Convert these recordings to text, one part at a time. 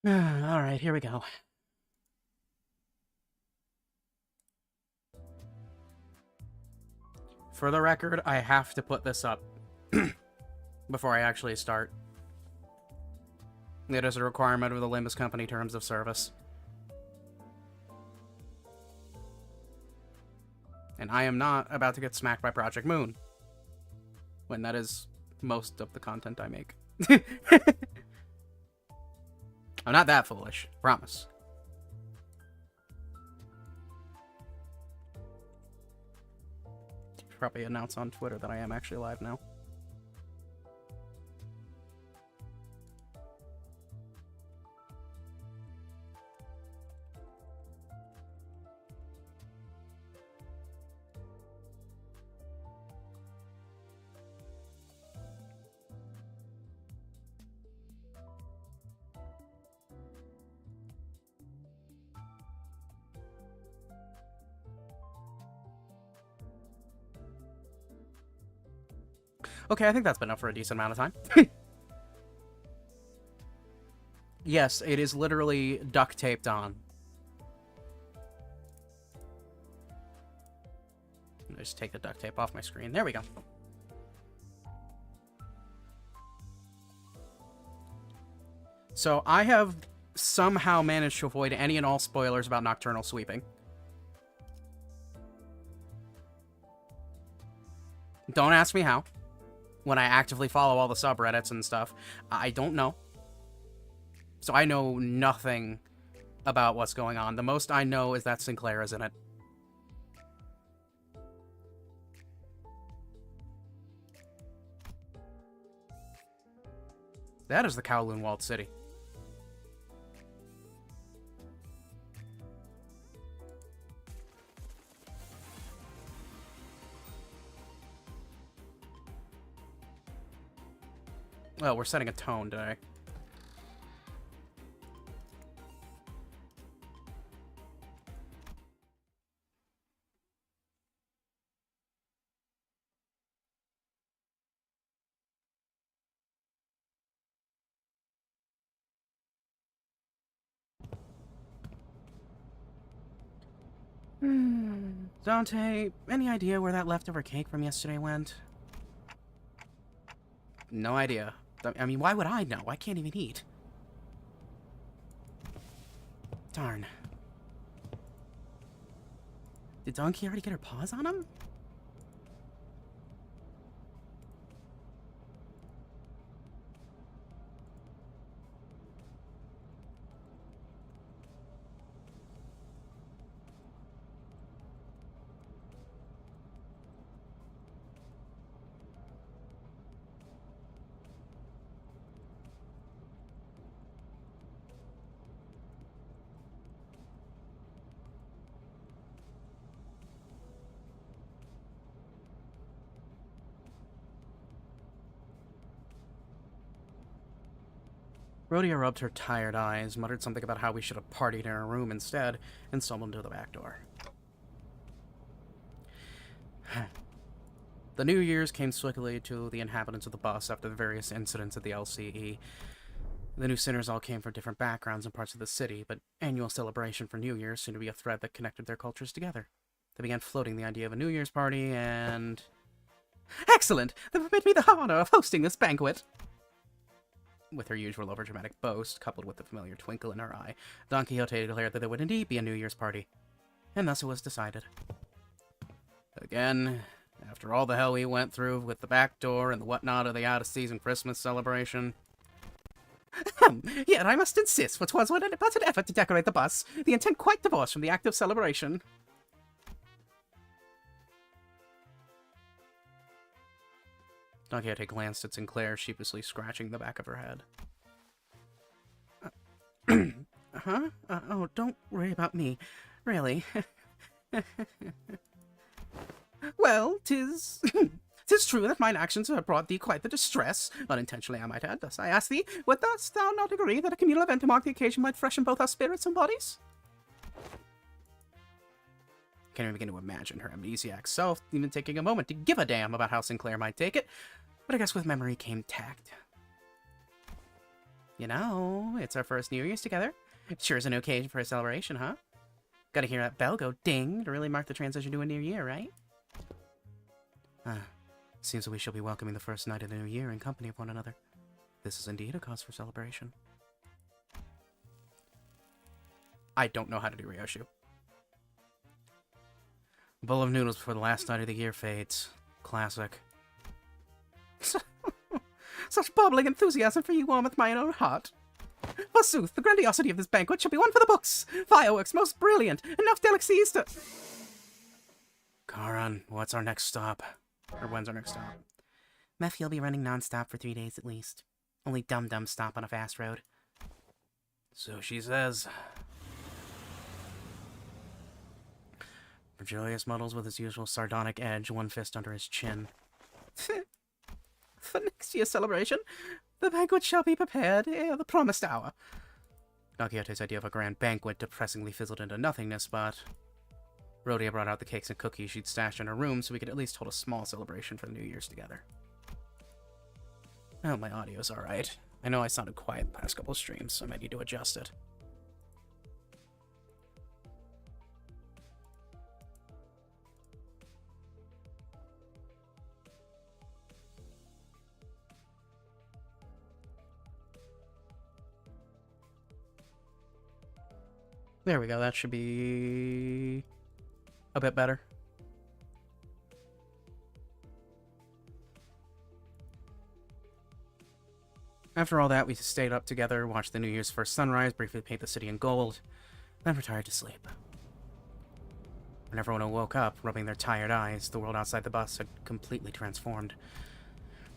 Alright, here we go. For the record, I have to put this up before I actually start. It is a requirement of the Limbus Company Terms of Service. And I am not about to get smacked by Project Moon. When that is most of the content I make. I'm not that foolish, promise. Should probably announce on Twitter that I am actually live now. Okay, I think that's been up for a decent amount of time. Yes, it is literally duct taped on. Just take the duct tape off my screen. There we go. So I have somehow managed to avoid any and all spoilers about Nocturnal Sweeping. Don't ask me how. When I actively follow all the subreddits and stuff, I don't know. So I know nothing about what's going on. The most I know is that Sinclair is in it. That is the Kowloon Walled City. Well, we're setting a tone today. Dante, any idea where that leftover cake from yesterday went? No idea. I mean, why would I know? I can't even eat. Darn. Did Donkey already get her paws on him? Rhodia rubbed her tired eyes, muttered something about how we should have partied in her room instead, and stumbled to the back door. The New Year's came swiftly to the inhabitants of the bus after the various incidents at the LCE. The new sinners all came from different backgrounds and parts of the city, but annual celebration for New Year's seemed to be a thread that connected their cultures together. They began floating the idea of a New Year's party, and... Excellent! Then permit me the honor of hosting this banquet! With her usual overdramatic boast, coupled with the familiar twinkle in her eye, Don Quixote declared that there would indeed be a New Year's party. And thus it was decided. Again, after all the hell we went through with the back door and the whatnot of the out-of-season Christmas celebration... Yet I must insist, what was but an effort to decorate the bus, the intent quite divorced from the act of celebration. Don Quixote glanced at Sinclair, sheepishly scratching the back of her head. Oh, don't worry about me. Really. Well, 'tis true that mine actions have brought thee quite the distress, unintentionally I might add. Thus I ask thee, would thou not agree that a communal event to mark the occasion might freshen both our spirits and bodies? Can't even begin to imagine her amnesiac self even taking a moment to give a damn about how Sinclair might take it, but I guess with memory came tact. You know, it's our first New Year's together. It sure is an occasion for a celebration, huh? Gotta hear that bell go ding to really mark the transition to a new year, right? Seems that we shall be welcoming the first night of the new year in company of one another. This is indeed a cause for celebration. I don't know how to do Ryoshu. Bowl of noodles before the last night of the year fades. Classic. Such bubbling enthusiasm for you warmeth mine own heart. Forsooth, the grandiosity of this banquet shall be one for the books. Fireworks most brilliant, enough delicacies to... Karan, what's our next stop? Or when's our next stop? Mephi will be running non-stop for 3 days at least. Only dum-dums stop on a fast road. So she says. Virgilius muddles with his usual sardonic edge, one fist under his chin. For next year's celebration, the banquet shall be prepared ere the promised hour. Don Quixote's idea of a grand banquet depressingly fizzled into nothingness, but Rhodia brought out the cakes and cookies she'd stashed in her room so we could at least hold a small celebration for the New Year's together. Oh, my audio's alright. I know I sounded quiet the past couple of streams, so I might need to adjust it. There we go, that should be a bit better. After all that, we stayed up together, watched the New Year's first sunrise, briefly paint the city in gold, then retired to sleep. When everyone woke up, rubbing their tired eyes, the world outside the bus had completely transformed.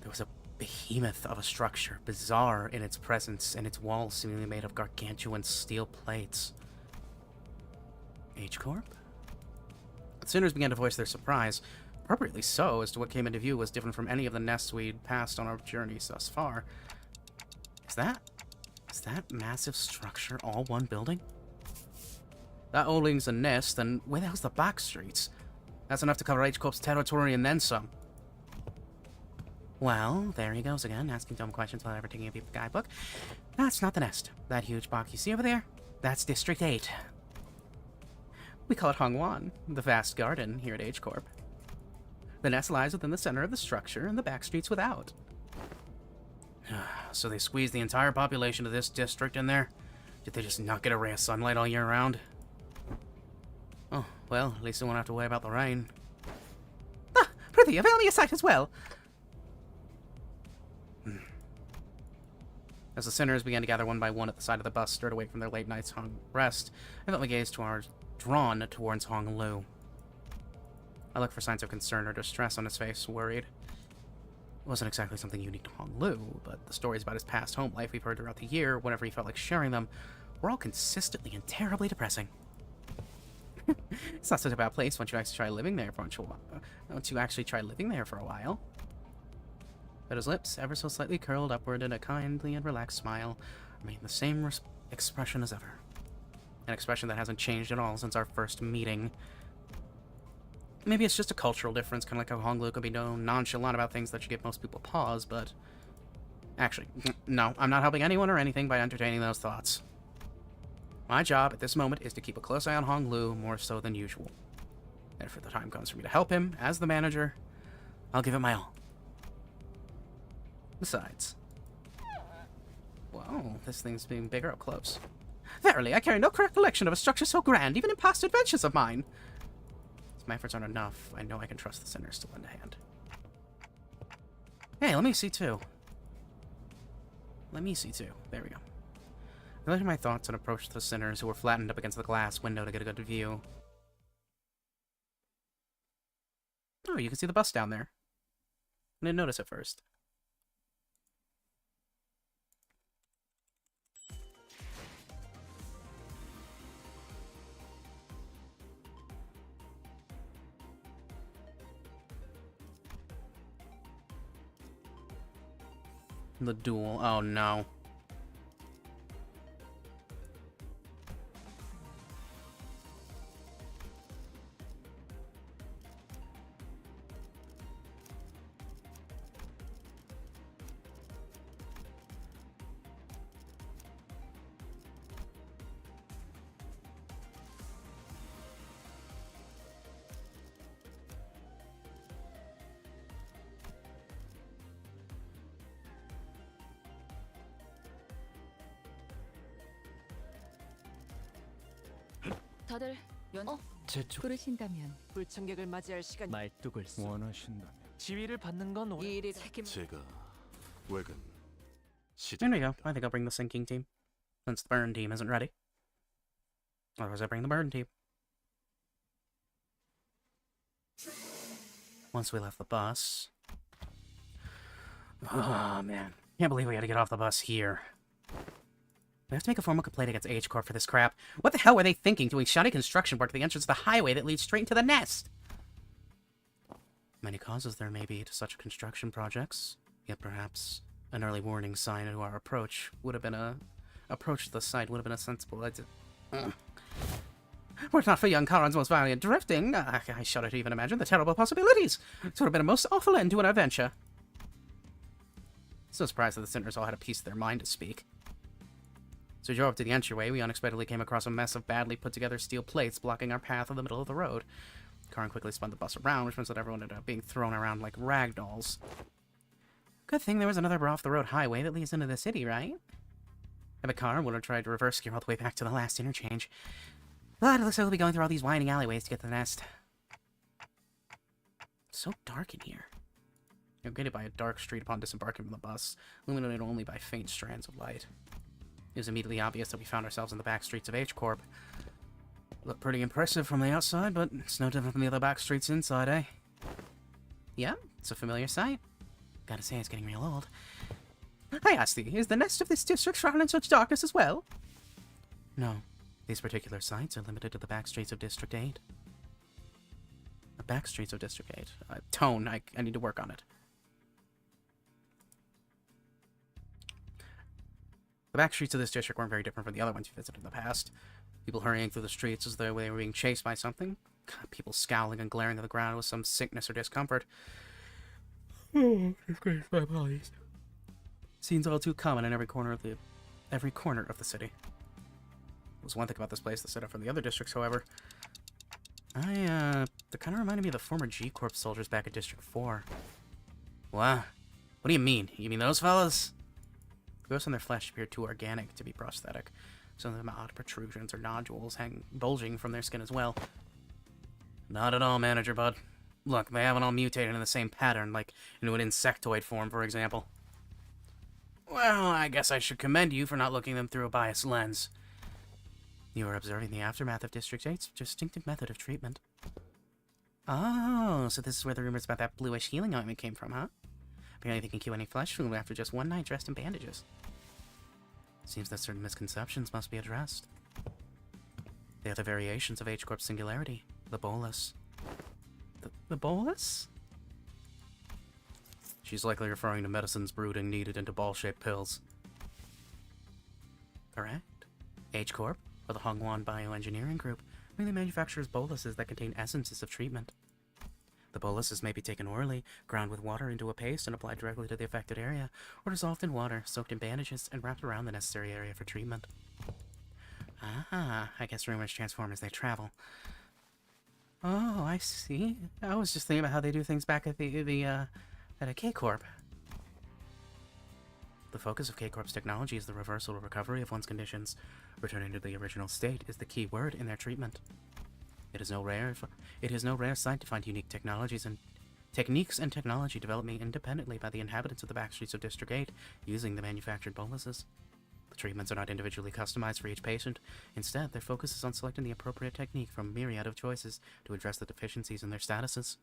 There was a behemoth of a structure, bizarre in its presence, and its walls seemingly made of gargantuan steel plates. H-Corp? The Sinners began to voice their surprise, appropriately so, as to what came into view was different from any of the nests we'd passed on our journeys thus far. Is that massive structure all one building? That holding's a nest, then where the hell's the back streets? That's enough to cover H-Corp's territory and then some. Well, there he goes again, asking dumb questions without ever taking a peep at the guidebook. That's not the nest. That huge box you see over there? That's District 8. We call it Hongwan, the vast garden here at H-Corp. The nest lies within the center of the structure and the back streets without. So they squeezed the entire population of this district in there? Did they just not get a ray of sunlight all year round? Oh, well, at least they won't have to worry about the rain. Ah, prithee, avail me a sight as well! As the sinners began to gather one by one at the side of the bus, stirred away from their late night's rest, I felt my gaze drawn towards Hong Lu. I looked for signs of concern or distress on his face, worried. It wasn't exactly something unique to Hong Lu, but the stories about his past home life we've heard throughout the year, whenever he felt like sharing them, were all consistently and terribly depressing. It's not such a bad place once you actually try living there for a while. But his lips, ever so slightly curled upward in a kindly and relaxed smile, remained the same expression as ever. An expression that hasn't changed at all since our first meeting. Maybe it's just a cultural difference, kind of like how Hong Lu can be nonchalant about things that should give most people pause, but... Actually, no, I'm not helping anyone or anything by entertaining those thoughts. My job at this moment is to keep a close eye on Hong Lu, more so than usual. And if the time comes for me to help him, as the manager, I'll give it my all. Besides... Whoa, this thing's being bigger up close. Verily, I carry no recollection of a structure so grand, even in past adventures of mine. If my efforts aren't enough, I know I can trust the sinners to lend a hand. Hey, let me see too. There we go. I collected my thoughts and approached the sinners, who were flattened up against the glass window to get a good view. Oh, you can see the bus down there. I didn't notice at first. The duel. Oh no. 다들 제쪽 부르신다면 불청객을 맞이할 시간 말뚝을 원하신다면 지위를 받는 건 이 일을 책임 제가 외근 There we 시작합니다. go. I think I'll bring the sinking team, since the burn team isn't ready. Otherwise, I bring the burn team. Once we left the bus... Oh, man. Can't believe we had to get off the bus here. We have to make a formal complaint against H Corp for this crap. What the hell were they thinking, doing shoddy construction work at the entrance of the highway that leads straight into the nest? Many causes there may be to such construction projects, yet perhaps an early warning sign to our approach would have been approach to the site would have been a sensible idea. Were it not for young Karan's most valiant drifting, I shudder to even imagine the terrible possibilities. It would have been a most awful end to an adventure. So surprised that the sinners all had a piece of their mind to speak. So we drove up to the entryway, we unexpectedly came across a mess of badly put-together steel plates blocking our path in the middle of the road. Karan quickly spun the bus around, which meant that everyone ended up being thrown around like rag dolls. Good thing there was another off-the-road highway that leads into the city, right? I bet Karan would have tried to reverse gear all the way back to the last interchange. But it looks like we'll be going through all these winding alleyways to get to the nest. It's so dark in here. You're greeted by a dark street upon disembarking from the bus, illuminated only by faint strands of light. It was immediately obvious that we found ourselves in the back streets of H Corp. Looked pretty impressive from the outside, but it's no different from the other back streets inside, eh? Yeah, it's a familiar sight. Gotta say, it's getting real old. I ask thee, is the nest of this district shrouded in such darkness as well? No, these particular sites are limited to the back streets of District 8. The back streets of District 8. Tone, I need to work on it. The back streets of this district weren't very different from the other ones you visited in the past. People hurrying through the streets as though they were being chased by something. People scowling and glaring at the ground with some sickness or discomfort. Oh, disgrace, my apologies. Scenes all too common in every corner of the city. There's one thing about this place that's set up from the other districts, however. They kind of reminded me of the former G-Corp soldiers back at District 4. What? What do you mean? You mean those fellas? The ghosts on their flesh appeared too organic to be prosthetic. Some of them had odd protrusions or nodules bulging from their skin as well. Not at all, Manager Bud. Look, they haven't all mutated in the same pattern, like into an insectoid form, for example. Well, I guess I should commend you for not looking them through a biased lens. You are observing the aftermath of District 8's distinctive method of treatment. Oh, so this is where the rumors about that bluish healing ointment came from, huh? Apparently they can cure any flesh wound after just one night dressed in bandages. Seems that certain misconceptions must be addressed. They are the variations of H-Corp's singularity, the bolus. The bolus? She's likely referring to medicines brewed and kneaded into ball-shaped pills. Correct. H-Corp, or the Hongwan Bioengineering Group, mainly manufactures boluses that contain essences of treatment. The boluses may be taken orally, ground with water into a paste and applied directly to the affected area, or dissolved in water, soaked in bandages, and wrapped around the necessary area for treatment. Ah, I guess rumors transform as they travel. Oh, I see. I was just thinking about how they do things back at at a K-Corp. The focus of K-Corp's technology is the reversal or recovery of one's conditions. Returning to the original state is the key word in their treatment. It is no rare sight to find unique techniques and technology developed independently by the inhabitants of the backstreets of District 8 using the manufactured boluses. The treatments are not individually customized for each patient. Instead, their focus is on selecting the appropriate technique from a myriad of choices to address the deficiencies in their statuses.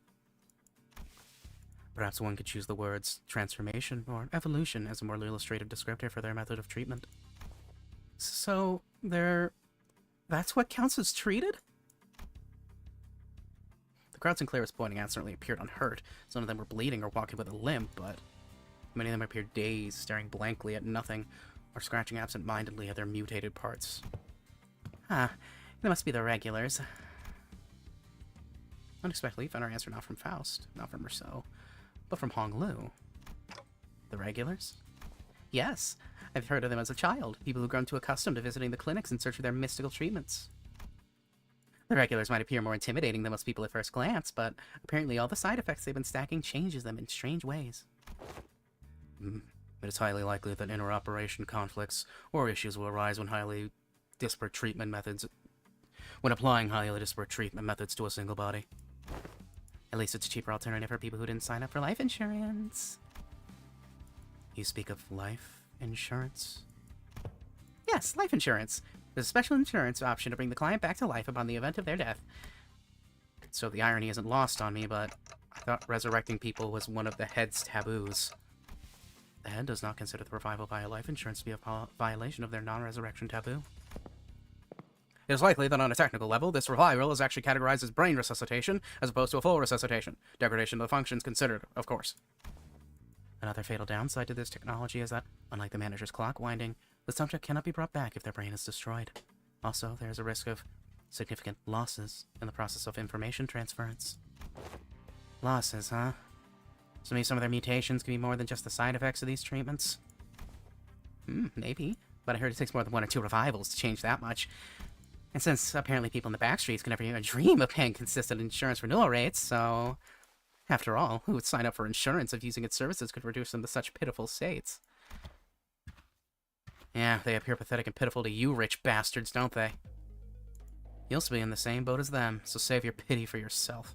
Perhaps one could choose the words transformation or evolution as a more illustrative descriptor for their method of treatment. So, that's what counts as treated? The crowd Sinclair was pointing at certainly appeared unhurt. Some of them were bleeding or walking with a limp, but many of them appeared dazed, staring blankly at nothing, or scratching absent-mindedly at their mutated parts. Ah, they must be the regulars. Unexpectedly, we found our answer not from Faust, not from Rousseau, but from Hong Lu. The regulars? Yes, I've heard of them as a child, people who've grown too accustomed to visiting the clinics in search of their mystical treatments. The regulars might appear more intimidating than most people at first glance, but apparently all the side effects they've been stacking changes them in strange ways. It is highly likely that interoperation conflicts or issues will arise when highly disparate treatment methods when applying highly disparate treatment methods to a single body. At least it's a cheaper alternative for people who didn't sign up for life insurance. You speak of life insurance? Yes, life insurance. There's a special insurance option to bring the client back to life upon the event of their death. So the irony isn't lost on me, but I thought resurrecting people was one of the head's taboos. The head does not consider the revival via life insurance to be a violation of their non-resurrection taboo. It is likely that on a technical level, this revival is actually categorized as brain resuscitation, as opposed to a full resuscitation. Degradation of the functions considered, of course. Another fatal downside to this technology is that, unlike the manager's clock winding, the subject cannot be brought back if their brain is destroyed. Also, there is a risk of significant losses in the process of information transference. Losses, huh? So maybe some of their mutations can be more than just the side effects of these treatments? Maybe. But I heard it takes more than 1 or 2 revivals to change that much. And since apparently people in the back streets can never even dream of paying consistent insurance renewal rates, so... After all, who would sign up for insurance if using its services could reduce them to such pitiful states? Yeah, they appear pathetic and pitiful to you rich bastards, don't they? You'll be in the same boat as them, so save your pity for yourself.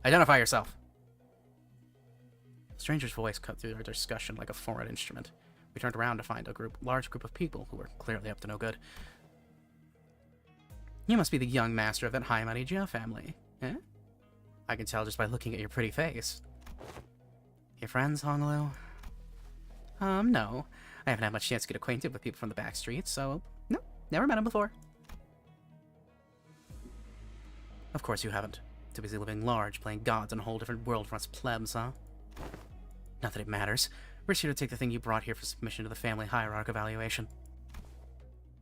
Identify yourself! The stranger's voice cut through their discussion like a foreign instrument. We turned around to find a large group of people who were clearly up to no good. You must be the young master of that high-mighty Geo family, eh? I can tell just by looking at your pretty face. Your friends, Honglu? No. I haven't had much chance to get acquainted with people from the back streets, so... No, never met them before. Of course you haven't. Too busy living large, playing gods in a whole different world from us plebs, huh? Not that it matters. We're here to take the thing you brought here for submission to the family hierarch evaluation.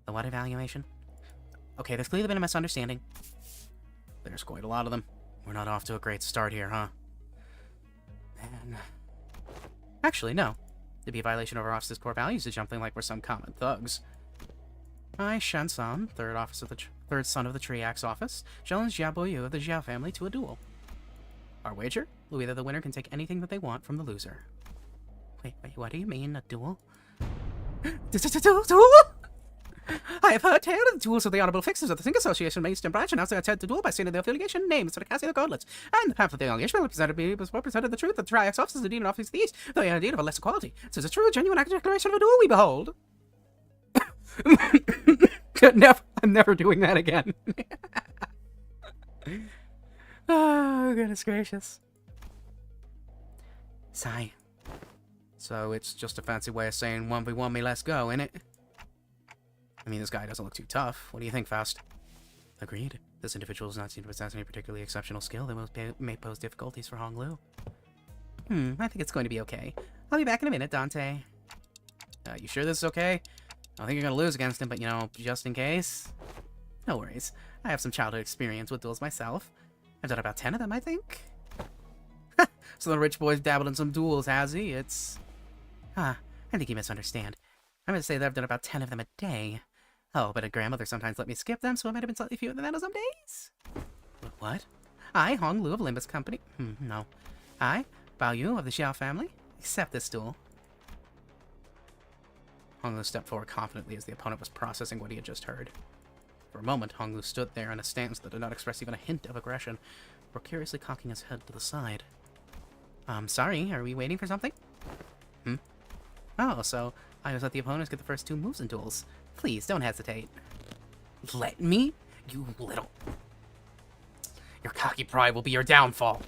The what evaluation? Okay, there's clearly been a misunderstanding. There's quite a lot of them. We're not off to a great start here, huh? Man. Actually, no. It'd be a violation of our office's core values to jump in like we're some common thugs. I, Shan-san, third son of the Triax office, challenge Xiaoboyu of the Xiao family to a duel. Our wager? Either the winner can take anything that they want from the loser. Wait, what do you mean, a duel? Duel? I have heard tales of the duels of the Honorable Fixers of the Think Association Mainstream Branch announced they attempted to duel by stating their affiliation, name, instead of casting the gauntlets. And the pamphlet of the allegation presented the truth that the Triax office is indeed an office of these, though they are indeed of a lesser quality. So it's a true, genuine declaration of a duel we behold. I'm never doing that again. Oh, goodness gracious. Sigh. So it's just a fancy way of saying 1v1 me, let's go, innit? I mean, this guy doesn't look too tough. What do you think, Faust? Agreed. This individual does not seem to possess any particularly exceptional skill that may pose difficulties for Honglu. I think it's going to be okay. I'll be back in a minute, Dante. You sure this is okay? I don't think you're going to lose against him, but, you know, just in case. No worries. I have some childhood experience with duels myself. I've done about 10 of them, I think. So the rich boy's dabbled in some duels, has he? I think you misunderstand. I'm going to say that I've done about 10 of them a day. Oh, but a grandmother sometimes let me skip them, so it might have been slightly fewer than that on some days. What? I, Honglu of Limbus Company... no. I, Baoyu of the Xiao family, accept this duel. Honglu stepped forward confidently as the opponent was processing what he had just heard. For a moment, Honglu stood there in a stance that did not express even a hint of aggression, or curiously cocking his head to the side. Sorry, are we waiting for something? Oh, so I was let the opponents get the first 2 moves in duels. Please, don't hesitate. Let me? You little... Your cocky pride will be your downfall.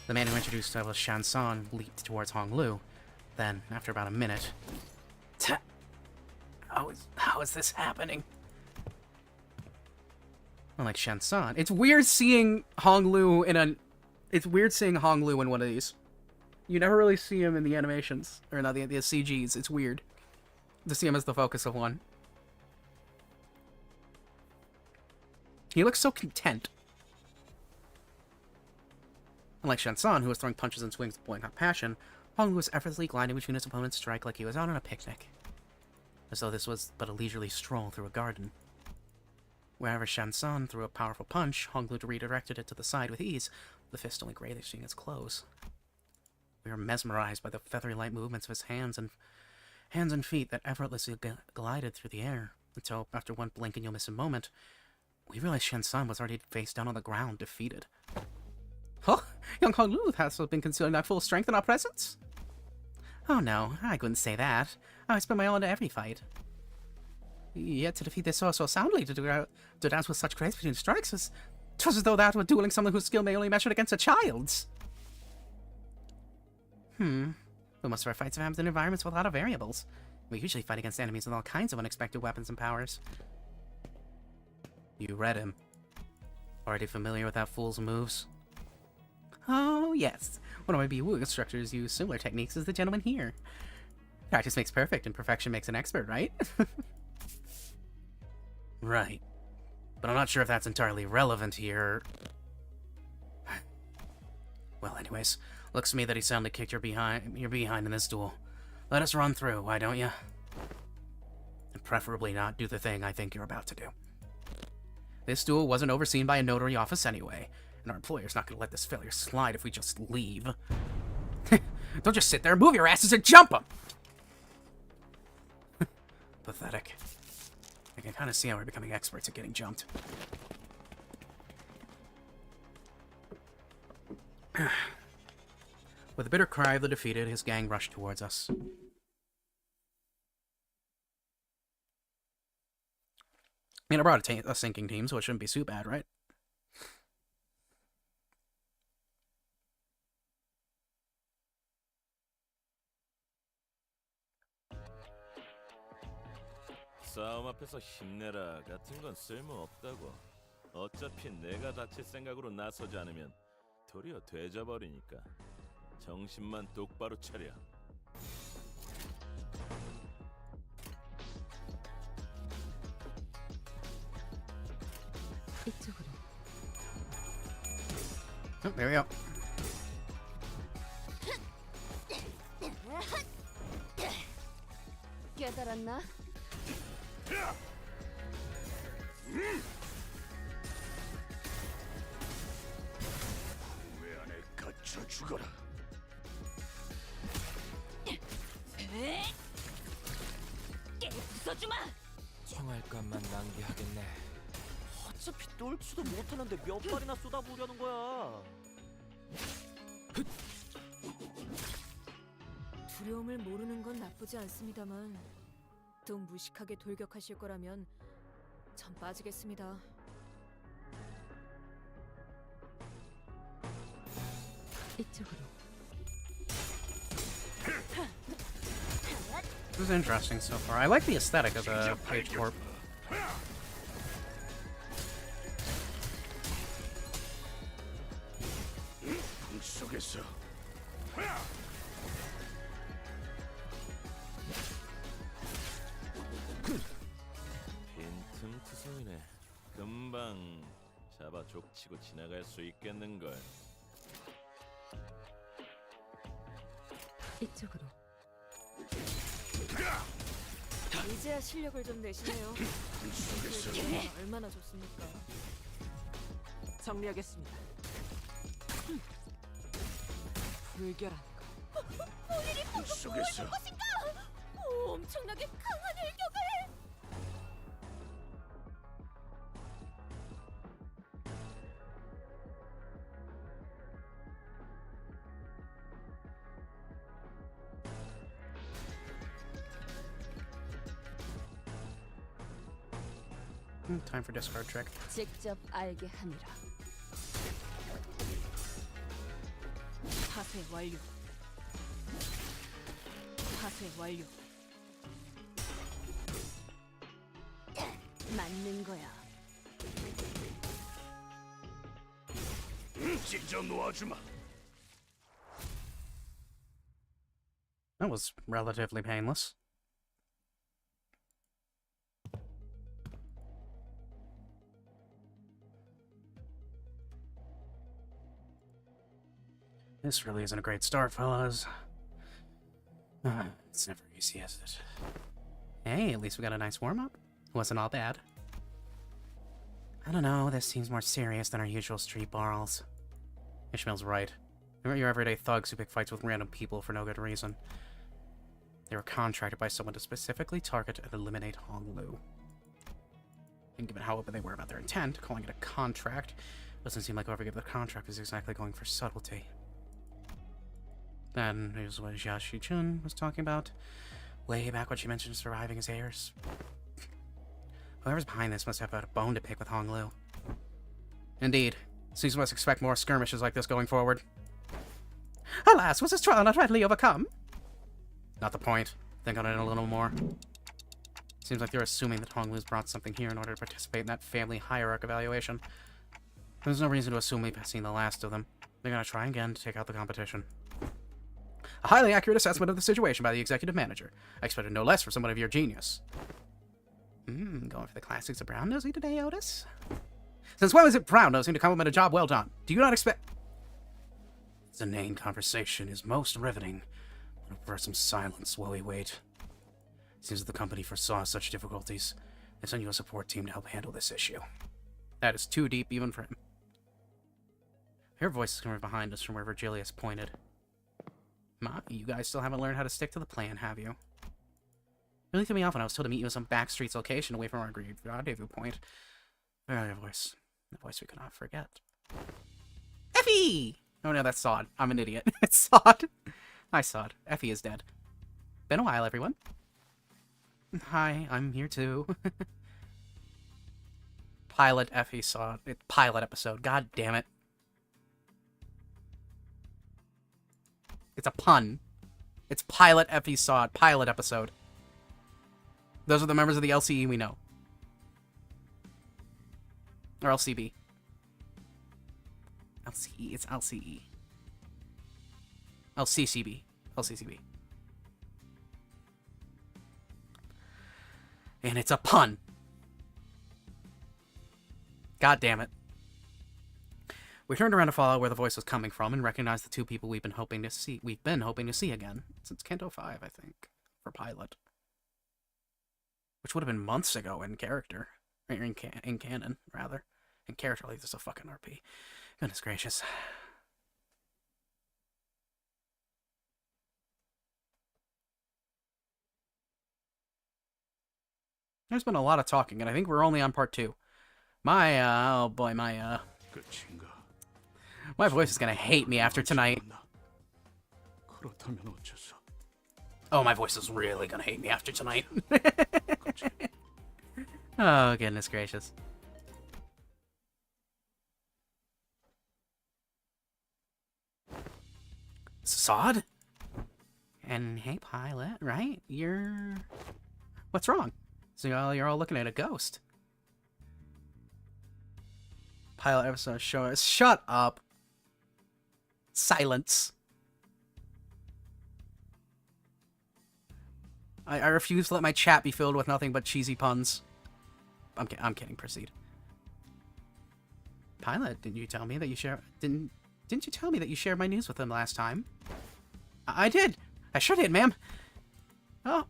The man who introduced us, Shan-san, leaped towards Honglu. Then, after about a minute... How is this happening? Unlike Shan-san, it's weird seeing Honglu in one of these. You never really see him in the animations, or not the CGs. It's weird to see him as the focus of one. He looks so content. Unlike Shan-san, who was throwing punches and swings with boiling hot passion, Honglu was effortlessly gliding between his opponent's strike like he was out on a picnic. As though this was but a leisurely stroll through a garden. Wherever Shan-san threw a powerful punch, Honglu redirected it to the side with ease, the fist only grazing its close. We were mesmerized by the feathery light movements of his hands and feet that effortlessly glided through the air, until, after one blink and you'll miss a moment, We realized Shen Sun was already face down on the ground, defeated. Oh, young Hong Lu has been concealing that full strength in our presence? Oh no, I couldn't say that. I spend my all into every fight. Yet to defeat this so soundly, to dance with such grace between strikes, twas as though that were dueling someone whose skill may only measured against a child's. But most of our fights have happened in environments with a lot of variables. We usually fight against enemies with all kinds of unexpected weapons and powers. You read him. Already familiar with that fool's moves? Oh, yes. One of my BWU instructors used similar techniques as the gentleman here. Practice makes perfect, and perfection makes an expert, right? Right. But I'm not sure if that's entirely relevant here. Well, anyways, looks to me that he soundly kicked your behind in this duel. Let us run through, why don't you? And preferably not do the thing I think you're about to do. This duel wasn't overseen by a notary office anyway, and our employer's not going to let this failure slide if we just leave. Don't just sit there, move your asses and jump them! Pathetic. I can kind of see how we're becoming experts at getting jumped. With a bitter cry of the defeated, his gang rushed towards us. I mean, I brought a sinking team, so it shouldn't be too bad, right? 싸움 앞에서 힘내라 같은 건 쓸모없다고. 어차피 내가 다칠 생각으로 나서지 않으면 도리어 되져버리니까. 정신만 똑바로 차려. 이쪽으로. Oh, there we go. 깨달았나? 왜 안에 갇혀 죽어라. 부숴주마! 총알값만 낭비하겠네. 어차피 뚫지도 못하는데 몇 발이나 쏟아부으려는 거야. 두려움을 모르는 건 나쁘지 않습니다만 또 무식하게 돌격하실 거라면 전 빠지겠습니다. 이쪽으로. This is interesting so far. I like the aesthetic of the Page Corp. 속에서 빈틈투성이네. 금방 잡아 족치고 지나갈 수 있겠는걸. 이쪽으로. 이제야 실력을 좀 내시네요. 얼마나 좋습니까? 정리하겠습니다. 불결한 거. 속에서 엄청나게 강한 일격을! Time for discard trick. 직접 알게 하니라. 파쇄 완료. 파쇄 완료. 맞는 거야. 찢어 놓아주마. That was relatively painless. This really isn't a great start, fellas. It's never easy, is it? Hey, at least we got a nice warm-up. Wasn't all bad. I don't know, this seems more serious than our usual street brawls. Ishmael's right. They weren't your everyday thugs who pick fights with random people for no good reason. They were contracted by someone to specifically target and eliminate Hong Lu. And given how open they were about their intent, calling it a contract doesn't seem like whoever gave the contract was exactly going for subtlety. Then here's what Jia Shi-chun was talking about, way back when she mentioned surviving as heirs. Whoever's behind this must have had a bone to pick with Hong Lu. Indeed. Seems we must expect more skirmishes like this going forward. Alas, was this trial not readily overcome? Not the point. Think on it a little more. Seems like they're assuming that Hong Lu's brought something here in order to participate in that family hierarch evaluation. There's no reason to assume we've seen the last of them. They're gonna try again to take out the competition. A highly accurate assessment of the situation by the executive manager. I expected no less from someone of your genius. Going for the classics of brown-nosing today, Otis? Since when was it brown-nosing to compliment a job well done? Do you not expect... The inane conversation is most riveting. I'll prefer some silence while we wait. Seems that the company foresaw such difficulties. They sent you a support team to help handle this issue. That is too deep even for him. Her voice is coming behind us from where Virgilius pointed. Ma, you guys still haven't learned how to stick to the plan, have you? It really threw me off when I was told to meet you in some backstreets location away from our agreed rendezvous point. Familiar voice. The voice we could not forget. Effie! Oh no, that's Sod. I'm an idiot. It's Sod. Hi, Sod. Effie is dead. Been a while, everyone. Hi, I'm here too. Pilot Effie Sod. Pilot episode. God damn it. It's a pun. It's Pilot Effie Sod. Pilot episode. Those are the members of the LCE we know. Or LCB. LCE. It's LCE. LCCB. LCCB. And it's a pun. God damn it. We turned around to follow where the voice was coming from and recognized the two people we've been hoping to see again since Canto 5, I think, for Pilot. Which would have been months ago in character. Or in canon, rather. In character, like this is a fucking RP. Goodness gracious. There's been a lot of talking, and I think we're only on part 2. Oh boy, my voice is gonna hate me after tonight. Oh, my voice is really gonna hate me after tonight. Oh, goodness gracious. Sod? And hey, Pilot, right? What's wrong? So you're all looking at a ghost. Pilot episode show us. Shut up. Silence. I refuse to let my chat be filled with nothing but cheesy puns. I'm kidding. Proceed. Pilot, didn't you tell me that you didn't you tell me that you shared my news with them last time? I did. I sure did, ma'am. Oh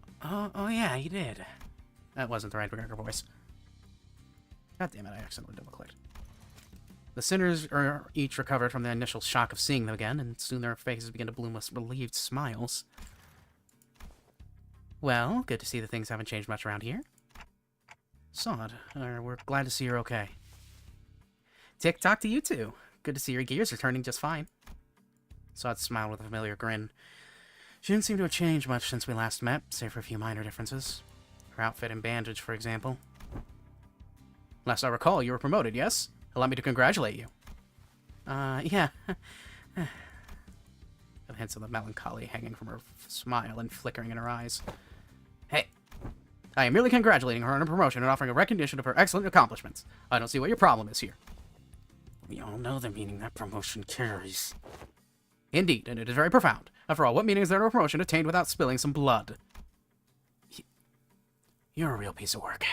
yeah, you did. That wasn't the right McGregor voice. God damn it, I accidentally double-clicked. The sinners are each recovered from the initial shock of seeing them again, and soon their faces begin to bloom with relieved smiles. Well, good to see that things haven't changed much around here. Sod, we're glad to see you're okay. Tick-tock to you two. Good to see your gears are turning just fine. Sod smiled with a familiar grin. She didn't seem to have changed much since we last met, save for a few minor differences. Her outfit and bandage, for example. Last I recall, you were promoted, yes? Allow me to congratulate you. Yeah. The hints of the melancholy hanging from her smile and flickering in her eyes. Hey, I am merely congratulating her on her promotion and offering a recognition of her excellent accomplishments. I don't see what your problem is here. We all know the meaning that promotion carries. Indeed, and it is very profound. After all, what meaning is there to a promotion attained without spilling some blood? You're a real piece of work.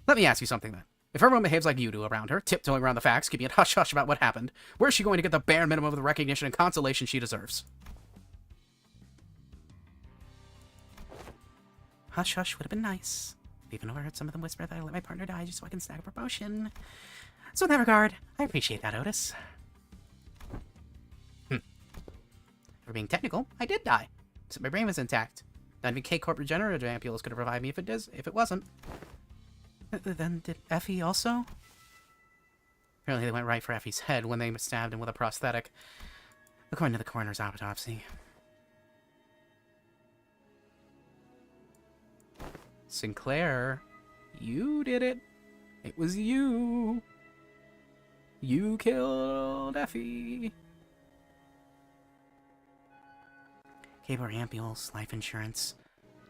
Let me ask you something, then. If everyone behaves like you do around her, tiptoeing around the facts, keeping it hush-hush about what happened, where's she going to get the bare minimum of the recognition and consolation she deserves? Hush-hush would have been nice. I've even overheard some of them whisper that I let my partner die just so I can snag a promotion. So in that regard, I appreciate that, Otis. For being technical, I did die. So my brain was intact. Not even K-Corp regenerative ampules could have revived me if it wasn't. Then did Effie also? Apparently they went right for Effie's head when they stabbed him with a prosthetic, according to the coroner's autopsy. Sinclair, you did it. It was you. You killed Effie. Cable ampules, life insurance.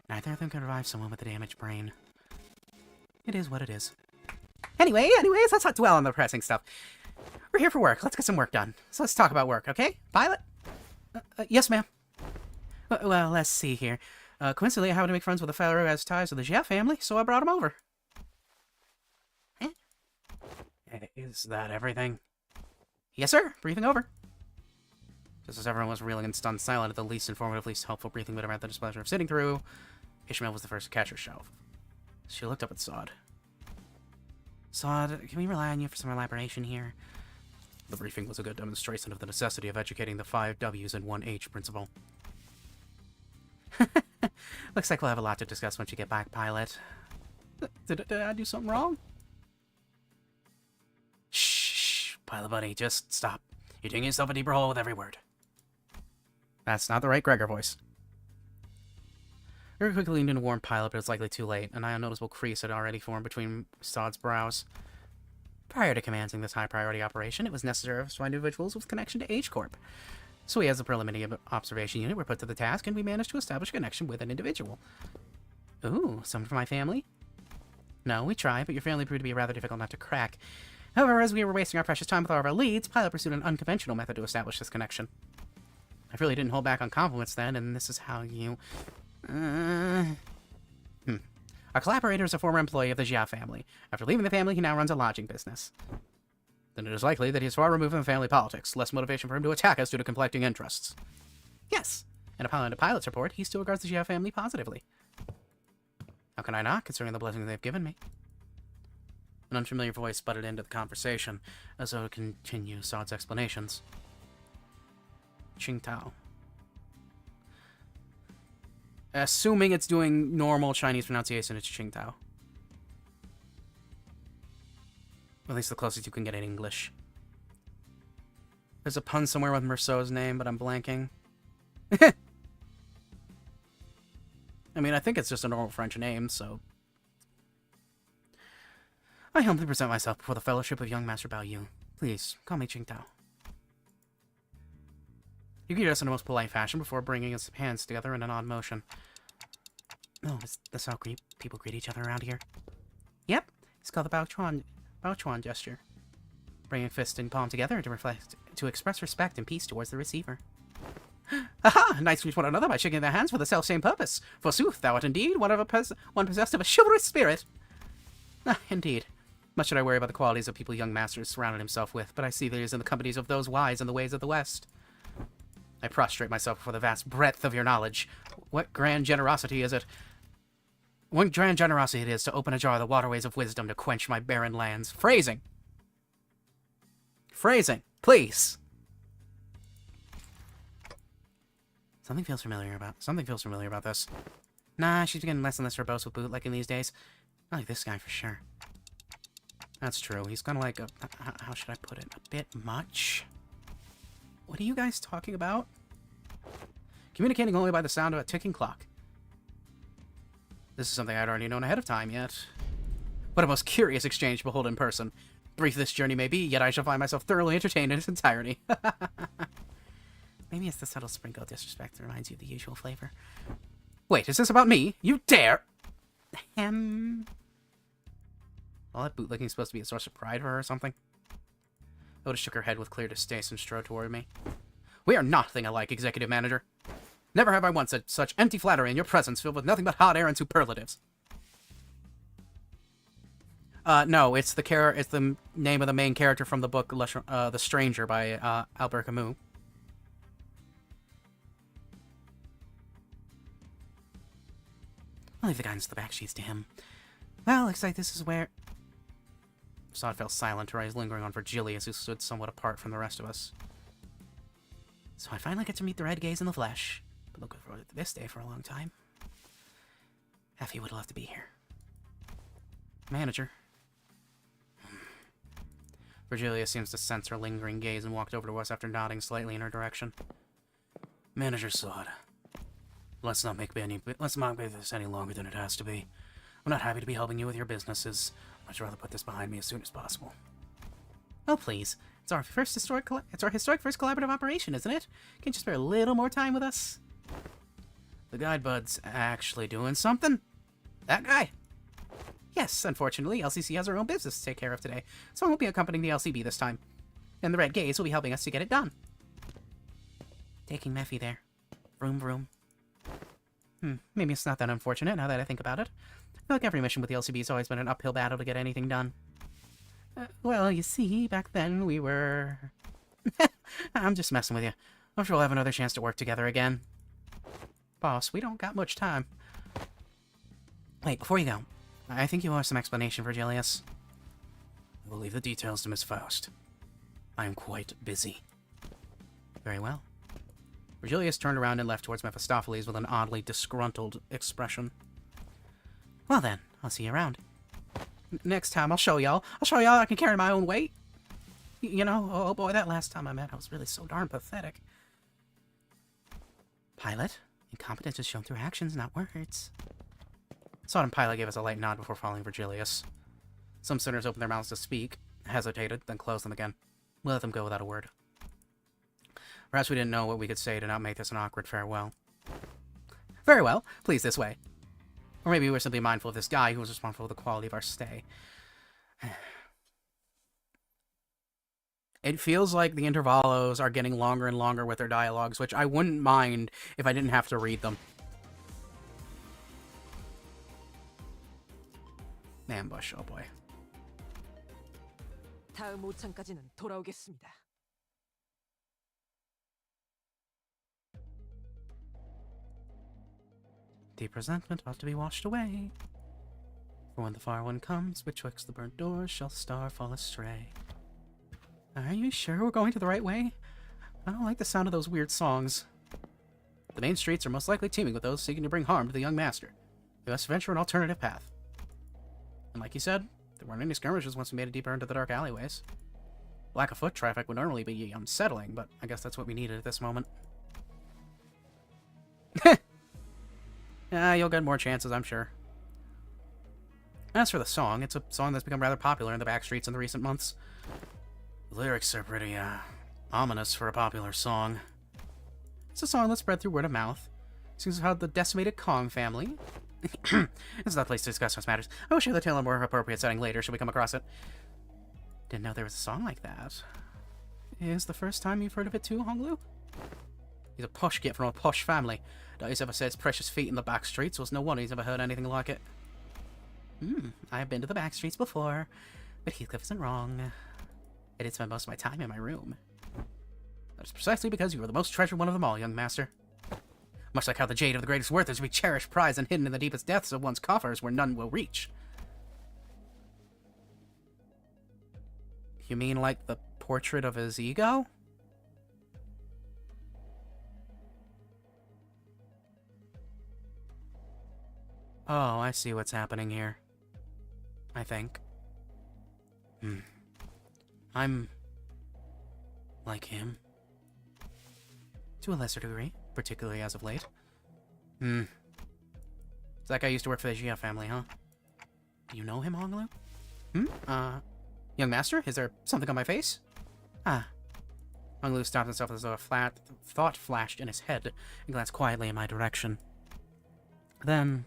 Neither of them can revive someone with a damaged brain. It is what it is. Anyways, let's not dwell on the depressing stuff. We're here for work. Let's get some work done. So let's talk about work, okay? Pilot? Yes, ma'am. Well, let's see here. Coincidentally, I happen to make friends with a fellow who has ties to the Jia family, so I brought him over. Eh? Is that everything? Yes, sir. Briefing over. Just as everyone was reeling and stunned silent at the least informative, least helpful briefing bit about the displeasure of sitting through, Ishmael was the first to catch her shelf. She looked up at Sod. Sod, can we rely on you for some elaboration here? The briefing was a good demonstration of the necessity of educating the 5 W's and 1 H principle. Looks like we'll have a lot to discuss once you get back, Pilot. Did I do something wrong? Shh, Pilot buddy, just stop. You're digging yourself a deeper hole with every word. That's not the right Gregor voice. Very quickly leaned in to warn Pilot, but it's likely too late. An unnoticeable crease had already formed between Sod's brows. Prior to commencing this high-priority operation, it was necessary to find individuals with connection to H-Corp. So we, as a preliminary observation unit, were put to the task, and we managed to establish a connection with an individual. Ooh, someone from my family? No, we tried, but your family proved to be rather difficult not to crack. However, as we were wasting our precious time with all of our leads, Pilot pursued an unconventional method to establish this connection. I really didn't hold back on compliments then, and this is how you... Our collaborator is a former employee of the Jia family. After leaving the family, he now runs a lodging business. Then it is likely that he is far removed from family politics, less motivation for him to attack us due to conflicting interests. Yes, and upon the Pilot's report, he still regards the Jia family positively. How can I not, considering the blessing they've given me? An unfamiliar voice butted into the conversation, as though to continue Sod's explanations. Qingtao. Assuming it's doing normal Chinese pronunciation, it's Qingtao. At least the closest you can get in English. There's a pun somewhere with Merceau's name, but I'm blanking. I mean, I think it's just a normal French name, so... I humbly present myself before the Fellowship of Young Master Bao Yu. Please, call me Qingtao. He greeted us in the most polite fashion before bringing his hands together in an odd motion. Oh, is this how people greet each other around here? Yep, it's called the Bao Chuan gesture. Bringing fist and palm together to express respect and peace towards the receiver. Aha! Knights greet one another by shaking their hands for the self-same purpose. Forsooth, thou art indeed one possessed of a chivalrous spirit. Ah, indeed. Much should I worry about the qualities of people young masters surrounded himself with, but I see that he is in the companies of those wise in the ways of the West. I prostrate myself before the vast breadth of your knowledge. What grand generosity is it? What grand generosity it is to open ajar the waterways of wisdom to quench my barren lands. Phrasing! Phrasing, please! Something feels familiar about this. Nah, she's getting less and less verbose with bootlegging these days. I like this guy for sure. That's true. He's kind of like a... how should I put it? A bit much? What are you guys talking about? Communicating only by the sound of a ticking clock. This is something I'd already known ahead of time, yet... What a most curious exchange to behold in person. Brief this journey may be, yet I shall find myself thoroughly entertained in its entirety. Maybe it's the subtle sprinkle of disrespect that reminds you of the usual flavor. Wait, is this about me? You dare! All that bootlicking is supposed to be a source of pride for her or something? Oda shook her head with clear distaste and strode toward me. We are nothing alike, Executive Manager. Never have I once said such empty flattery in your presence filled with nothing but hot air and superlatives. No, it's the name of the main character from the book The Stranger by Albert Camus. I'll leave the guidance of the back sheets to him. Well, looks like this is where... Sod fell silent, her eyes lingering on Virgilius, who stood somewhat apart from the rest of us. So I finally get to meet the Red Gaze in the flesh. Been looking forward to this day for a long time. Effie would love to be here. Manager. Virgilia seems to sense her lingering gaze and walked over to us after nodding slightly in her direction. Manager Sod. Let's not make this any longer than it has to be. I'm not happy to be helping you with your businesses. I'd much rather put this behind me as soon as possible. Oh, please. It's our historic first collaborative operation, isn't it? Can't you spare a little more time with us? The guide bud's actually doing something? That guy? Yes, unfortunately, LCC has her own business to take care of today, so I won't be accompanying the LCB this time. And the Red Gaze will be helping us to get it done. Taking Mephi there. Vroom vroom. Maybe it's not that unfortunate now that I think about it. I feel like every mission with the LCB has always been an uphill battle to get anything done. Well, you see, back then we were... I'm just messing with you. I'm sure we'll have another chance to work together again. Boss, we don't got much time. Wait, before you go, I think you owe us some explanation, Virgilius. I will leave the details to Miss Faust. I am quite busy. Very well. Virgilius turned around and left towards Mephistopheles with an oddly disgruntled expression. Well then, I'll see you around. Next time, I'll show y'all. I can carry my own weight. You know, oh boy, that last time I met, I was really so darn pathetic. Pilot, incompetence is shown through actions, not words. Sod and Pilot gave us a light nod before following Virgilius. Some sinners opened their mouths to speak, hesitated, then closed them again. We let them go without a word. Perhaps we didn't know what we could say to not make this an awkward farewell. Very well, please this way. Or maybe we were simply mindful of this guy who was responsible for the quality of our stay. It feels like the intervallos are getting longer and longer with their dialogues, which I wouldn't mind if I didn't have to read them. Ambush, oh boy. 다음 오창까지는 돌아오겠습니다. Deep resentment ought to be washed away. For when the far one comes, betwixt the burnt doors shall the star fall astray. Are you sure we're going to the right way? I don't like the sound of those weird songs. The main streets are most likely teeming with those seeking to bring harm to the young master. We must venture an alternative path. And like you said, there weren't any skirmishes once we made it deeper into the dark alleyways. Lack of foot traffic would normally be unsettling, but I guess that's what we needed at this moment. You'll get more chances, I'm sure. As for the song, it's a song that's become rather popular in the backstreets in the recent months. The lyrics are pretty, ominous for a popular song. It's a song that's spread through word of mouth. Seems how the decimated Kong family... This is not the place to discuss such matters. I will share the tale in a more appropriate setting later, should we come across it. Didn't know there was a song like that. Is the first time you've heard of it too, Honglu? He's a posh kid from a posh family. Daddy's ever set his precious feet in the back streets, so it's no wonder he's never heard anything like it. I've been to the back streets before, but Heathcliff isn't wrong. I did spend most of my time in my room. That is precisely because you are the most treasured one of them all, young master. Much like how the jade of the greatest worth is to be cherished, prized, and hidden in the deepest depths of one's coffers where none will reach. You mean like the portrait of his ego? Oh, I see what's happening here. I think. I'm... like him. To a lesser degree, particularly as of late. So that guy used to work for the Jia family, huh? Do you know him, Honglu? Young master, is there something on my face? Honglu stopped himself as though a thought flashed in his head and glanced quietly in my direction. Then...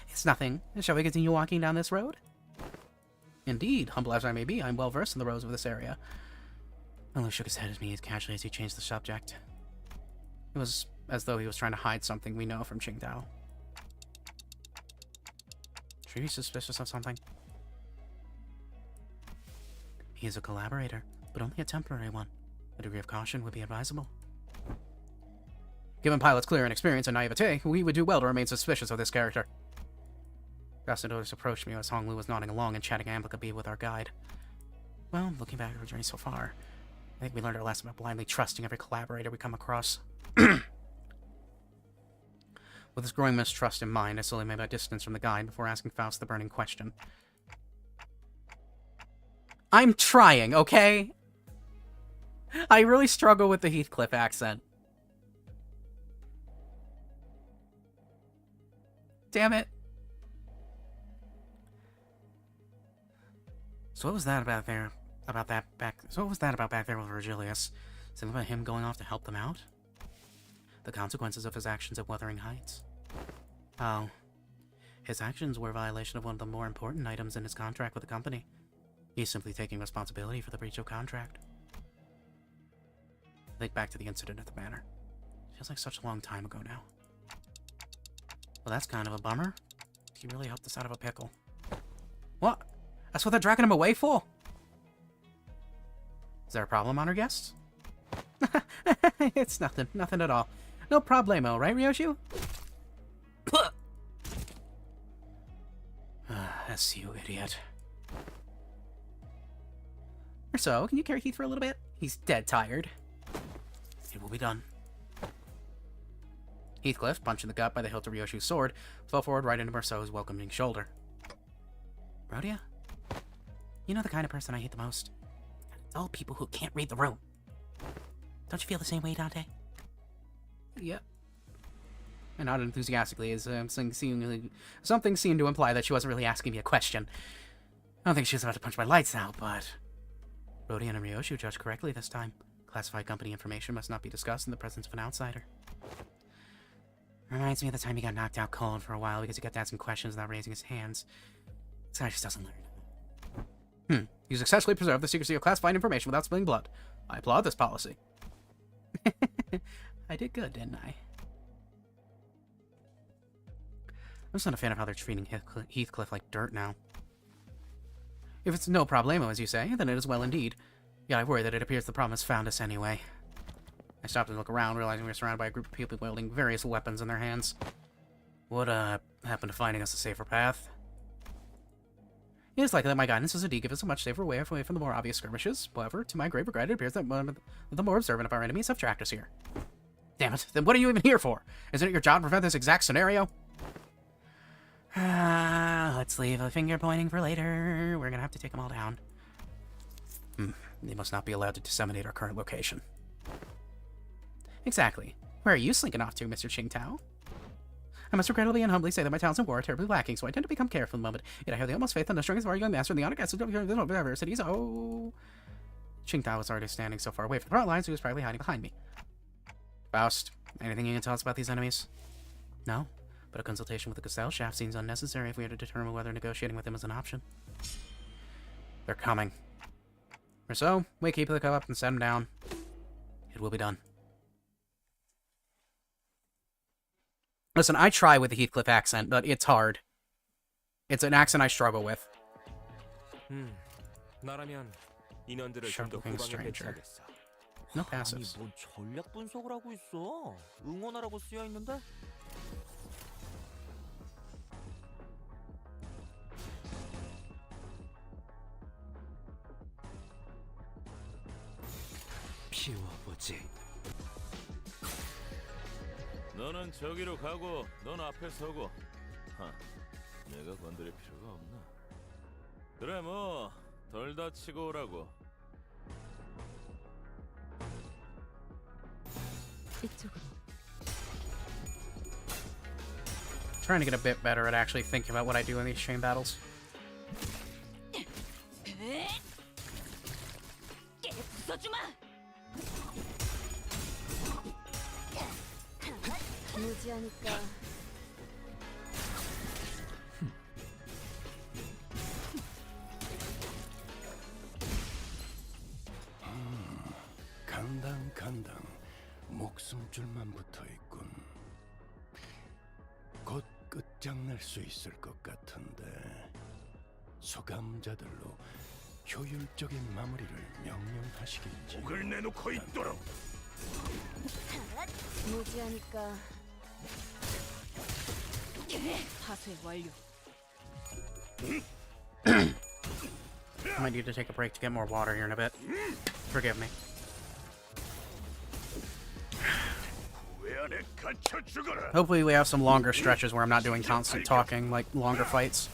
It's nothing. Shall we continue walking down this road? Indeed, humble as I may be, I'm well versed in the roads of this area. Honglu shook his head at me as casually as he changed the subject. It was as though he was trying to hide something we know from Qingdao. Should he be suspicious of something? He is a collaborator, but only a temporary one. A degree of caution would be advisable. Given Pilot's clear inexperience and naivete, we would do well to remain suspicious of this character. Gaston approached me as Honglu was nodding along and chatting amicably with our guide. Well, looking back at our journey so far, I think we learned our lesson about blindly trusting every collaborator we come across. With this growing mistrust in mind, I slowly made my distance from the guide before asking Faust the burning question. I'm trying, okay? I really struggle with the Heathcliff accent. Damn it. So what was that about there? So what was that about back there with Virgilius? Something about him going off to help them out? The consequences of his actions at Wuthering Heights. Oh. His actions were a violation of one of the more important items in his contract with the company. He's simply taking responsibility for the breach of contract. Think back to the incident at the manor. Feels like such a long time ago now. Well, that's kind of a bummer. He really helped us out of a pickle. What? That's what they're dragging him away for? Is there a problem, honored guests? It's nothing. Nothing at all. No problemo, right, Ryoshu? That's you, idiot. Or so, can you carry Heath for a little bit? He's dead tired. It will be done. Heathcliff, punched in the gut by the hilt of Ryoshu's sword, fell forward right into Marceau's welcoming shoulder. Rhodia? You know the kind of person I hate the most? Dull people who can't read the room. Don't you feel the same way, Dante? Yep. And not enthusiastically, as something seemed to imply that she wasn't really asking me a question. I don't think she was about to punch my lights out, but... Rhodia and Ryoshu judged correctly this time. Classified company information must not be discussed in the presence of an outsider. Reminds me of the time he got knocked out cold for a while because he kept asking questions without raising his hands. This guy just doesn't learn. You successfully preserved the secrecy of classified information without spilling blood. I applaud this policy. I did good, didn't I? I'm just not a fan of how they're treating Heathcliff like dirt now. If it's no problemo, as you say, then it is well indeed. Yet I worry that it appears the problem has found us anyway. I stopped and looked around, realizing we were surrounded by a group of people wielding various weapons in their hands. What, happened to finding us a safer path? It is likely that my guidance has indeed given us a much safer way away from the more obvious skirmishes. However, to my grave regret, it appears that the more observant of our enemies have tracked us here. Damn it, then what are you even here for? Isn't it your job to prevent this exact scenario? Let's leave a finger pointing for later. We're gonna have to take them all down. They must not be allowed to disseminate our current location. Exactly. Where are you slinking off to, Mr. Qingtao? I must regrettably and humbly say that my talents in war are terribly lacking, so I tend to become careful in the moment. Yet I have the utmost faith in the strength of our young master and the honor guests of diversities. Oh. Qingtao was already standing so far away from the front lines, he was probably hiding behind me. Faust, anything you can tell us about these enemies? No, but a consultation with the Gestell shaft seems unnecessary if we are to determine whether negotiating with them is an option. They're coming. Or so, we keep the cup up and set them down. It will be done. Listen, I try with the Heathcliff accent, but it's hard. It's an accent I struggle with. Sharp-looking stranger. No passives. 뭔 전략 분석을 하고 있어? 응원하라고 쓰여 있는데? 피워보지. 너는 저기로 가고 넌 앞에 서고. 내가 건드릴 필요가 없나? 그래 뭐 덜 다치고 오라고. 이쪽으로. Trying to get a bit better at actually thinking about what I do in these chain battles. 무지하니까. 간당 목숨줄만 붙어있군. 곧 끝장날 수 있을 것 같은데 소감자들로 효율적인 마무리를 명령하시겠지. 목을 내놓고 있도록. 무지하니까. 파쇄 완료. I might need to take a break to get more water here in a bit. Forgive me. Hopefully we have some longer stretches where I'm not doing constant talking, like longer fights.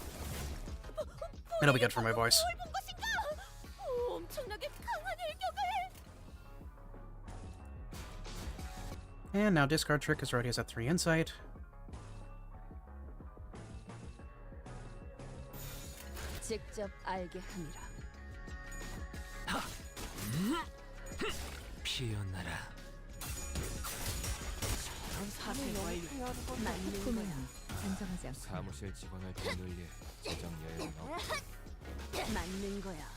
It'll be good for my voice. And now discard trick because already has a 3 insight. 직접 알게 함이라. 피어나라. 파쇄 완료. 맞는 거야. 안정하지 않고. 사무실 직원을 더 늘릴 재정 여유는 없다. 맞는 거야.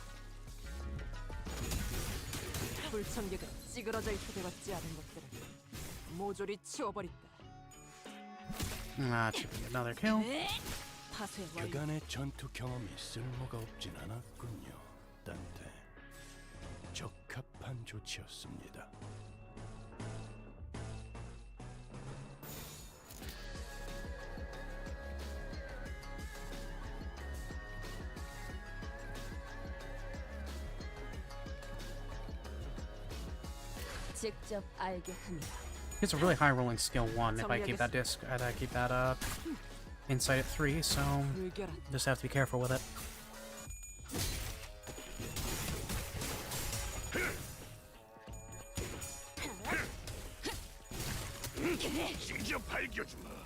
불청객은 찌그러져 있게 같지 않은 것들을 모조리 치워버린다. Should be another kill. 파쇄 완료. 그간의 전투 경험이 쓸모가 없진 않았군요, 단테. 적합한 조치였습니다. 직접 알게 함이라. It's a really high rolling skill 1 if I keep that disc. I keep that insight at 3, so 불결한 just have to be careful with it. 심지어 밝혀주마.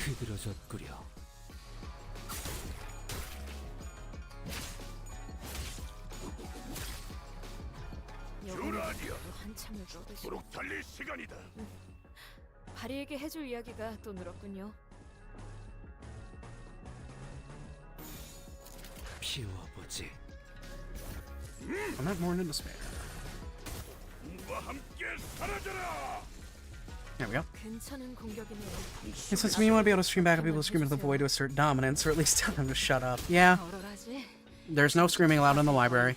흐드러졌구려. 주라디야, 한참을 떠드시. 부록 달릴 시간이다. 바리에게 해줄 이야기가 또 늘었군요. 피워보지. I'm not more into despair. 과 함께 사라져라. There we go. 괜찮은 공격이네요. And since we want to be able to scream back at people screaming into the void to assert dominance, or at least tell them to shut up. Yeah, 얼얼하지? there's no screaming allowed in the library.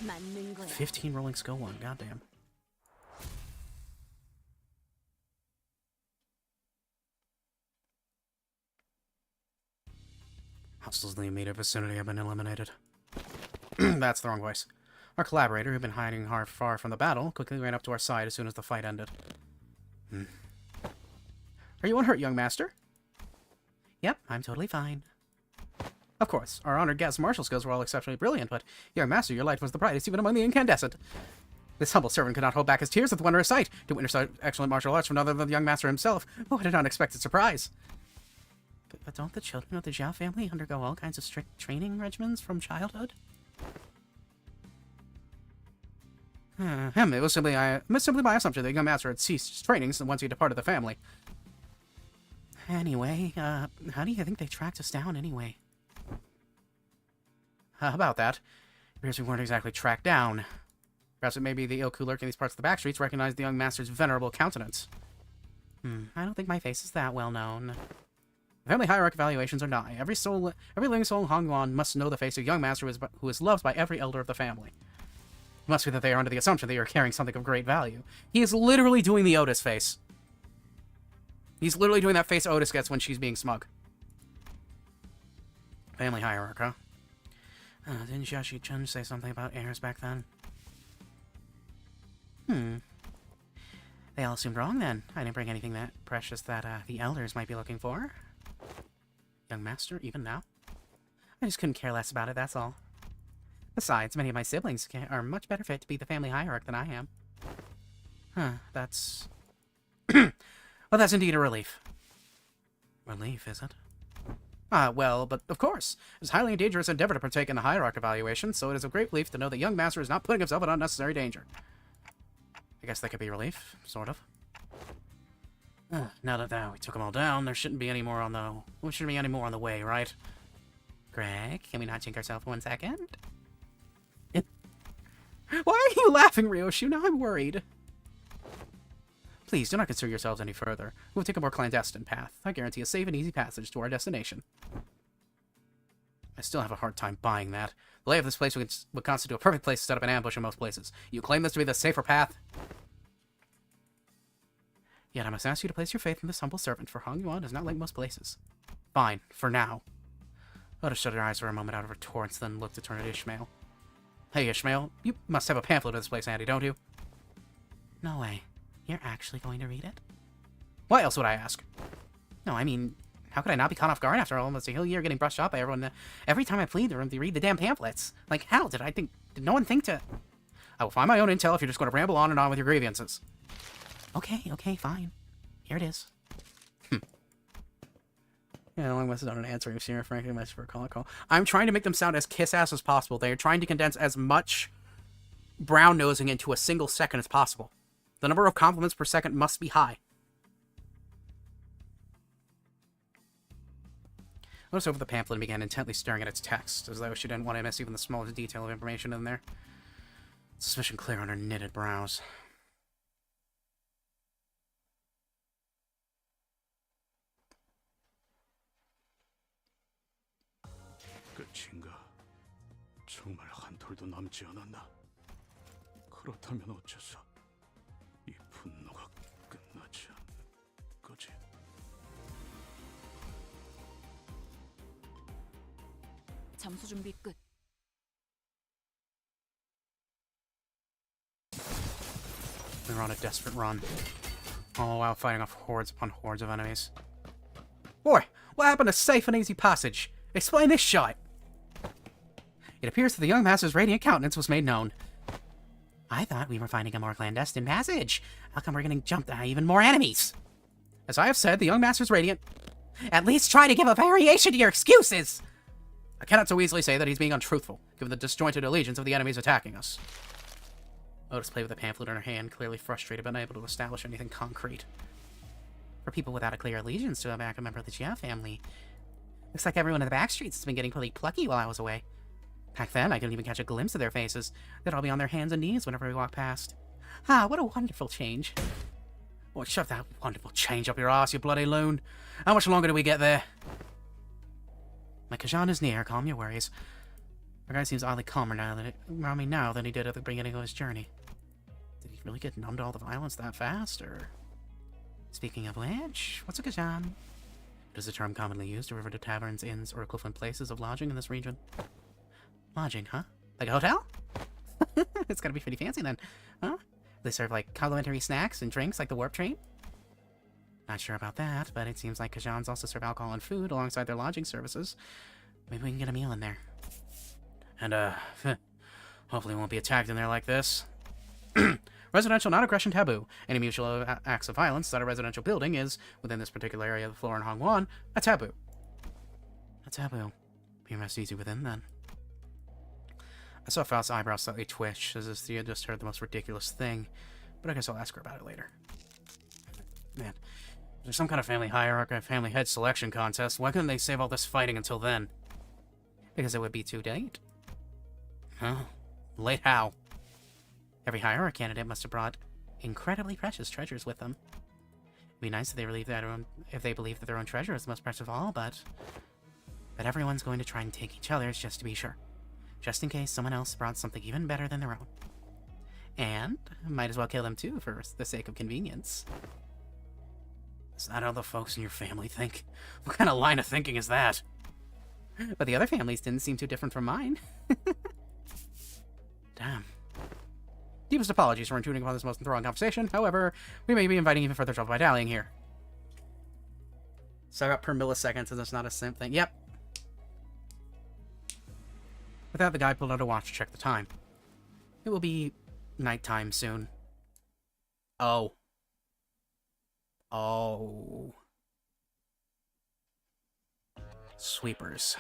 맞는 거야. 15 rolling skill 1, goddamn. Hostiles in the immediate vicinity have been eliminated. That's the wrong voice. Our collaborator, who'd been hiding far from the battle, quickly ran up to our side as soon as the fight ended. Are you unhurt, young master? Yep, I'm totally fine. Of course, our honored guest's martial skills were all exceptionally brilliant, but, young master, your light was the brightest even among the incandescent. This humble servant could not hold back his tears at the wondrous sight, to witness such excellent martial arts from none other than the young master himself. Oh, what an unexpected surprise! But don't the children of the Zhao family undergo all kinds of strict training regimens from childhood? It was simply my assumption that the young master had ceased training once he departed the family. Anyway, how do you think they tracked us down anyway? About that, it appears we weren't exactly tracked down. Perhaps it may be the ilk who lurk in these parts of the back streets recognized the young master's venerable countenance. I don't think my face is that well known. Family hierarchy evaluations are nigh. Every living soul in Hongguan must know the face of young master who is loved by every elder of the family. It must be that they are under the assumption that you are carrying something of great value. He is literally doing the Otis face. He's literally doing that face Otis gets when she's being smug. Family hierarchy, huh? Didn't Xiaoxi Chun say something about heirs back then? They all assumed wrong then. I didn't bring anything that precious that the elders might be looking for. Young master, even now? I just couldn't care less about it, that's all. Besides, many of my siblings are much better fit to be the family hierarch than I am. That's... well, that's indeed a relief. Relief, is it? Well, but of course. It's a highly dangerous endeavor to partake in the hierarch evaluation, so it is a great relief to know that young master is not putting himself in unnecessary danger. I guess that could be relief, sort of. Now that we took them all down, there shouldn't be any more on the way, right? Greg, can we not jinx ourselves for 1 second? Why are you laughing, Ryoshu? Now I'm worried. Please, do not concern yourselves any further. We'll take a more clandestine path. I guarantee a safe and easy passage to our destination. I still have a hard time buying that. The lay of this place would constitute a perfect place to set up an ambush in most places. You claim this to be the safer path? Yet I must ask you to place your faith in this humble servant, for Hongyuan is not like most places. Fine, for now. Oda shut her eyes for a moment out of her torrents, then looked to turn at Ishmael. Hey, Ishmael, you must have a pamphlet of this place handy, don't you? No way. You're actually going to read it? Why else would I ask? No, I mean, How could I not be caught off guard after almost a whole year getting brushed off by everyone? Every time I plead to read the damn pamphlets. Like, how did no one think to... I will find my own intel if you're just going to ramble on and on with your grievances. Okay, fine. Here it is. Yeah, long message on an answering machine, frankly, message for a call. I'm trying to make them sound as kiss-ass as possible. They are trying to condense as much brown-nosing into a single second as possible. The number of compliments per second must be high. I looked over the pamphlet and began intently staring at its text, as though she didn't want to miss even the smallest detail of information in there. Suspicion clear on her knitted brows. 끝인가? 정말 한 톨도 남지 않았나? 그렇다면 어째서 이 분노가 끝나지 않는 거지? 잠수 준비 끝. We were on a desperate run, all while fighting off hordes upon hordes of enemies. Boy, what happened to safe and easy passage? Explain this shite! It appears that the young master's radiant countenance was made known. I thought we were finding a more clandestine passage. How come we're getting jumped by even more enemies? As I have said, the young master's radiant. At least try to give a variation to your excuses! I cannot so easily say that he's being untruthful, given the disjointed allegiance of the enemies attacking us. Otis played with the pamphlet in her hand, clearly frustrated but unable to establish anything concrete. For people without a clear allegiance to a member of the Gia family, looks like everyone in the back streets has been getting pretty plucky while I was away. Back then, I couldn't even catch a glimpse of their faces. They'd all be on their hands and knees whenever we walked past. Ah, what a wonderful change. Boy, shove that wonderful change up your ass, you bloody loon. How much longer do we get there? My Kajan is near, calm your worries. Our guy seems oddly calmer around me now than he did at the beginning of his journey. Did he really get numb to all the violence that fast, or... Speaking of which, what's a Kajan? It is a term commonly used to refer to taverns, inns, or equivalent places of lodging in this region. Lodging, huh? Like a hotel? It's gotta be pretty fancy then, huh? They serve, like, complimentary snacks and drinks like the warp train? Not sure about that, but it seems like Kajans also serve alcohol and food alongside their lodging services. Maybe we can get a meal in there. And, hopefully we won't be attacked in there like this. Residential non-aggression taboo. Any mutual acts of violence at a residential building is, within this particular area of the floor in Hongwan, a taboo. A taboo. Be rest easy within, then. I saw Faust's eyebrows slightly twitch, as if she had just heard the most ridiculous thing, but I guess I'll ask her about it later. Man, there's some kind of family hierarchy, family head selection contest. Why couldn't they save all this fighting until then? Because it would be too late. Huh? Late how? Every hierarchy candidate must have brought incredibly precious treasures with them. It'd be nice if they believed that their own treasure is the most precious of all, but everyone's going to try and take each other's just to be sure. Just in case someone else brought something even better than their own. And might as well kill them too, for the sake of convenience. Is that how the folks in your family think? What kind of line of thinking is that? But the other families didn't seem too different from mine. Damn. Deepest apologies for intruding upon this most enthralling conversation. However, we may be inviting even further trouble by dallying here. So I got per millisecond, so that's not a simp thing. Yep. With that, the guy pulled out a watch to check the time. It will be nighttime soon. Oh. Oh. Sweepers.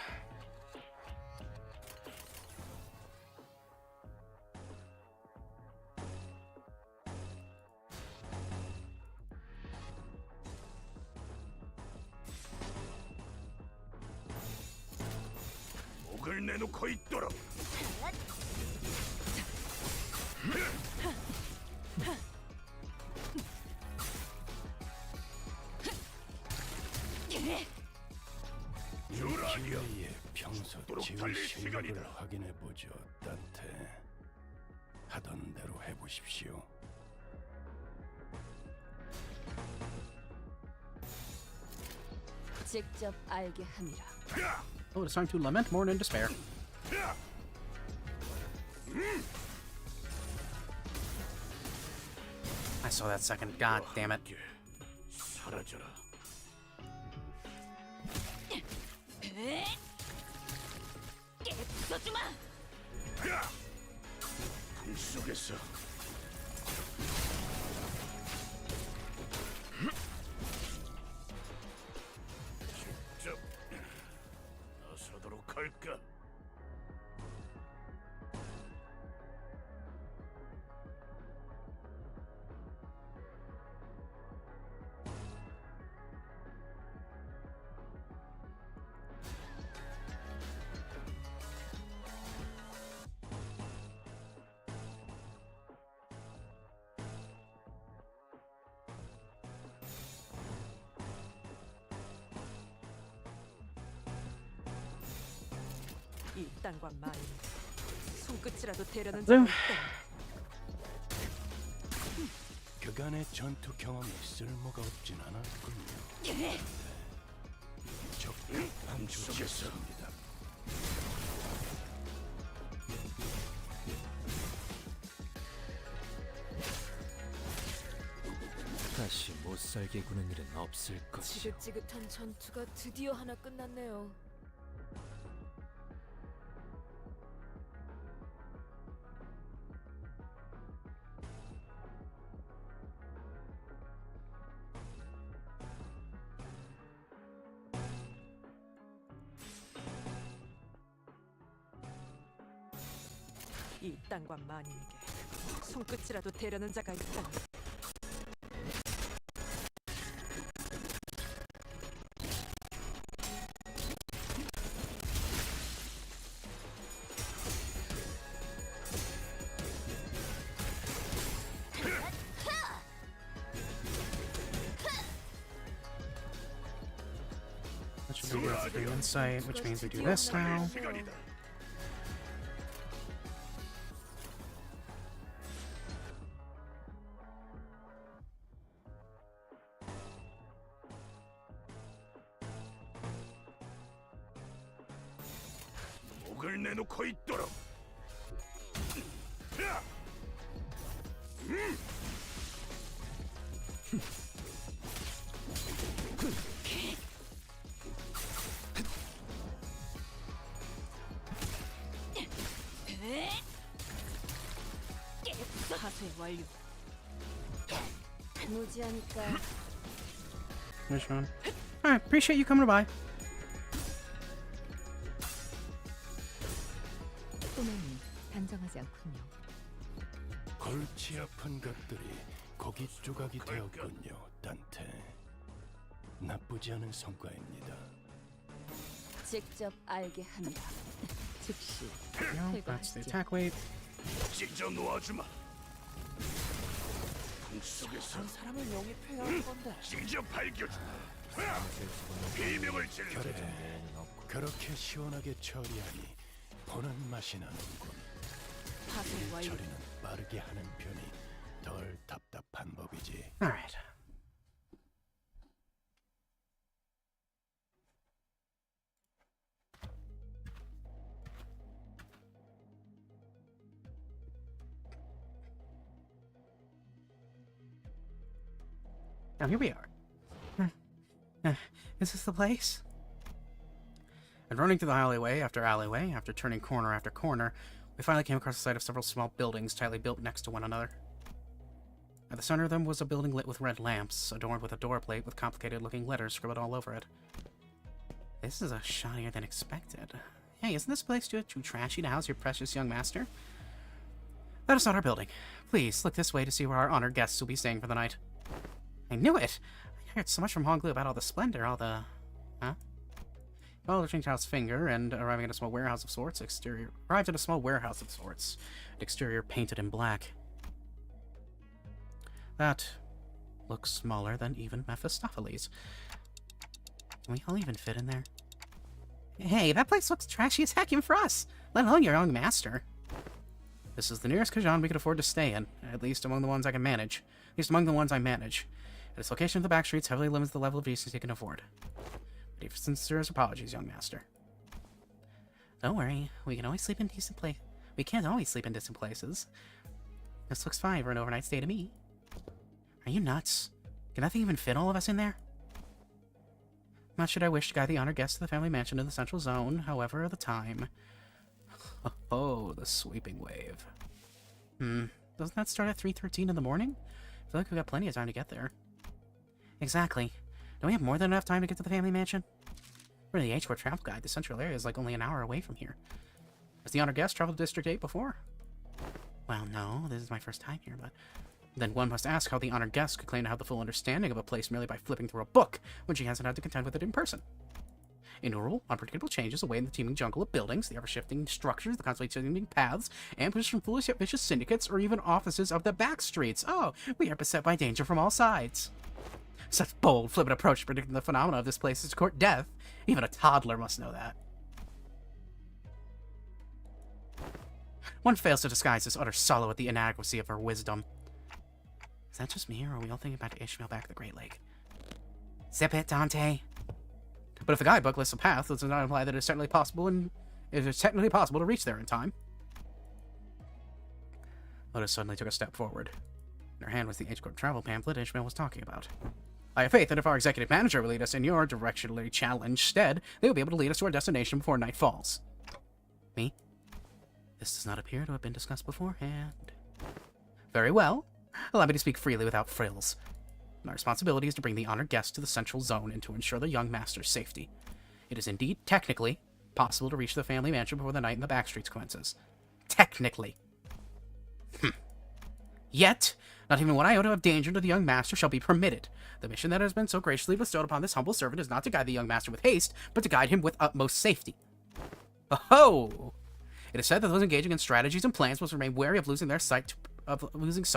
목을 내놓고 있도록. 기회에 평소 지휘 실력을 확인해보죠, 단테. 하던 대로 해보십시오. 직접 알게 함이라. Oh, it's time to lament, mourn, and despair. I saw that second. God damn it. 사라져라. 꿈속에서 직접 나서도록 할까? 일당과 말 손끝이라도 대려는 네. 자가 있다. 그간의 전투 경험이 쓸모가 없진 않았군요. 적들 함축했습니다. 다시 못살게 구는 일은 없을 것이오. 지긋지긋한 전투가 드디어 하나 끝났네요. 일당과 만인에게 손끝이라도 대려는 자가 있다. That should be worth 3 insight, which means we do this now. 목을 내놓고 있도록. 파쇄 완료. 무지하니까 Finish one. Alright, appreciate you coming by. 소맨이 단정하지 않군요. 골치 아픈 것들이 고기 조각이 되었군요, 단테. 나쁘지 않은 성과입니다. 직접 알게 합니다. 즉시 No, that's the attack weight. 찢어 놓아주마. 꿈속에서 한 사람을 영입해야 할 건데. 찢어 발겨주마. 비명을 질러. 그래, 그렇게 시원하게 처리하니 보는 맛이 나는군. 파쇄 완료. 처리는 빠르게 하는 편이 덜 답답한 법이지. Alright. Now here we are. Is this the place? And running through the alleyway, after turning corner after corner, we finally came across the sight of several small buildings tightly built next to one another. At the center of them was a building lit with red lamps, adorned with a door plate with complicated-looking letters scribbled all over it. This is a shoddier than expected. Hey, isn't this place too trashy to house your precious young master? That is not our building. Please, look this way to see where our honored guests will be staying for the night. I knew it! I heard so much from Honglu about all the splendor, all the... Huh? Well, lifting Chao's finger and arriving at a small warehouse of sorts, exterior painted in black. That looks smaller than even Mephistopheles. Can we all even fit in there? Hey, that place looks trashy as heck even for us, let alone your young master. This is the nearest Kajan we could afford to stay in, at least among the ones I can manage. At least among the ones I manage. And its location of the back streets heavily limits the level of decency you can afford. But even sincerest apologies, young master. Don't worry, we can always sleep in decent places. We can't always sleep in distant places. This looks fine for an overnight stay to me. Are you nuts? Can that thing even fit all of us in there? Much should I wish to guide the honored guests to the family mansion in the central zone, however, the time. Oh, the sweeping wave. Doesn't that start at 3:13 in the morning? I feel like we've got plenty of time to get there. Exactly. Don't we have more than enough time to get to the family mansion? For the H4 travel guide, the central area is like only an hour away from here. Has the honored guest traveled to District 8 before? Well, no, this is my first time here, but then one must ask how the honored guest could claim to have the full understanding of a place merely by flipping through a book when she hasn't had to contend with it in person. Innumerable, unpredictable changes away in the teeming jungle of buildings, the ever-shifting structures, the constantly changing paths, ambushes from foolish yet vicious syndicates, or even offices of the back streets. Oh, we are beset by danger from all sides. Such bold, flippant approach to predicting the phenomena of this place is to court death. Even a toddler must know that. One fails to disguise this utter sorrow at the inadequacy of her wisdom. Is that just me, or are we all thinking about Ishmael back at the Great Lake? Zip it, Dante. But if the guidebook lists a path, does not imply that it is technically possible to reach there in time. Lotus suddenly took a step forward. In her hand was the H-Corp travel pamphlet Ishmael was talking about. I have faith that if our executive manager will lead us in your directionally challenged stead, they will be able to lead us to our destination before night falls. Me? This does not appear to have been discussed beforehand. Very well. Allow me to speak freely without frills. My responsibility is to bring the honored guest to the central zone and to ensure the young master's safety. It is indeed, technically, possible to reach the family mansion before the night in the back streets commences. Technically. Yet, not even one iota of danger to the young master shall be permitted. The mission that has been so graciously bestowed upon this humble servant is not to guide the young master with haste, but to guide him with utmost safety. Oh! It is said that those engaging in strategies and plans must remain wary of losing sight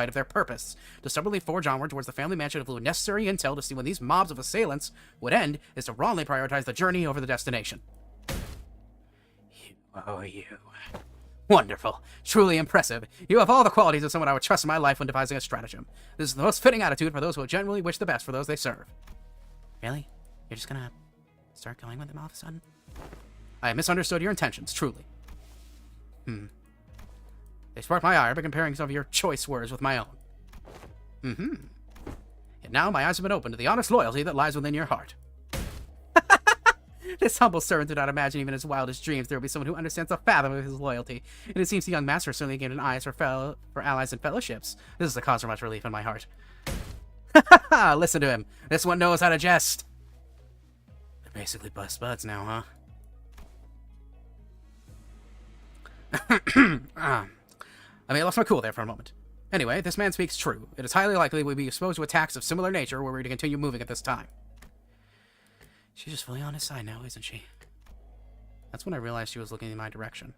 of their purpose. To stubbornly forge onward towards the family mansion of necessary intel to see when these mobs of assailants would end is to wrongly prioritize the journey over the destination. You. Wonderful. Truly impressive. You have all the qualities of someone I would trust in my life when devising a stratagem. This is the most fitting attitude for those who genuinely wish the best for those they serve. Really? You're just gonna start going with them all of a sudden? I have misunderstood your intentions, truly. They sparked my ire by comparing some of your choice words with my own. Yet now my eyes have been opened to the honest loyalty that lies within your heart. This humble servant did not imagine even in his wildest dreams there would be someone who understands the fathom of his loyalty, and it seems the young master certainly gained an eye for allies and fellowships. This is the cause for much relief in my heart. Listen to him. This one knows how to jest. They're basically best buds now, huh? I may have lost my cool there for a moment. Anyway, this man speaks true. It is highly likely we'll be exposed to attacks of similar nature were we to continue moving at this time. She's just fully on his side now, isn't she? That's when I realized she was looking in my direction.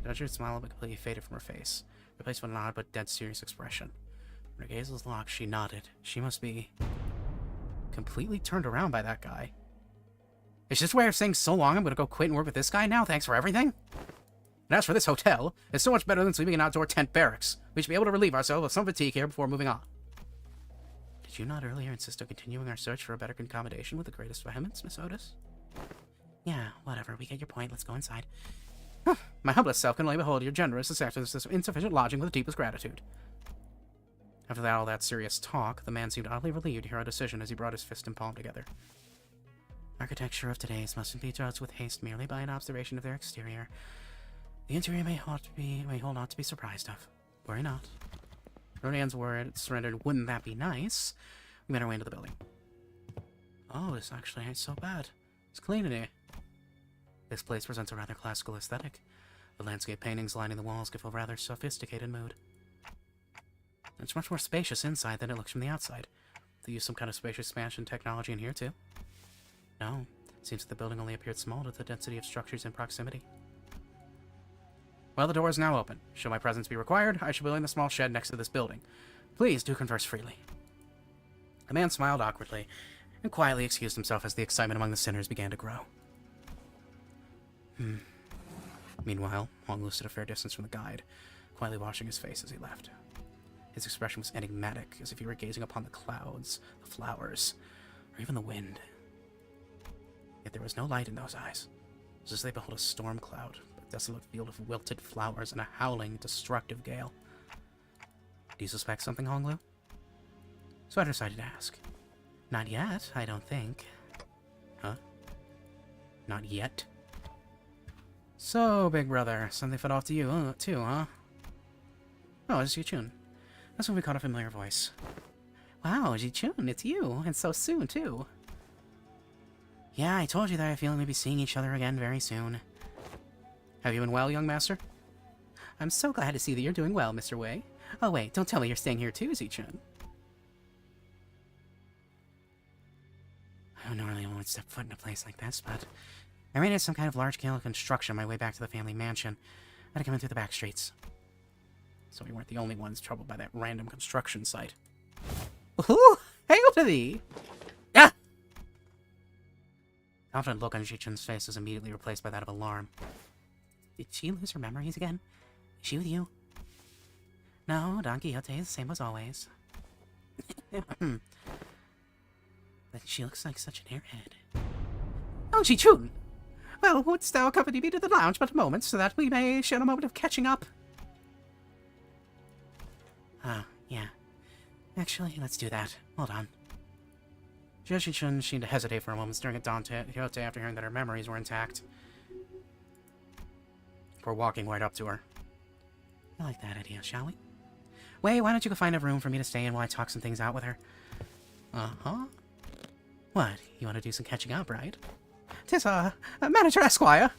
The judge's smile had completely faded from her face, replaced with an odd but dead serious expression. When her gaze was locked, she nodded. She must be completely turned around by that guy. Is this way of saying so long I'm gonna go quit and work with this guy now? Thanks for everything? And as for this hotel, it's so much better than sleeping in outdoor tent barracks. We should be able to relieve ourselves of some fatigue here before moving on. Did you not earlier insist on continuing our search for a better accommodation with the greatest vehemence, Miss Otis? Yeah, whatever. We get your point. Let's go inside. My humblest self can only behold your generous acceptance of insufficient lodging with the deepest gratitude. After all that serious talk, the man seemed oddly relieved to hear our decision as he brought his fist and palm together. Architecture of today's mustn't be judged with haste merely by an observation of their exterior. The interior may hold not to be surprised of. Worry not. Rodian's word surrendered, wouldn't that be nice? We made our way into the building. Oh, this actually ain't so bad. It's clean in here. This place presents a rather classical aesthetic. The landscape paintings lining the walls give a rather sophisticated mood. It's much more spacious inside than it looks from the outside. They use some kind of spacious expansion technology in here, too. No, it seems that the building only appeared small to the density of structures in proximity. Well, the door is now open. Should my presence be required, I shall be in the small shed next to this building. Please do converse freely. The man smiled awkwardly and quietly excused himself as the excitement among the sinners began to grow. Meanwhile, Hong stood a fair distance from the guide, quietly washing his face as he left. His expression was enigmatic, as if he were gazing upon the clouds, the flowers, or even the wind. Yet there was no light in those eyes. It was as they beheld a storm cloud, a desolate field of wilted flowers, and a howling, destructive gale. Do you suspect something, Honglu? So I decided to ask. Not yet, I don't think. Huh? Not yet. So, big brother, something fed off to you, too, huh? Oh, it's Ji-chun. That's when we caught a familiar voice. Wow, Ji-chun, it's you, and so soon, too. Yeah, I told you that I feel we'll be seeing each other again very soon. Have you been well, young master? I'm so glad to see that you're doing well, Mr. Wei. Oh wait, don't tell me you're staying here too, Ji-chun. I don't normally want to step foot in a place like this, but I ran into some kind of large-scale construction on my way back to the family mansion. I had to come in through the back streets. So we weren't the only ones troubled by that random construction site. Ooh, hail to thee! Ah! The confident look on Ji-chun's face was immediately replaced by that of alarm. Did she lose her memories again? Is she with you? No, Don Quixote is the same as always. But she looks like such an airhead. Oh, Ji-chun! Well, wouldst thou accompany me to the lounge but a moment, so that we may share a moment of catching up? Yeah. Actually, let's do that. Hold on. Ji-chun seemed to hesitate for a moment, staring at Don Quixote after hearing that her memories were intact. Before walking right up to her. I like that idea, shall we? Wait, why don't you go find a room for me to stay in while I talk some things out with her? Uh-huh. What? You want to do some catching up, right? 'Tis, Manager Esquire!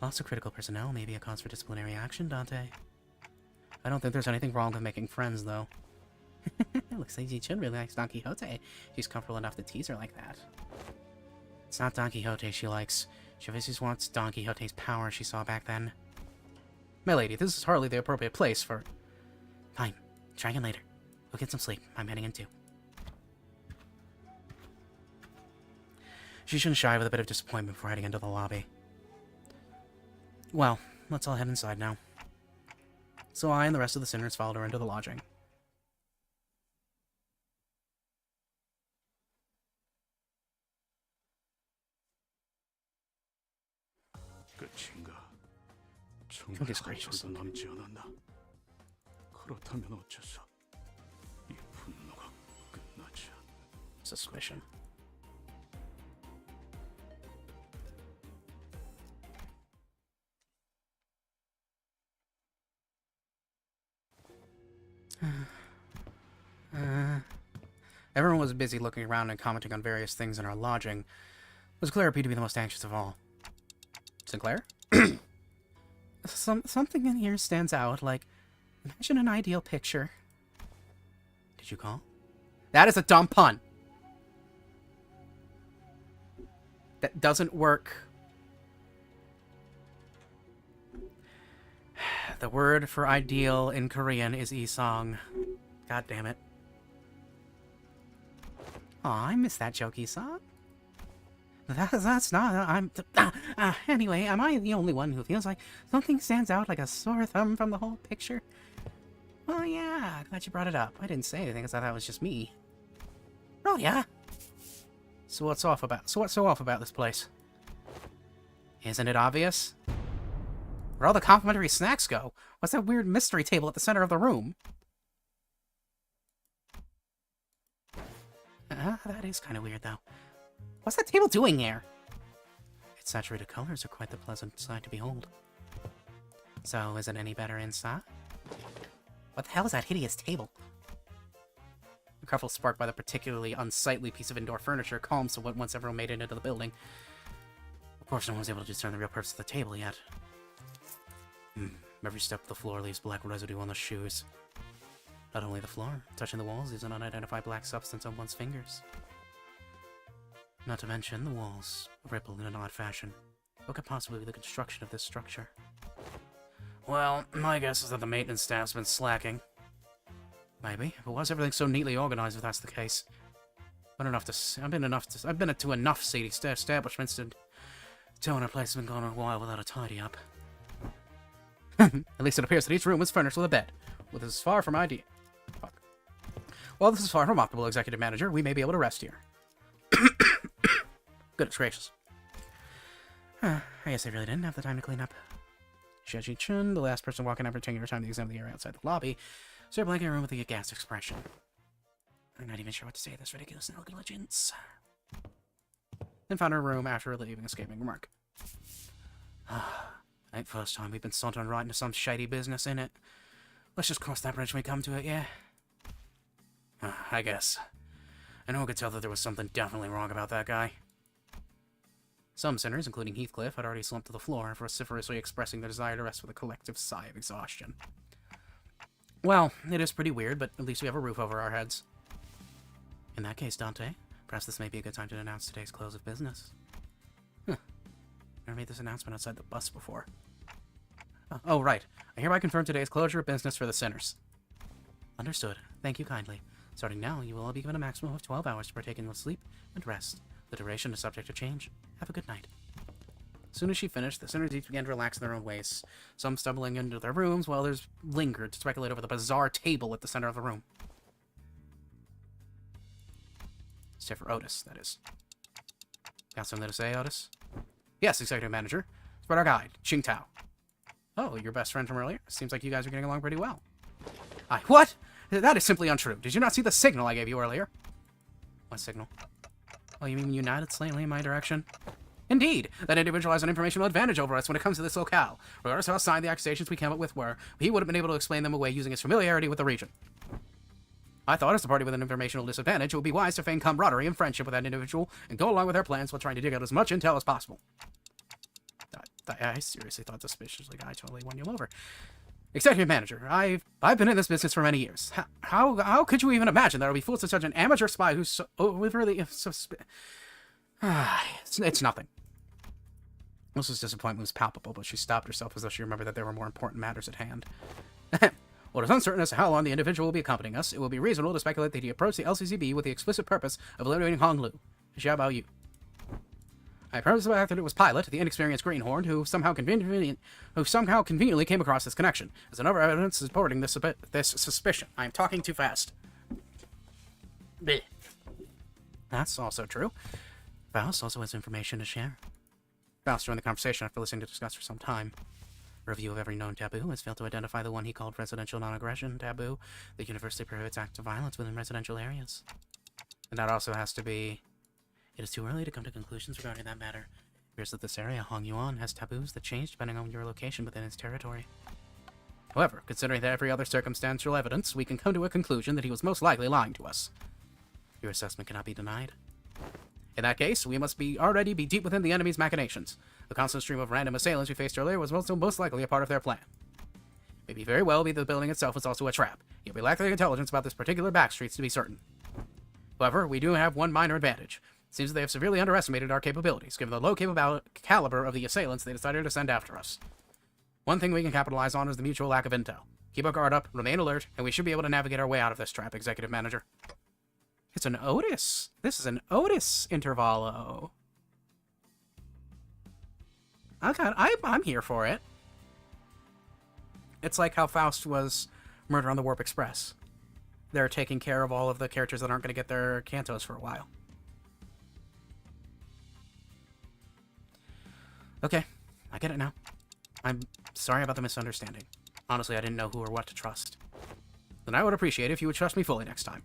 Lots of critical personnel may be a cause for disciplinary action, Dante. I don't think there's anything wrong with making friends, though. Looks like Ji-chun really likes Don Quixote. She's comfortable enough to tease her like that. It's not Don Quixote she likes. She obviously wants Don Quixote's power she saw back then. My lady, this is hardly the appropriate place for... Fine. Try again later. Go get some sleep. I'm heading in too. She shouldn't shy with a bit of disappointment before heading into the lobby. Well, let's all head inside now. So I and the rest of the sinners followed her into the lodging. 끝인가? 정말 Goodness 한 gracious. 줄도 남지 않았나? 그렇다면 어째서 이 분노가 끝나지 않나? Suspicion. Everyone was busy looking around and commenting on various things in our lodging. Sinclair appeared to be the most anxious of all. Sinclair? Something in here stands out, like, imagine an ideal picture. Did you call? That is a dumb pun. That doesn't work. The word for ideal in Korean is isong. God damn it. Aw, I miss that joke, Isong. That's not... anyway, am I the only one who feels like something stands out like a sore thumb from the whole picture? Well, yeah, glad you brought it up. I didn't say anything because I thought it was just me. Oh, yeah? So what's so off about this place? Isn't it obvious? Where'd all the complimentary snacks go? What's that weird mystery table at the center of the room? That is kind of weird, though. What's that table doing here? Its saturated colors are quite the pleasant sight to behold. So, is it any better inside? What the hell is that hideous table? The kerfuffle sparked by the particularly unsightly piece of indoor furniture calmed somewhat once everyone made it into the building. Of course, no one was able to discern the real purpose of the table yet. Every step of the floor leaves black residue on the shoes. Not only the floor, touching the walls is an unidentified black substance on one's fingers. Not to mention, the walls ripple in an odd fashion. What could possibly be the construction of this structure? Well, my guess is that the maintenance staff's been slacking. Maybe. But why is everything so neatly organized if that's the case? I've been to enough seedy establishments to tell when a place has been gone a while without a tidy up. At least it appears that each room is furnished with a bed. Well, this is far from ideal. Fuck. Well, this is far from optimal, Executive Manager. We may be able to rest here. Goodness gracious. I guess I really didn't have the time to clean up. Ji-chun, the last person walking after taking her time to examine the area outside the lobby, started blanking her room with a aghast expression. I'm not even sure what to say to this ridiculous negligence. and found her room after leaving a scathing remark. Ain't first time we've been sauntering right into some shady business, in it. Let's just cross that bridge when we come to it, yeah? I guess. I know I could tell that there was something definitely wrong about that guy. Some sinners, including Heathcliff, had already slumped to the floor, vociferously expressing their desire to rest with a collective sigh of exhaustion. Well, it is pretty weird, but at least we have a roof over our heads. In that case, Dante, perhaps this may be a good time to announce today's close of business. Never made this announcement outside the bus before. Oh, right. I hereby confirm today's closure of business for the sinners. Understood. Thank you kindly. Starting now, you will all be given a maximum of 12 hours to partake in sleep and rest. The duration is subject to change. Have a good night. As soon as she finished, the sinners each began to relax in their own ways, some stumbling into their rooms while others lingered to speculate over the bizarre table at the center of the room. Except for Otis, that is. Got something to say, Otis? Yes, Executive Manager. Spread our guide, Ching Tao. Oh, your best friend from earlier? Seems like you guys are getting along pretty well. What? That is simply untrue. Did you not see the signal I gave you earlier? What signal? Oh, you mean United slightly in my direction? Indeed, that individual has an informational advantage over us when it comes to this locale. Regardless of how sound the accusations we came up with were, he would have been able to explain them away using his familiarity with the region. I thought, as a party with an informational disadvantage, it would be wise to feign camaraderie and friendship with that individual and go along with their plans while trying to dig out as much intel as possible. I seriously thought the suspiciously guy totally won you over. Executive Manager, I've been in this business for many years. How could you even imagine that I would be fooled to such an amateur spy who's so really it's nothing. Melissa's disappointment was palpable, but she stopped herself as though she remembered that there were more important matters at hand. While it is uncertain as to how long the individual will be accompanying us, it will be reasonable to speculate that he approached the LCCB with the explicit purpose of eliminating Hong Lu. How about you? I premise the fact that it was Pilot, the inexperienced greenhorn, who somehow conveniently came across this connection, as another evidence supporting this suspicion. I am talking too fast. Blech. That's also true. Faust also has information to share. Faust joined the conversation after listening to discuss for some time. A review of every known taboo has failed to identify the one he called residential non-aggression taboo that universally prohibits acts of violence within residential areas. And that also has to be... It is too early to come to conclusions regarding that matter. It appears that this area, Hong Yuan, has taboos that change depending on your location within its territory. However, considering that every other circumstantial evidence, we can come to a conclusion that he was most likely lying to us. Your assessment cannot be denied. In that case, we must already be deep within the enemy's machinations. The constant stream of random assailants we faced earlier was also most likely a part of their plan. It may very well be that the building itself was also a trap, yet we lack the intelligence about this particular backstreets to be certain. However, we do have one minor advantage. It seems that they have severely underestimated our capabilities, given the low caliber of the assailants they decided to send after us. One thing we can capitalize on is the mutual lack of intel. Keep our guard up, remain alert, and we should be able to navigate our way out of this trap, Executive Manager. It's an Otis. This is an Otis Intervallo. Okay, I'm here for it. It's like how Faust was Murder on the Warp Express. They're taking care of all of the characters that aren't going to get their cantos for a while. Okay, I get it now. I'm sorry about the misunderstanding. Honestly, I didn't know who or what to trust. Then I would appreciate it if you would trust me fully next time.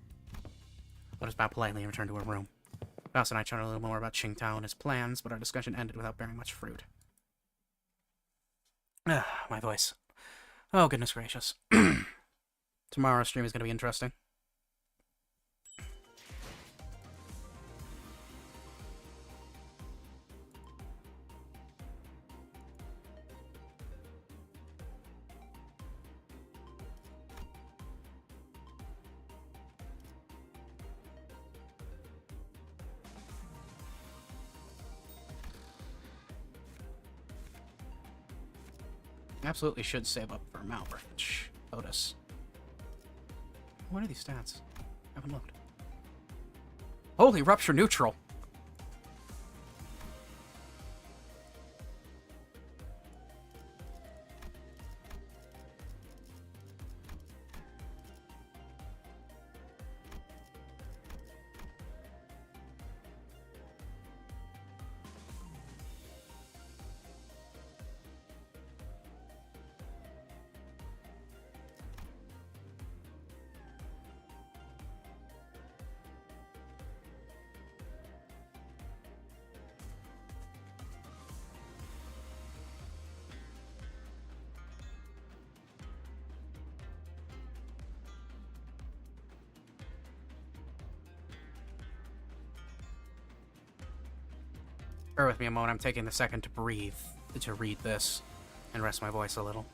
Let us bow politely and return to our room. Faust and I chatted a little more about Ching Tao and his plans, but our discussion ended without bearing much fruit. My voice. Oh, goodness gracious. Tomorrow's stream is going to be interesting. Absolutely should save up for Malbridge. Otis. What are these stats? I haven't looked. Holy rupture neutral! Bear with me a moment, I'm taking a second to breathe, to read this, and rest my voice a little.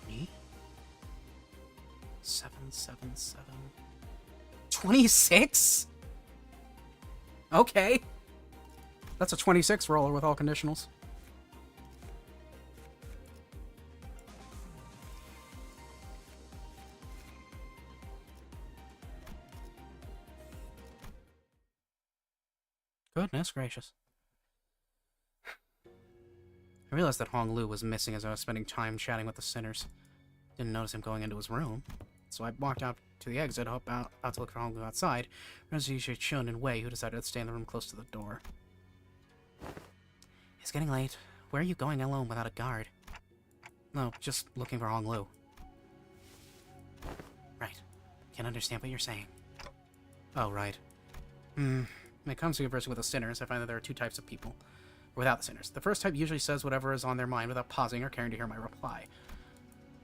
Me? 777. 26? Okay. That's a 26 roller with all conditionals. Goodness gracious. I realized that Hong Lu was missing as I was spending time chatting with the sinners. Didn't notice him going into his room, so I walked out to the exit, about to look for Hong Lu outside, when it was Chun and Wei who decided to stay in the room close to the door. It's getting late. Where are you going alone without a guard? No, just looking for Hong Lu. Right. Can't understand what you're saying. Oh, right. When it comes to conversing with the sinners, I find that there are two types of people. Without the sinners. The first type usually says whatever is on their mind without pausing or caring to hear my reply.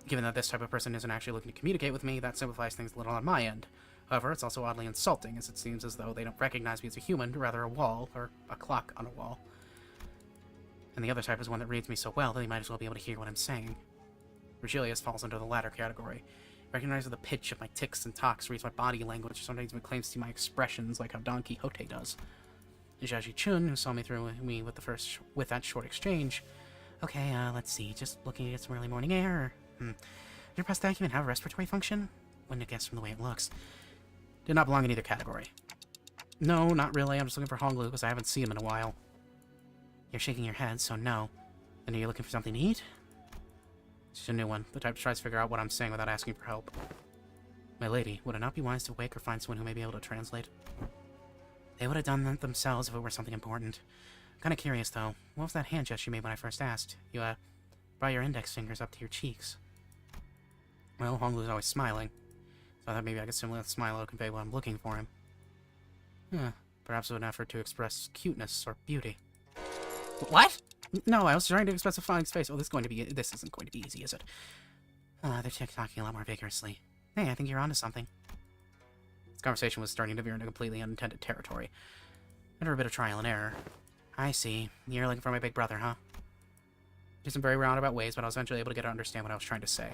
Given that this type of person isn't actually looking to communicate with me, that simplifies things a little on my end. However, it's also oddly insulting, as it seems as though they don't recognize me as a human, rather a wall, or a clock on a wall. And the other type is one that reads me so well that he might as well be able to hear what I'm saying. Virgilius falls under the latter category. Recognizes the pitch of my tics and talks, reads my body language, sometimes even claims to see my expressions like how Don Quixote does. Jiaji Chun, who saw me through me with that short exchange. Okay, let's see. Just looking to get some early morning air. Did your prosthetic even have a respiratory function? Wouldn't have guessed from the way it looks. Did not belong in either category. No, not really. I'm just looking for Hong Lu because I haven't seen him in a while. You're shaking your head, so no. Then are you looking for something to eat? She's a new one. The type that tries to figure out what I'm saying without asking for help. My lady, would it not be wise to wake or find someone who may be able to translate? They would have done that themselves if it were something important. I'm kind of curious, though. What was that hand gesture you made when I first asked? You, brought your index fingers up to your cheeks. Well, Hong Lu's always smiling. So I thought maybe I could simulate the smile to convey what I'm looking for him. Perhaps with an effort to express cuteness or beauty. What? No, I was trying to express a fine face. Oh, this isn't going to be easy, is it? They're tick-tocking a lot more vigorously. Hey, I think you're onto something. This conversation was starting to veer into completely unintended territory. Under a bit of trial and error. I see. You're looking for my big brother, huh? In some very roundabout ways, but I was eventually able to get to understand what I was trying to say.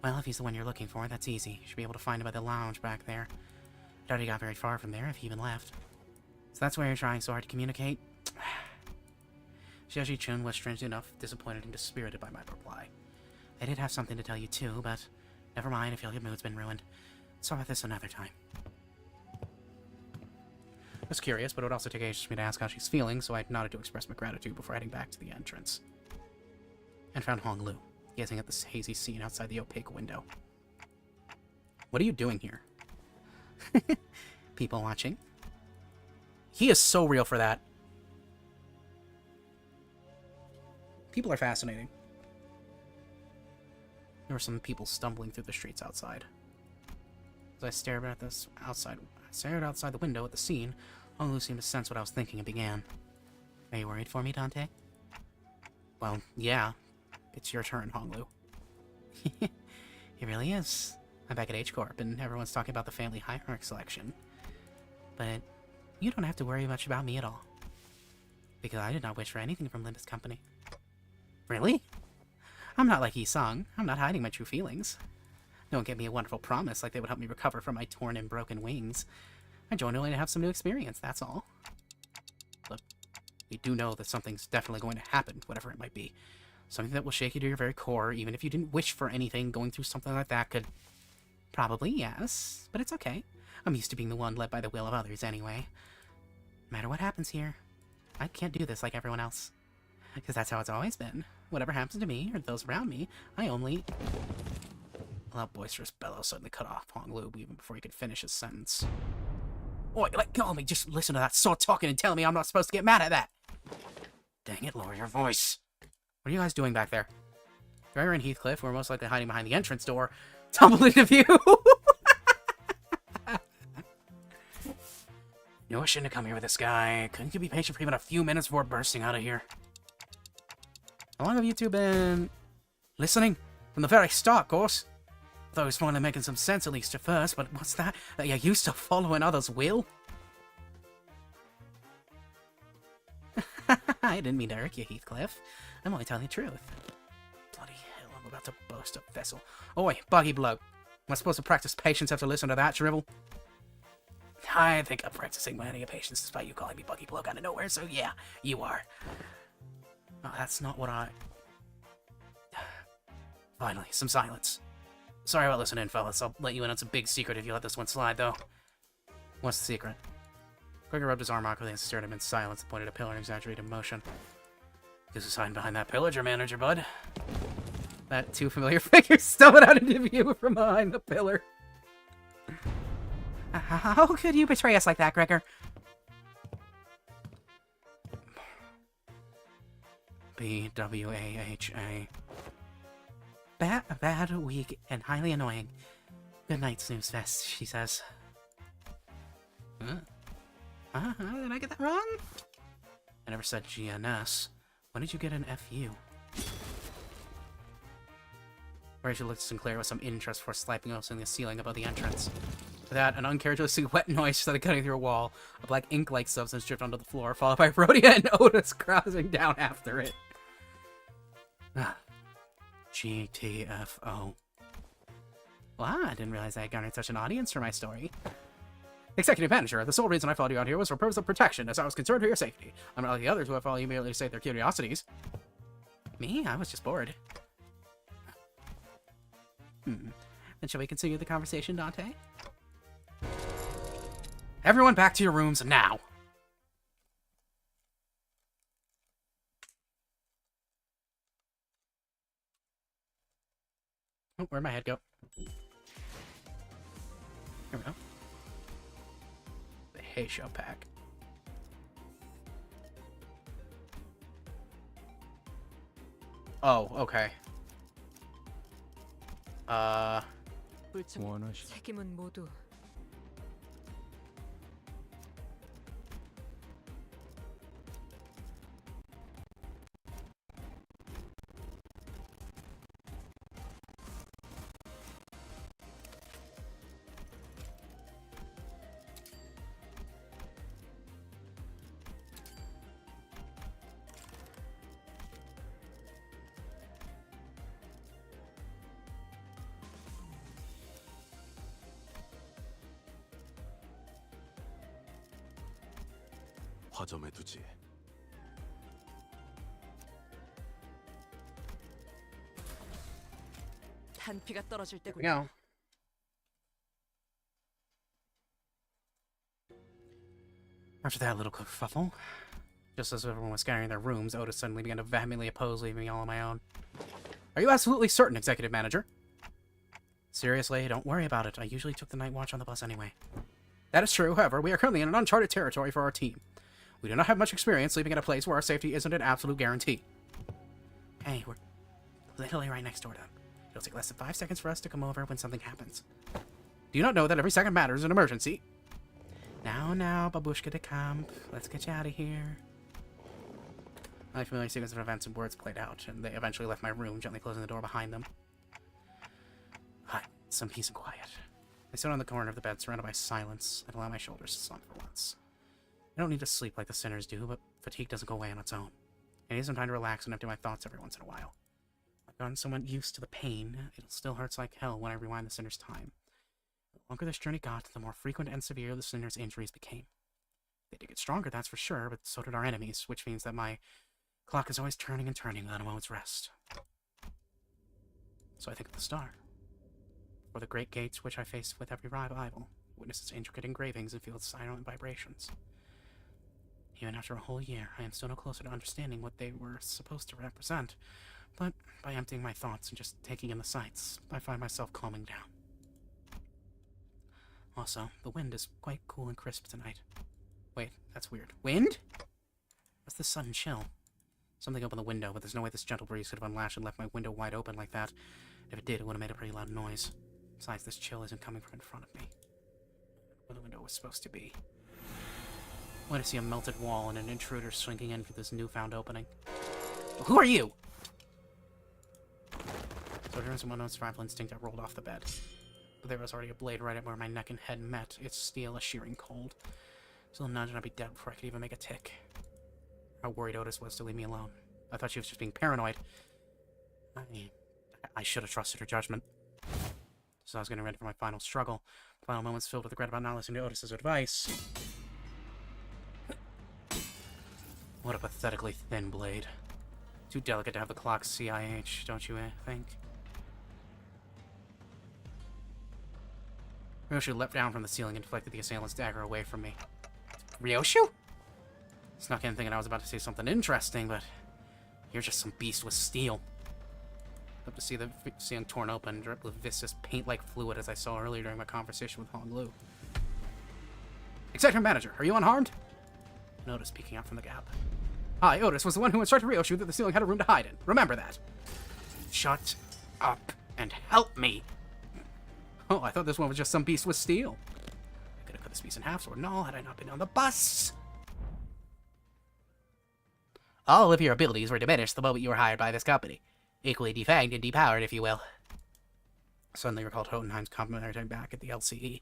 Well, if he's the one you're looking for, that's easy. You should be able to find him at the lounge back there. I doubt he got very far from there, if he even left. So that's why you're trying so hard to communicate? Xiaoxi Chun was, strangely enough, disappointed and dispirited by my reply. I did have something to tell you too, but never mind, I feel your mood's been ruined. Let's talk about this another time. I was curious, but it would also take ages for me to ask how she's feeling, so I nodded to express my gratitude before heading back to the entrance. And found Hong Lu, gazing at this hazy scene outside the opaque window. What are you doing here? People watching? He is so real for that. People are fascinating. There were some people stumbling through the streets outside. As I stared outside the window at the scene, Hong Lu seemed to sense what I was thinking and began. Are you worried for me, Dante? Well, yeah. It's your turn, Hong Lu. It really is. I'm back at H-Corp, and everyone's talking about the family hierarch selection. But you don't have to worry much about me at all. Because I did not wish for anything from Limbus Company. Really? I'm not like Yi-Sung. I'm not hiding my true feelings. Don't give me a wonderful promise like they would help me recover from my torn and broken wings. I joined only to have some new experience, that's all. But you do know that something's definitely going to happen, whatever it might be. Something that will shake you to your very core, even if you didn't wish for anything. Going through something like that could... Probably, yes. But it's okay. I'm used to being the one led by the will of others anyway. No matter what happens here, I can't do this like everyone else. Because that's how it's always been. Whatever happens to me, or those around me, I only... A loud boisterous bellow suddenly cut off Hong Lu even before he could finish his sentence. Oi, let go of me! Just listen to that sword talking and telling me I'm not supposed to get mad at that! Dang it, lower your voice. What are you guys doing back there? Gregor and Heathcliff, who are most likely hiding behind the entrance door, tumbled into view. No, I shouldn't have come here with this guy. Couldn't you be patient for even a few minutes before bursting out of here? How long have you two been... listening? From the very start, of course. I thought it was finally making some sense, at least at first, but what's that? That you're used to following others' will? I didn't mean to irk you, Heathcliff. I'm only telling the truth. Bloody hell, I'm about to burst a vessel. Oi, buggy bloke. Am I supposed to practice patience after listening to that shrivel? I think I'm practicing my any patience despite you calling me buggy bloke out of nowhere, so yeah, you are. Oh, that's not what I... Finally, some silence. Sorry about listening, fellas. I'll let you in on some big secret if you let this one slide, though. What's the secret? Gregor rubbed his arm awkwardly and stared at him in silence and pointed at a pillar in exaggerated motion. Guess who's hiding behind that pillager manager, bud? That two familiar figures stumbled out into view from behind the pillar. How could you betray us like that, Gregor? B-W-A-H-A. Bad, weak, and highly annoying. Good night, Snooze Fest, she says. Did I get that wrong? I never said GNS. When did you get an FU? Rachel looked at Sinclair with some interest before slapping us in the ceiling above the entrance. For that, an uncharacteristically wet noise started cutting through a wall. A black ink-like substance dripped onto the floor, followed by Rhodia and Otis crouching down after it. GTFO. Wow, I didn't realize I had garnered such an audience for my story. Executive Manager, the sole reason I followed you out here was for purpose of protection, as I was concerned for your safety. I'm not like the others who have followed you merely to save their curiosities. Me? I was just bored. Then shall we continue the conversation, Dante? Everyone back to your rooms now! Oh, where'd my head go? Here we go. The Hay Show pack. Oh, okay. 불청 원하시 책임은 모두 화점에 두지. 탄피가 떨어질 There we 때군요. go. After that little kerfuffle, just as everyone was scattering their rooms, Otis suddenly began to vehemently oppose leaving me all on my own. Are you absolutely certain, Executive Manager? Seriously, don't worry about it. I usually took the night watch on the bus anyway. That is true, however, we are currently in an uncharted territory for our team. We do not have much experience sleeping in a place where our safety isn't an absolute guarantee. Hey, we're literally right next door to them. It'll take less than 5 seconds for us to come over when something happens. Do you not know that every second matters in an emergency? Now, babushka de camp. Let's get you out of here. My familiar sequence of events and words played out, and they eventually left my room, gently closing the door behind them. Hi, some peace and quiet. I stood on the corner of the bed, surrounded by silence, and allowed my shoulders to slump for once. I don't need to sleep like the sinners do, but fatigue doesn't go away on its own. I need some time to relax and empty my thoughts every once in a while. I've gotten somewhat used to the pain. It still hurts like hell when I rewind the sinner's time. The longer this journey got, the more frequent and severe the sinner's injuries became. They did get stronger, that's for sure, but so did our enemies, which means that my clock is always turning and turning without a moment's rest. So I think of the star. Or the great gates which I face with every revival, witness its intricate engravings and feel its silent vibrations. Even after a whole year, I am still no closer to understanding what they were supposed to represent, but by emptying my thoughts and just taking in the sights, I find myself calming down. Also, the wind is quite cool and crisp tonight. Wait, that's weird. Wind? What's this sudden chill? Something opened the window, but there's no way this gentle breeze could have unlatched and left my window wide open like that. If it did, it would have made a pretty loud noise. Besides, this chill isn't coming from in front of me. Where the window was supposed to be. I want to see a melted wall and an intruder slinking in through this newfound opening. Well, who are you? So during some unknown survival instinct, I rolled off the bed. But there was already a blade right at where my neck and head met, its steel a shearing cold. Still a nudge and I'd be dead before I could even make a tick. How worried Otis was to leave me alone. I thought she was just being paranoid. I should have trusted her judgment. So I was getting ready for my final struggle. Final moments filled with regret about not listening to Otis's advice. What a pathetically thin blade. Too delicate to have the clock's CIH, don't you think? Ryoshu leapt down from the ceiling and deflected the assailant's dagger away from me. Ryoshu? Snuck in thinking I was about to say something interesting, but you're just some beast with steel. Up to see the ceiling torn open and dripped with viscous paint-like fluid as I saw earlier during my conversation with Hong Lu. Executive Manager, are you unharmed? Otis peeking out from the gap. Hi, Otis was the one who instructed Ryoshu that the ceiling had a room to hide in. Remember that. Shut up and help me. Oh, I thought this one was just some beast with steel. I could have cut this piece in half, sword and all, had I not been on the bus. All of your abilities were diminished the moment you were hired by this company. Equally defanged and depowered, if you will. I suddenly recalled Hohenheim's complimentary back at the LCE.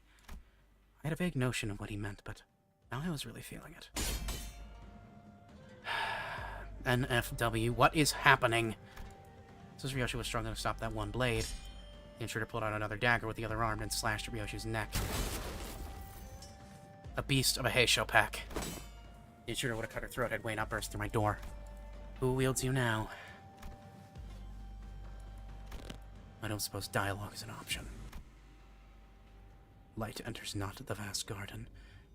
I had a vague notion of what he meant, but now I was really feeling it. NFW, what is happening? Since Ryoshu was struggling to stop that one blade, the intruder pulled out another dagger with the other arm and slashed Ryoshu's neck. A beast of a Heisho pack. The intruder would have cut her throat had Wayne not burst through my door. Who wields you now? I don't suppose dialogue is an option. Light enters not the vast garden,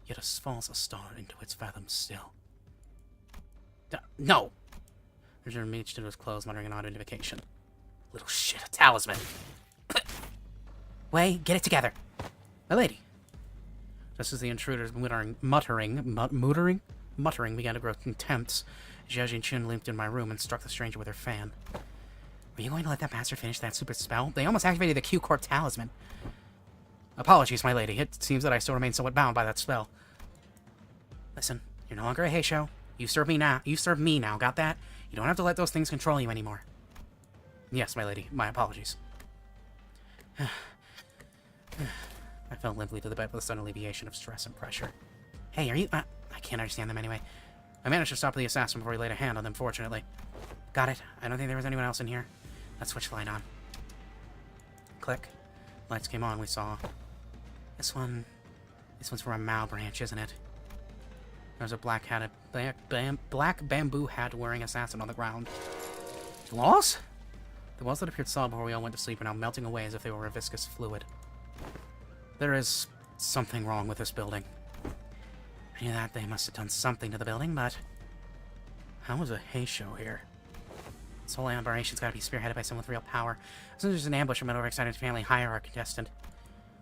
yet falls a star into its fathoms still. No! The intruder reached into his clothes, muttering an odd invocation. Little shit, a talisman! Way, get it together! My lady! Just as the intruder's muttering began to grow contempt, Jiajin Chun limped in my room and struck the stranger with her fan. Were you going to let that bastard finish that super spell? They almost activated the Q-Corp talisman. Apologies, my lady. It seems that I still remain somewhat bound by that spell. Listen, you're no longer a Heisho. You serve me now. You serve me now, got that? You don't have to let those things control you anymore. Yes, my lady. My apologies. I fell limply to the bed with a sudden alleviation of stress and pressure. Hey, are you... I can't understand them anyway. I managed to stop the assassin before he laid a hand on them, fortunately. Got it. I don't think there was anyone else in here. Let's switch the light on. Click. Lights came on, we saw. This one's for a Mao branch, isn't it? There's a black bamboo hat wearing assassin on the ground. The walls? The walls that appeared solid before we all went to sleep are now melting away as if they were a viscous fluid. There is something wrong with this building. I knew that they must have done something to the building, but how was a Heisho here? This whole operation's gotta be spearheaded by someone with real power. As soon as there's an ambush from an overexcited family hierarchy contestant.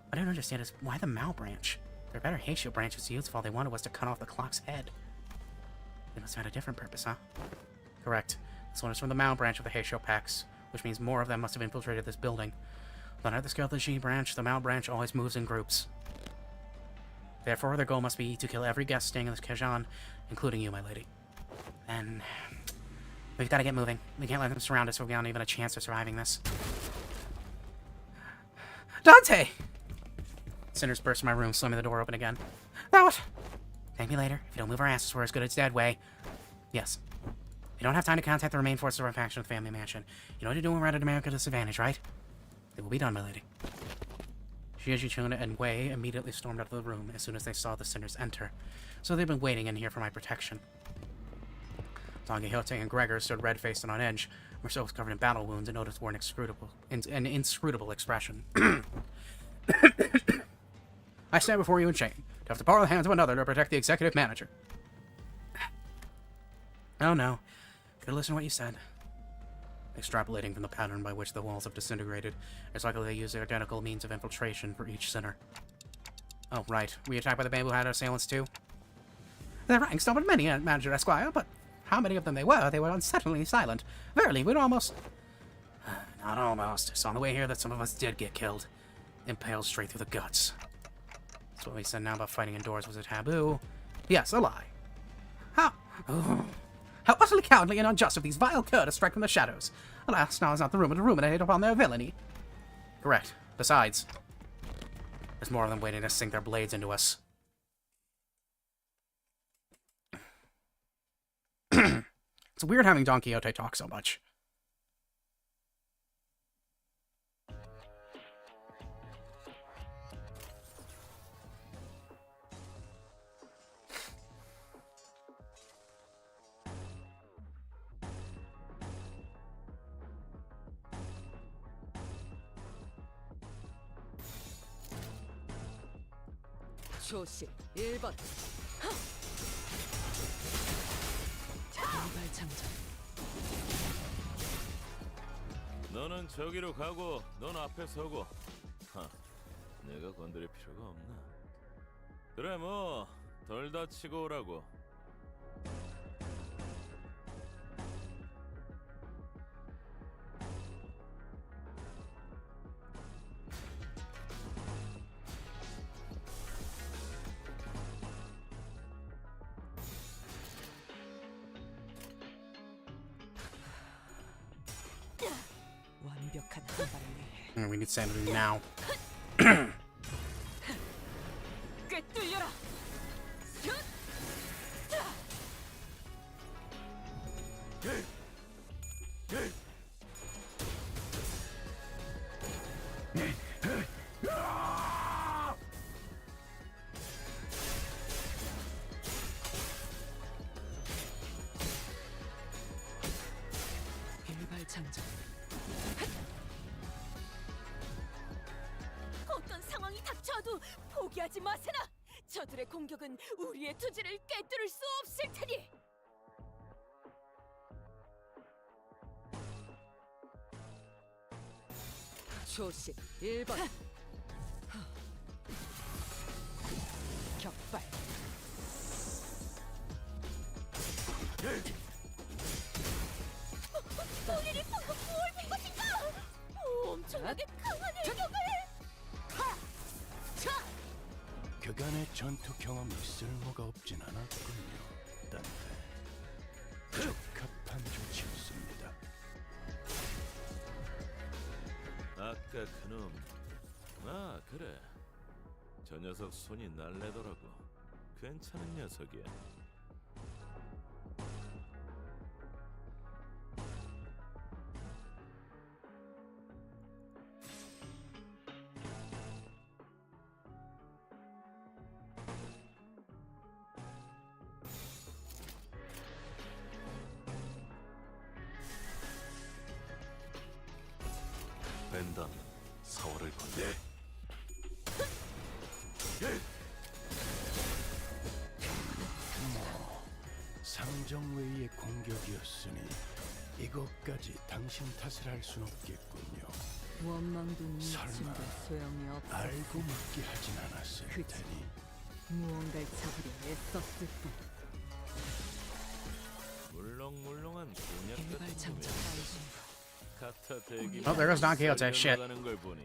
What I don't understand is why the Mao branch? There are better Heisho branches to use if all they wanted was to cut off the clock's head. They must have had a different purpose, huh? Correct. This one is from the Mao branch of the Heisho packs, which means more of them must have infiltrated this building. But at the scale of the G branch, the Mao branch always moves in groups. Therefore, their goal must be to kill every guest staying in this Kajan, including you, my lady. Then we've got to get moving. We can't let them surround us so we don't even a chance of surviving this. Dante! Sinners burst from my room, slamming the door open again. What? Thank me later. If you don't move our asses, we're as good as dead, Way. Yes. We don't have time to contact the remaining forces of our faction at the family mansion. You know what to do when we're at America disadvantage, right? It will be done, my lady. Jiajun and Wei immediately stormed out of the room as soon as they saw the sinners enter, so they've been waiting in here for my protection. Don Quixote and Gregor stood red-faced and on edge. Marcel was covered in battle wounds and Otis wore an inscrutable expression. I stand before you in shame, to have to borrow the hands of another to protect the executive manager. Oh no, could listen to what you said. Extrapolating from the pattern by which the walls have disintegrated, it's likely they use identical means of infiltration for each sinner. Oh, right. Were you attacked by the bamboo hat assailants too? Their ranks don't admit many, Manager Esquire, but how many of them they were unsettlingly silent. Verily, we'd almost... Not almost. It's on the way here that some of us did get killed. Impaled straight through the guts. That's what we said now about fighting indoors was a taboo. Yes, a lie. How... Oh. How utterly cowardly and unjust of these vile cur to strike from the shadows. Alas, now is not the room to ruminate upon their villainy. Correct. Besides, there's more of them waiting to sink their blades into us. It's weird having Don Quixote talk so much. 조심 1번 일발장전 너는 저기로 가고 넌 앞에 서고. 내가 건드릴 필요가 없나? 그래 뭐 덜 다치고 오라고. 완벽한 한 발을 위해 We need sanity now. 꿰뚫려라 일발장전 어떤 상황이 닥쳐도 포기하지 마세나. 저들의 공격은 우리의 투지를 꿰뚫을 수 없을 테니. 조심 1번 격발 본인이 방금 뭘 본 것인가? 엄청나게 강한 일격을. 그간의 전투 경험이 쓸모가 없진 않았군요. 딴데 적합한 조치였습니다. 아까 그놈. 그래. 저 녀석 손이 날래더라고. 괜찮은 녀석이야. 벤담 4월을 건네. 상정웨이의 공격이었으니 이것까지 당신 탓을 할 순 없겠군요. 원망도 설마 미친다 소용이 없어 알고 묻게 하진 않았을 그치. 테니. 무언가를 잡으려 애썼을 뿐 물렁물렁한 곤약 같은 일발장전 놈이야. 카타 대기. Oh, there goes Don Quixote. Shit. 가는 걸 보니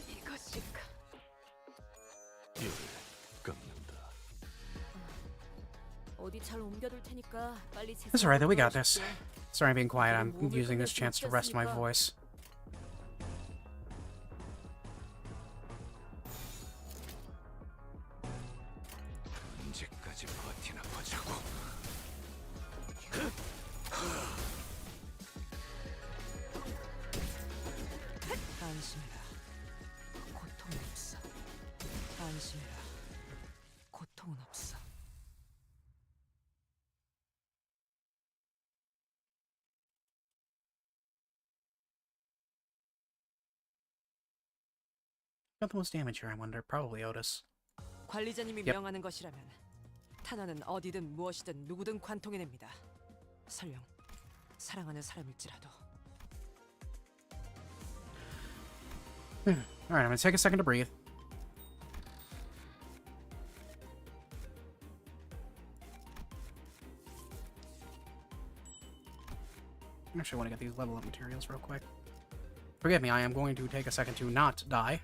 이것일까 뼈를 깎는다. 어디 잘 옮겨둘 테니까 빨리 제. It's alright, though. We got this. Sorry I'm being quiet. I'm using this chance to rest my voice. 언제까지 버티나 보자고. 안심해라 고통은 없어 안심해라 고통은 없어 Got the most damage here, I wonder. Probably Otis. 관리자님이 Yep. 명하는 것이라면 탄환은 어디든 무엇이든 누구든 관통해냅니다 설령 사랑하는 사람일지라도 Alright, I'm gonna take a second to breathe. Actually, I want to get these level up materials real quick. Forgive me, I am going to take a second to not die.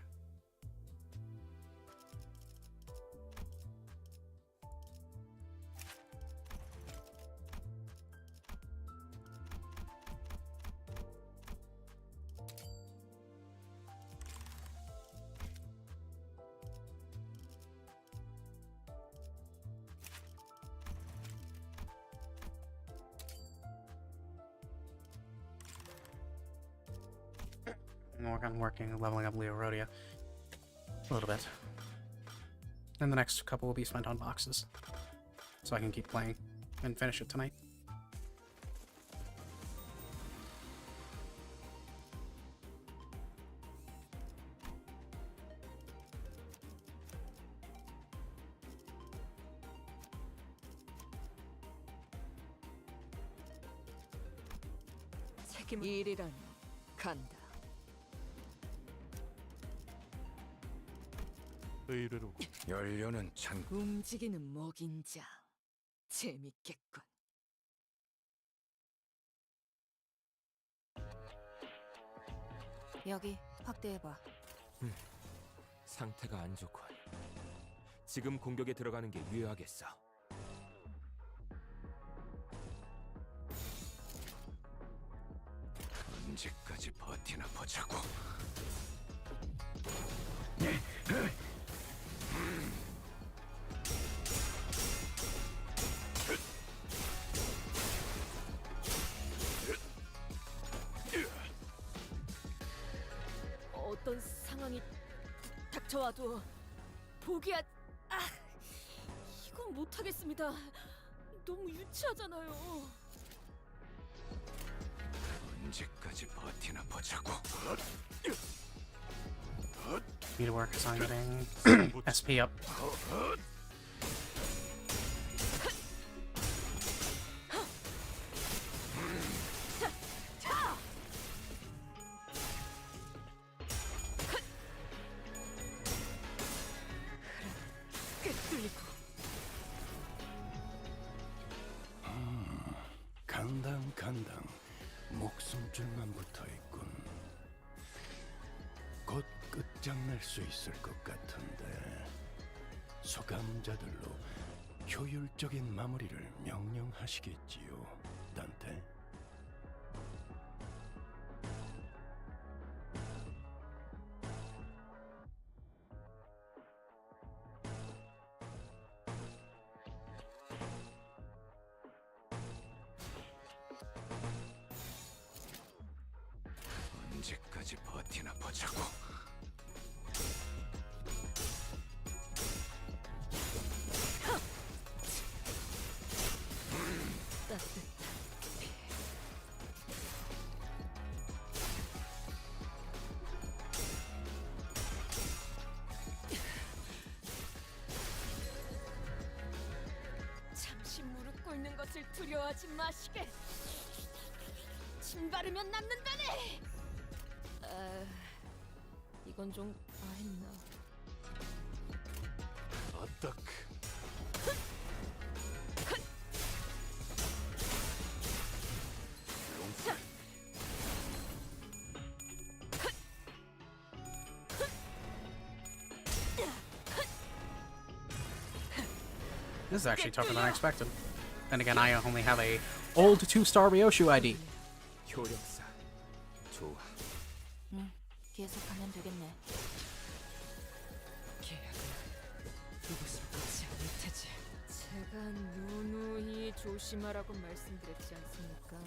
I'm working, leveling up Leo Rhodia a little bit. And the next couple will be spent on boxes. So I can keep playing and finish it tonight. 일이란 간다. 의뢰로 연료는 참 움직이는 목인자. 재밌겠군. 여기 확대해봐. 상태가 안 좋군. 지금 공격에 들어가는 게 유효하겠어. 언제까지 버티나 보자고. 어떤 상황이 닥쳐와도 포기하... 아, 이건 못하겠습니다. 너무 유치하잖아요. 언제까지 버티나 보자고. Beadwork is on getting SP up. 간당 목숨줄만 붙어있군. 곧 끝장낼 수 있을 것 같은데 소감자들로 효율적인 마무리를 명령하시겠지요, 단테? 언제까지 버티나 보자고. 잠시 무릎 꿇는 것을 두려워하지 마시게. 침 바르면 낫는다네. 이건 좀 아했나. 어떡. This is actually tougher than I expected. Then again, I only have a old 2-star Ryoshu ID. 효력사. 좋아. 계속하면 되겠네. 계약은 이곳을 끝이 아닐 테지. 제가 누누이 조심하라고 말씀드렸지 않습니까?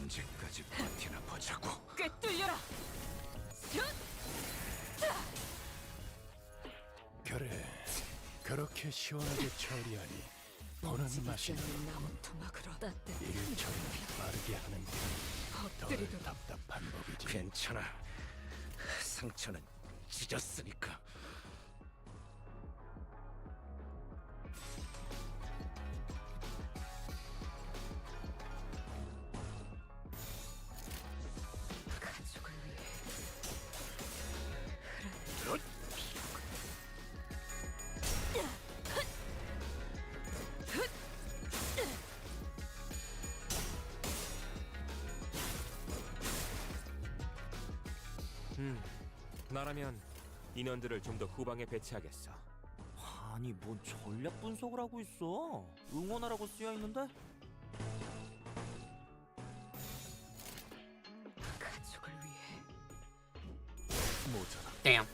언제까지 버티나 보자고. 꿰뚫려라. 그래, 그렇게 시원하게 처리하니 보는 맛이 나는 나무 토막으로 일 처리를 빠르게 하는 게 덜 엎드리도록. 답답한 법이지. 괜찮아. 상처는 찢었으니까. 가족을 위해 나라면 인원들을 좀 더 후방에 배치하겠어. 아니 뭔 전략 분석을 하고 있어? 응원하라고 쓰여 있는데? 가족을 위해 모자라. Damn.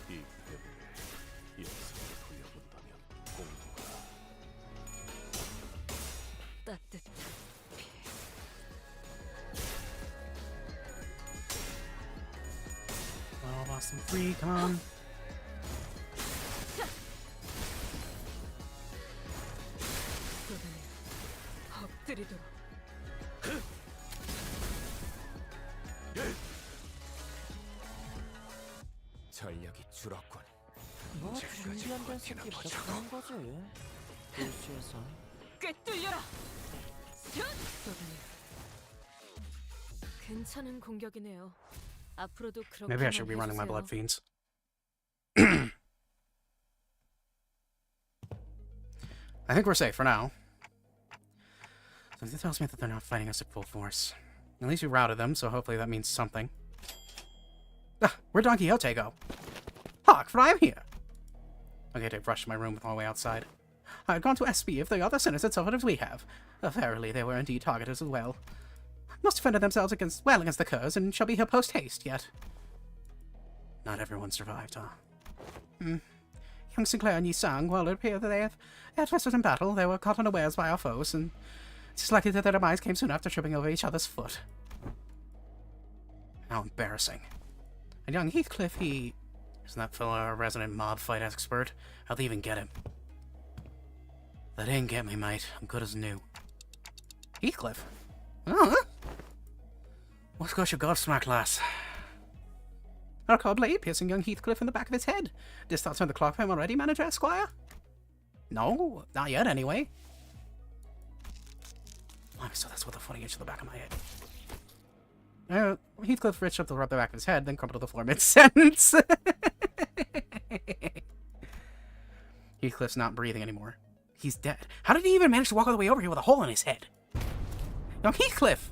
이 패배에 영상을 돌려본다면 공부가 따뜻한 All about some freecon. 그러면 엎드리도록. 전력이 줄었군. 뭐 준비 안 된 새끼 부탁하는 거지. 도시에서 꿰뚫려라. 그러면 괜찮은 공격이네요. 앞으로도 그렇게 Maybe I should be running my blood fiends. I think we're safe for now. Something tells me that they're not fighting us at full force. At least we routed them, so hopefully that means something. Ah, where'd Don Quixote go? Hark, for I am here! Okay, to rush to my room with my way outside. I had gone to SB if the other sinners had suffered as we have. Verily, they were indeed targeted as well. Must defend themselves against the curs, and shall be here post-haste, yet. Not everyone survived, huh? Young Sinclair and Yi Sang, well, it appears that they had wrestled in battle. They were caught unawares by our foes, and it is likely that their demise came soon after tripping over each other's foot. How embarrassing. And young Heathcliff, isn't that fellow a resident mob fight expert? How'd they even get him? They didn't get me, mate. I'm good as new. Heathcliff? Huh? What's got your gobsmacked, lass? I recall blade piercing young Heathcliff in the back of his head. Didst thou turn the clock for him already, Manager Esquire? No, not yet, anyway. So that's what the funny itch to the back of my head. Heathcliff reached up to rub the back of his head, then crumpled to the floor mid-sentence. Heathcliff's not breathing anymore. He's dead. How did he even manage to walk all the way over here with a hole in his head? Young Heathcliff!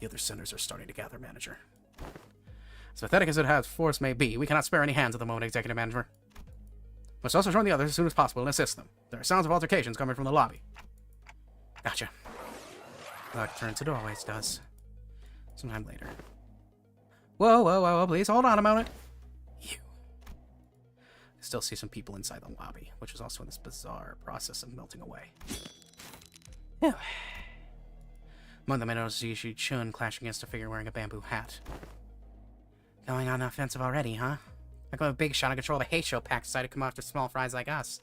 The other sinners are starting to gather, Manager. As pathetic as it has force may be, we cannot spare any hands at the moment, Executive Manager. Must also join the others as soon as possible and assist them. There are sounds of altercations coming from the lobby. Gotcha. Like turns it always does. Sometime later. Whoa, please hold on a moment. You. I still see some people inside the lobby, which is also in this bizarre process of melting away. Ew. Among them I noticed Yishi Chun clashing against a figure wearing a bamboo hat. Going on the offensive already, huh? Like a big shot in control of a hate show pack decided to come after small fries like us.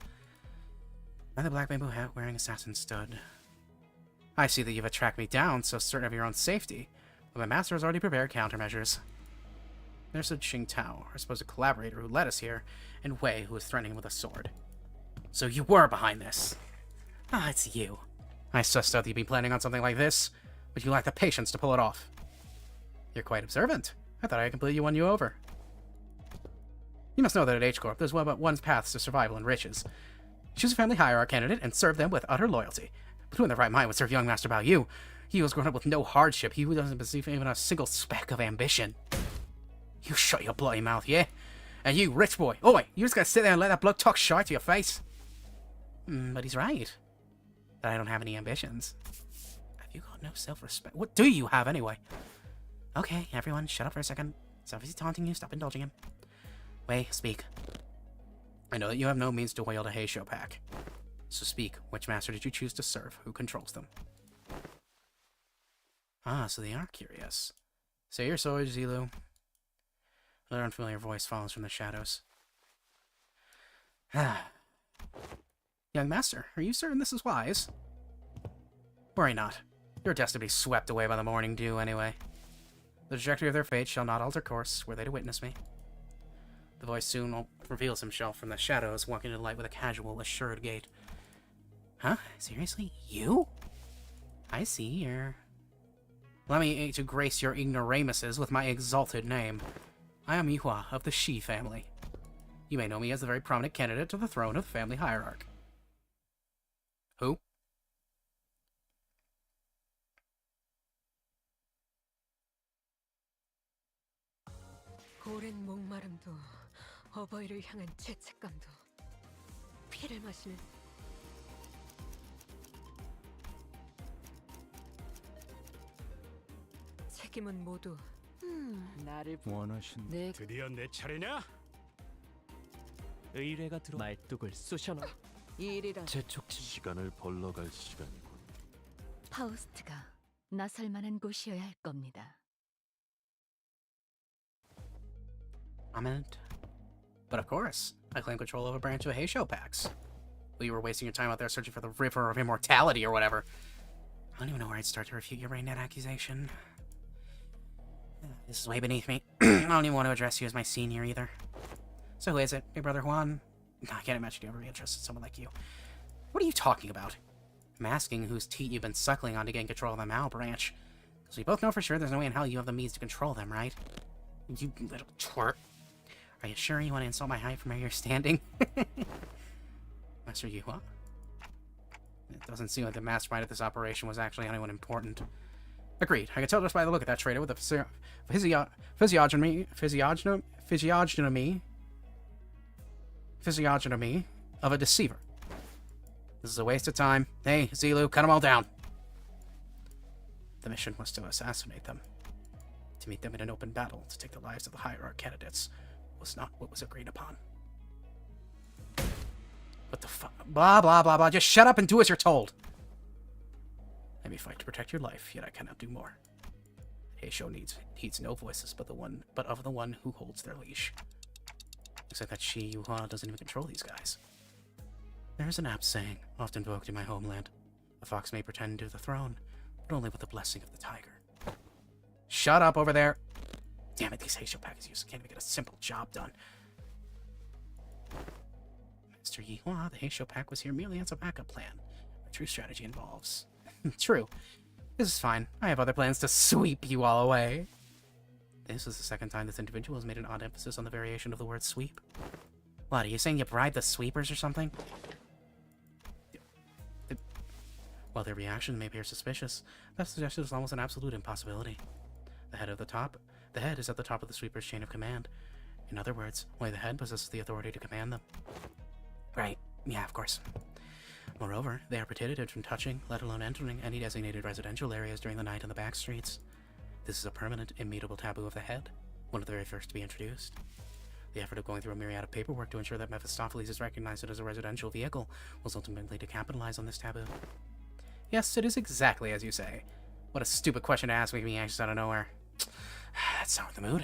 Another black bamboo hat wearing assassin stood. I see that you've tracked me down, so certain of your own safety. But my master has already prepared countermeasures. There stood Xing Tao, our supposed collaborator who led us here, and Wei, who was threatening him with a sword. So you were behind this. Ah, it's you. I sussed out that you'd be planning on something like this, but you lack the patience to pull it off. You're quite observant. I thought I had completely won you over. You must know that at H-Corp, there's but one path to survival and riches. Choose a family hierarch candidate and serve them with utter loyalty. But who in their right mind would serve young Master Bao Yu? He was grown up with no hardship. He doesn't perceive even a single speck of ambition. You shut your bloody mouth, yeah? And you, rich boy, oi, you just gotta sit there and let that bloke talk shite to your face? But he's right. That I don't have any ambitions. Have you got no self-respect? What do you have, anyway? Okay, everyone, shut up for a second. So if he's taunting you, stop indulging him. Wei, speak. I know that you have no means to wield a Heisho pack. So speak, which master did you choose to serve? Who controls them? Ah, so they are curious. Say your sword, Zilu. Another unfamiliar voice follows from the shadows. Ah. Young master, are you certain this is wise? Worry not. You're destined to be swept away by the morning dew anyway. The trajectory of their fate shall not alter course, were they to witness me. The voice soon reveals himself from the shadows, walking into the light with a casual, assured gait. Huh? Seriously? You? I see, you're... Allow me to grace your ignoramuses with my exalted name. I am Yuhua of the Shi family. You may know me as the very prominent candidate to the throne of the family hierarch. Who? 오랜 목마름도 어버이를 향한 죄책감도 피를 마시는 책임은 모두 나를 원하신 내 드디어 내 차례냐? 의뢰가 들어 말뚝을 쑤셔넣어. 일이라 재촉심. 시간을 벌러갈 시간이군. 파우스트가 나설 만한 곳이어야 할 겁니다. Comment. But of course, I claim control of a branch of Heisho Pax. Well, you were wasting your time out there searching for the River of Immortality or whatever. I don't even know where I'd start to refute your brain-dead accusation. This is way beneath me. I don't even want to address you as my senior either. So who is it? Big Brother Juan? I can't imagine you ever be interested in someone like you. What are you talking about? I'm asking whose teat you've been suckling on to gain control of the Mao branch. Because we both know for sure there's no way in hell you have the means to control them, right? You little twerp. Are you sure you want to insult my height from where you're standing? Master Yuhua? It doesn't seem like the mastermind of this operation was actually anyone important. Agreed. I can tell just by the look at that trader with the physiognomy of a deceiver. This is a waste of time. Hey, Zilu, cut them all down. The mission was to assassinate them. To meet them in an open battle, to take the lives of the hierarch candidates, was not what was agreed upon. What the fuck? Blah, blah, blah, blah. Just shut up and do as you're told. Let me fight to protect your life, yet I cannot do more. Heisho needs no voices but of the one who holds their leash. Except that she, Yuhua, doesn't even control these guys. There is an apt saying, often invoked in my homeland. A fox may pretend to the throne, but only with the blessing of the tiger. Shut up over there! Damn it, these Heisho Packers can't even get a simple job done. Mr. Yuhua, the Heisho Pack was here merely as a backup plan. My true strategy involves... True. This is fine. I have other plans to sweep you all away. This is the second time this individual has made an odd emphasis on the variation of the word sweep. What, are you saying you bribed the sweepers or something? While their reaction may appear suspicious, that suggestion is almost an absolute impossibility. The head is at the top of the sweeper's chain of command. In other words, only the head possesses the authority to command them. Right. Yeah, of course. Moreover, they are prohibited from touching, let alone entering, any designated residential areas during the night on the back streets. This is a permanent, immutable taboo of the head, one of the very first to be introduced. The effort of going through a myriad of paperwork to ensure that Mephistopheles is recognized as a residential vehicle was ultimately to capitalize on this taboo. Yes, it is exactly as you say. What a stupid question to ask, making me anxious out of nowhere. That's soured the mood.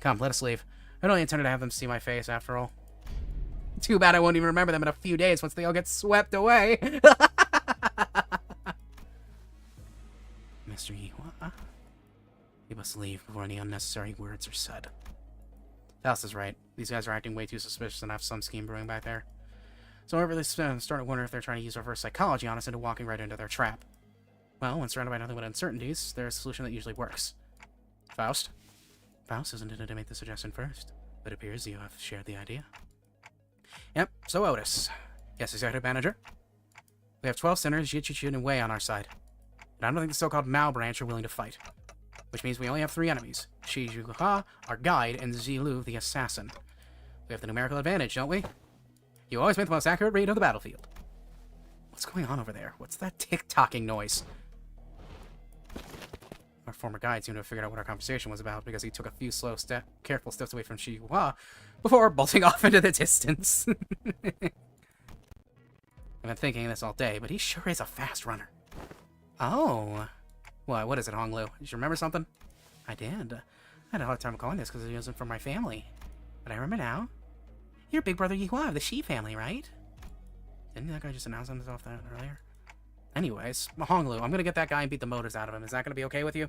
Come, let us leave. I only intended to have them see my face, after all. Too bad I won't even remember them in a few days once they all get swept away. Mr. Yuhua, you must leave before any unnecessary words are said. Faust is right. These guys are acting way too suspicious and have some scheme brewing back there. So I really started to wonder if they're trying to use reverse psychology on us into walking right into their trap. Well, when surrounded by nothing but uncertainties, there's a solution that usually works. Faust? Faust isn't intended to make the suggestion first, but it appears you have shared the idea. Yep, so Otis. Yes, executive manager. We have 12 sinners, Yichichun, and Wei on our side. But I don't think the so-called Mao branch are willing to fight. Which means we only have 3 enemies. Shi Zhuha, our guide, and Zilu, the assassin. We have the numerical advantage, don't we? You always make the most accurate read of the battlefield. What's going on over there? What's that tick-tocking noise? Our former guide seemed to have figured out what our conversation was about because he took a few careful steps away from Shi Hua before bolting off into the distance. I've been thinking this all day, but he sure is a fast runner. Oh. What is it, Honglu? Did you remember something? I did. I had a hard time calling this because it wasn't from my family. But I remember now. You're big brother Yihua of the Shi family, right? Didn't that guy just announce himself that earlier? Anyways, Honglu, I'm gonna get that guy and beat the motors out of him. Is that gonna be okay with you?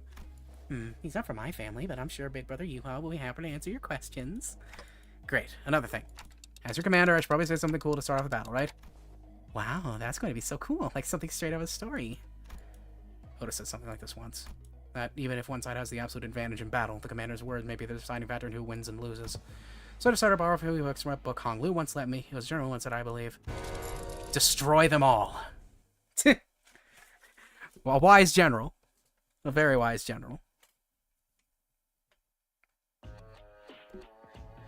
He's not from my family, but I'm sure big brother Yuhua will be happy to answer your questions. Great. Another thing. As your commander, I should probably say something cool to start off the battle, right? Wow, that's going to be so cool. Like something straight out of a story. Otis said something like this once. That even if one side has the absolute advantage in battle, the commander's words may be the deciding factor in who wins and loses. So to start a borrow from who from a book Honglu once let me, it was General once said, I believe, destroy them all. Well, a wise general. A very wise general.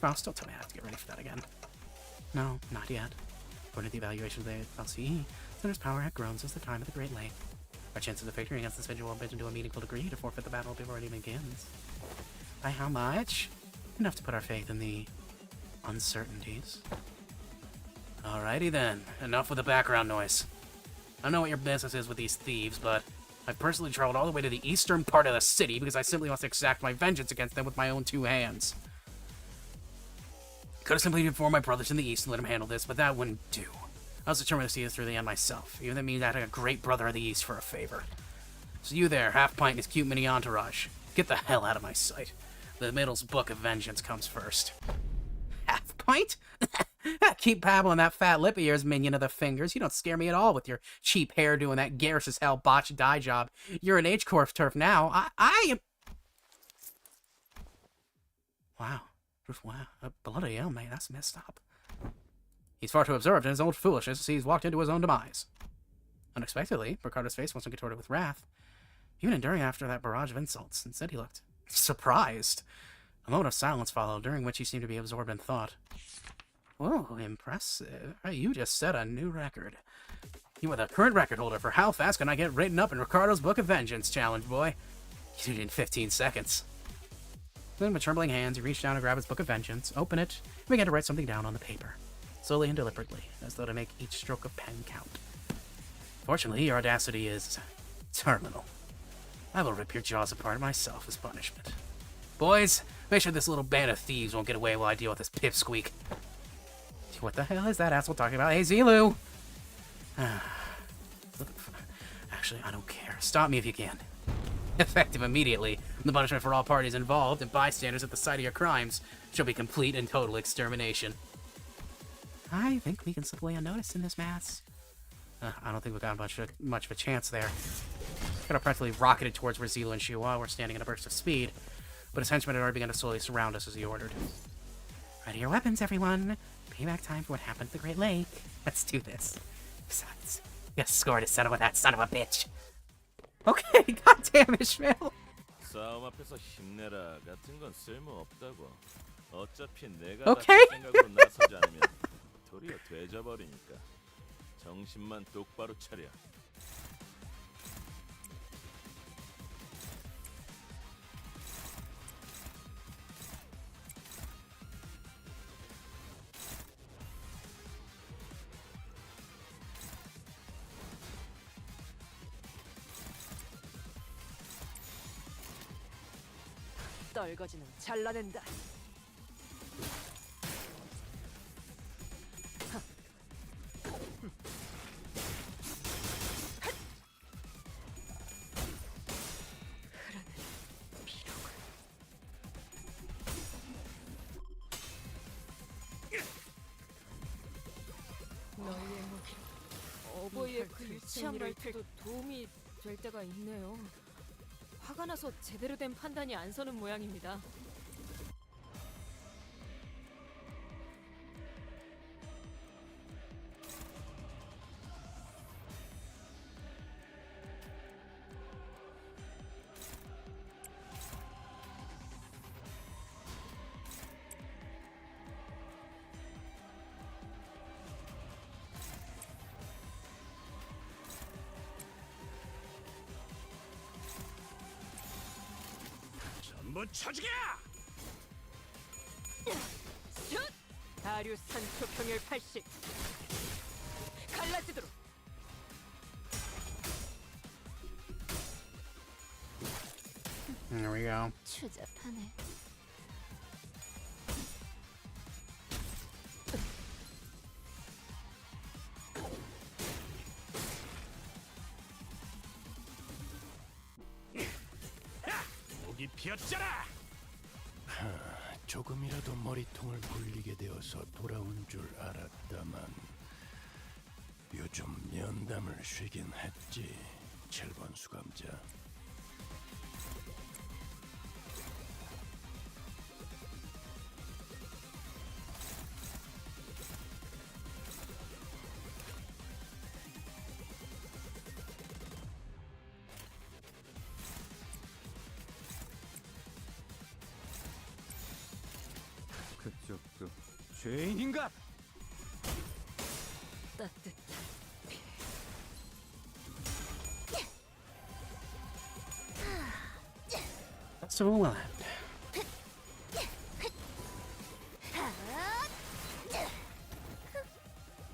Faust, don't tell me I have to get ready for that again. No, not yet. According to the evaluation of the LCE, Center's power had grown since the time of the Great Lake. Our chances of victory against this individual have been to a meaningful degree to forfeit the battle before it even begins. By how much? Enough to put our faith in the uncertainties. Alrighty then, enough with the background noise. I don't know what your business is with these thieves, but I've personally traveled all the way to the eastern part of the city because I simply must exact my vengeance against them with my own two hands. Could have simply informed my brothers in the east and let them handle this, but that wouldn't do. I was determined to see this through the end myself, even if that means I had a great brother in the east for a favor. So you there, Half Pint and his cute mini entourage, get the hell out of my sight. The Middle's Book of Vengeance comes first. Half Pint? Keep babbling that fat lip of yours, minion of the fingers. You don't scare me at all with your cheap hairdo and that garish as hell botched dye job. You're an H-Corp turf now. I am... Wow. Wow. Bloody hell, mate. That's messed up. He's far too absorbed in his own foolishness to see he's walked into his own demise. Unexpectedly, Ricardo's face wasn't contorted with wrath, even enduring after that barrage of insults. Instead, he looked surprised. A moment of silence followed, during which he seemed to be absorbed in thought. Whoa, impressive. You just set a new record. You are the current record holder for how fast can I get written up in Ricardo's Book of Vengeance challenge, boy. You did it in 15 seconds. Then, with trembling hands, he reached down to grab his Book of Vengeance, open it, and began to write something down on the paper. Slowly and deliberately, as though to make each stroke of pen count. Fortunately, your audacity is terminal. I will rip your jaws apart myself as punishment. Boys, make sure this little band of thieves won't get away while I deal with this pipsqueak. What the hell is that asshole talking about? Hey, Zilu! Actually, I don't care. Stop me if you can. Effective immediately, the punishment for all parties involved and bystanders at the site of your crimes shall be complete and total extermination. I think we can slip away unnoticed in this mass. I don't think we got much of a chance there. Kind of practically rocketed towards where Zilu and Shiwa were standing in a burst of speed, but his henchmen had already begun to slowly surround us as he ordered. Ready your weapons, everyone. Payback time for what happened at the Great Lake. Let's do this. Besides, you scored a settle with that son of a bitch. Okay, goddamn Ishmael. 싸움 앞에서 힘내라 같은 건 쓸모없다고. 어차피 내가 오케이. 생각으로 나서지 않으면 도리어 되져버리니까. 정신만 똑바로 차려. 떨거지는 잘라낸다. 너희의 무기로 어버이의 그 유치한 말투도 도움이 될 때가 있네요. 화가 나서 제대로 된 판단이 안 서는 모양입니다. 전부 쳐주게! 다리우스 산초 평열 80. 갈라지도록. There we go. 추잡하네. 목이 피었잖아! 조금이라도 머리통을 굴리게 되어서 돌아온 줄 알았다만 요즘 면담을 쉬긴 했지. 7번 수감자. 그쪽 죄인인가? 따뜻한 피. Festival will end.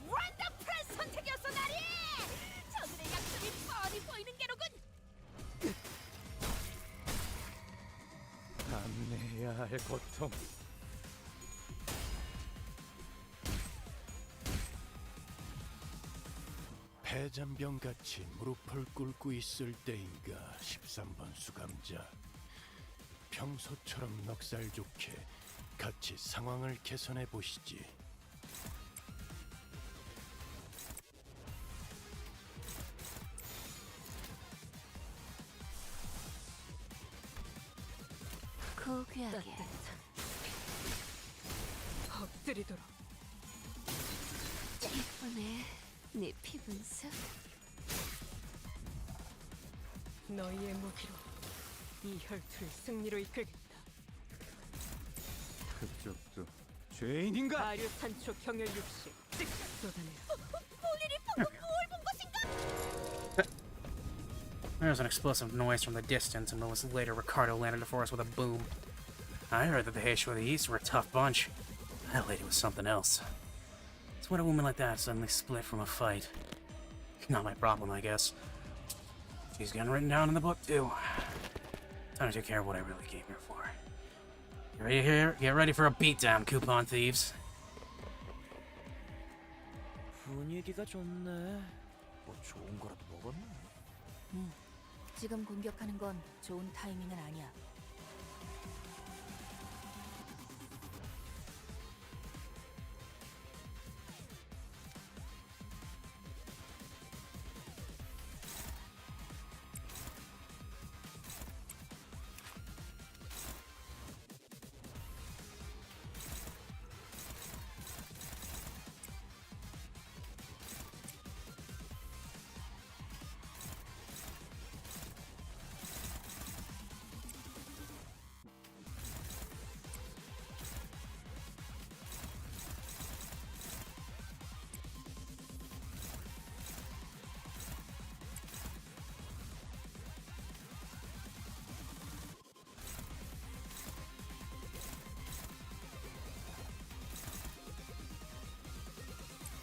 원더풀한 선택이었어, 나리! 저들의 약점이 뻔히 보이는 게로군! 감내해야 할 고통. 패잔병같이 무릎을 꿇고 있을 때인가 13번 수감자. 평소처럼 넉살 좋게 같이 상황을 개선해 보시지. 고귀하게 엎드리도록. 예쁘네. 네 피분수. 너희의 무기로 이 혈투를 승리로 이끌겠다. 그쪽도 죄인인가? 가류 산초 경혈 60 즉각 쏟아내라. There was an explosive noise from the distance, and moments later, Ricardo landed before us with a boom. I heard that the Haitian of the East were a tough bunch. That lady was something else. It's when a woman like that suddenly split from a fight. Not my problem, I guess. She's getting written down in the book, too. Time to take care of what I really came here for. You ready here? Get ready for a beatdown, coupon thieves. 분위기가 좋네. 뭐 좋은 거라도 먹었나? 지금 공격하는 건 좋은 타이밍은 아니야.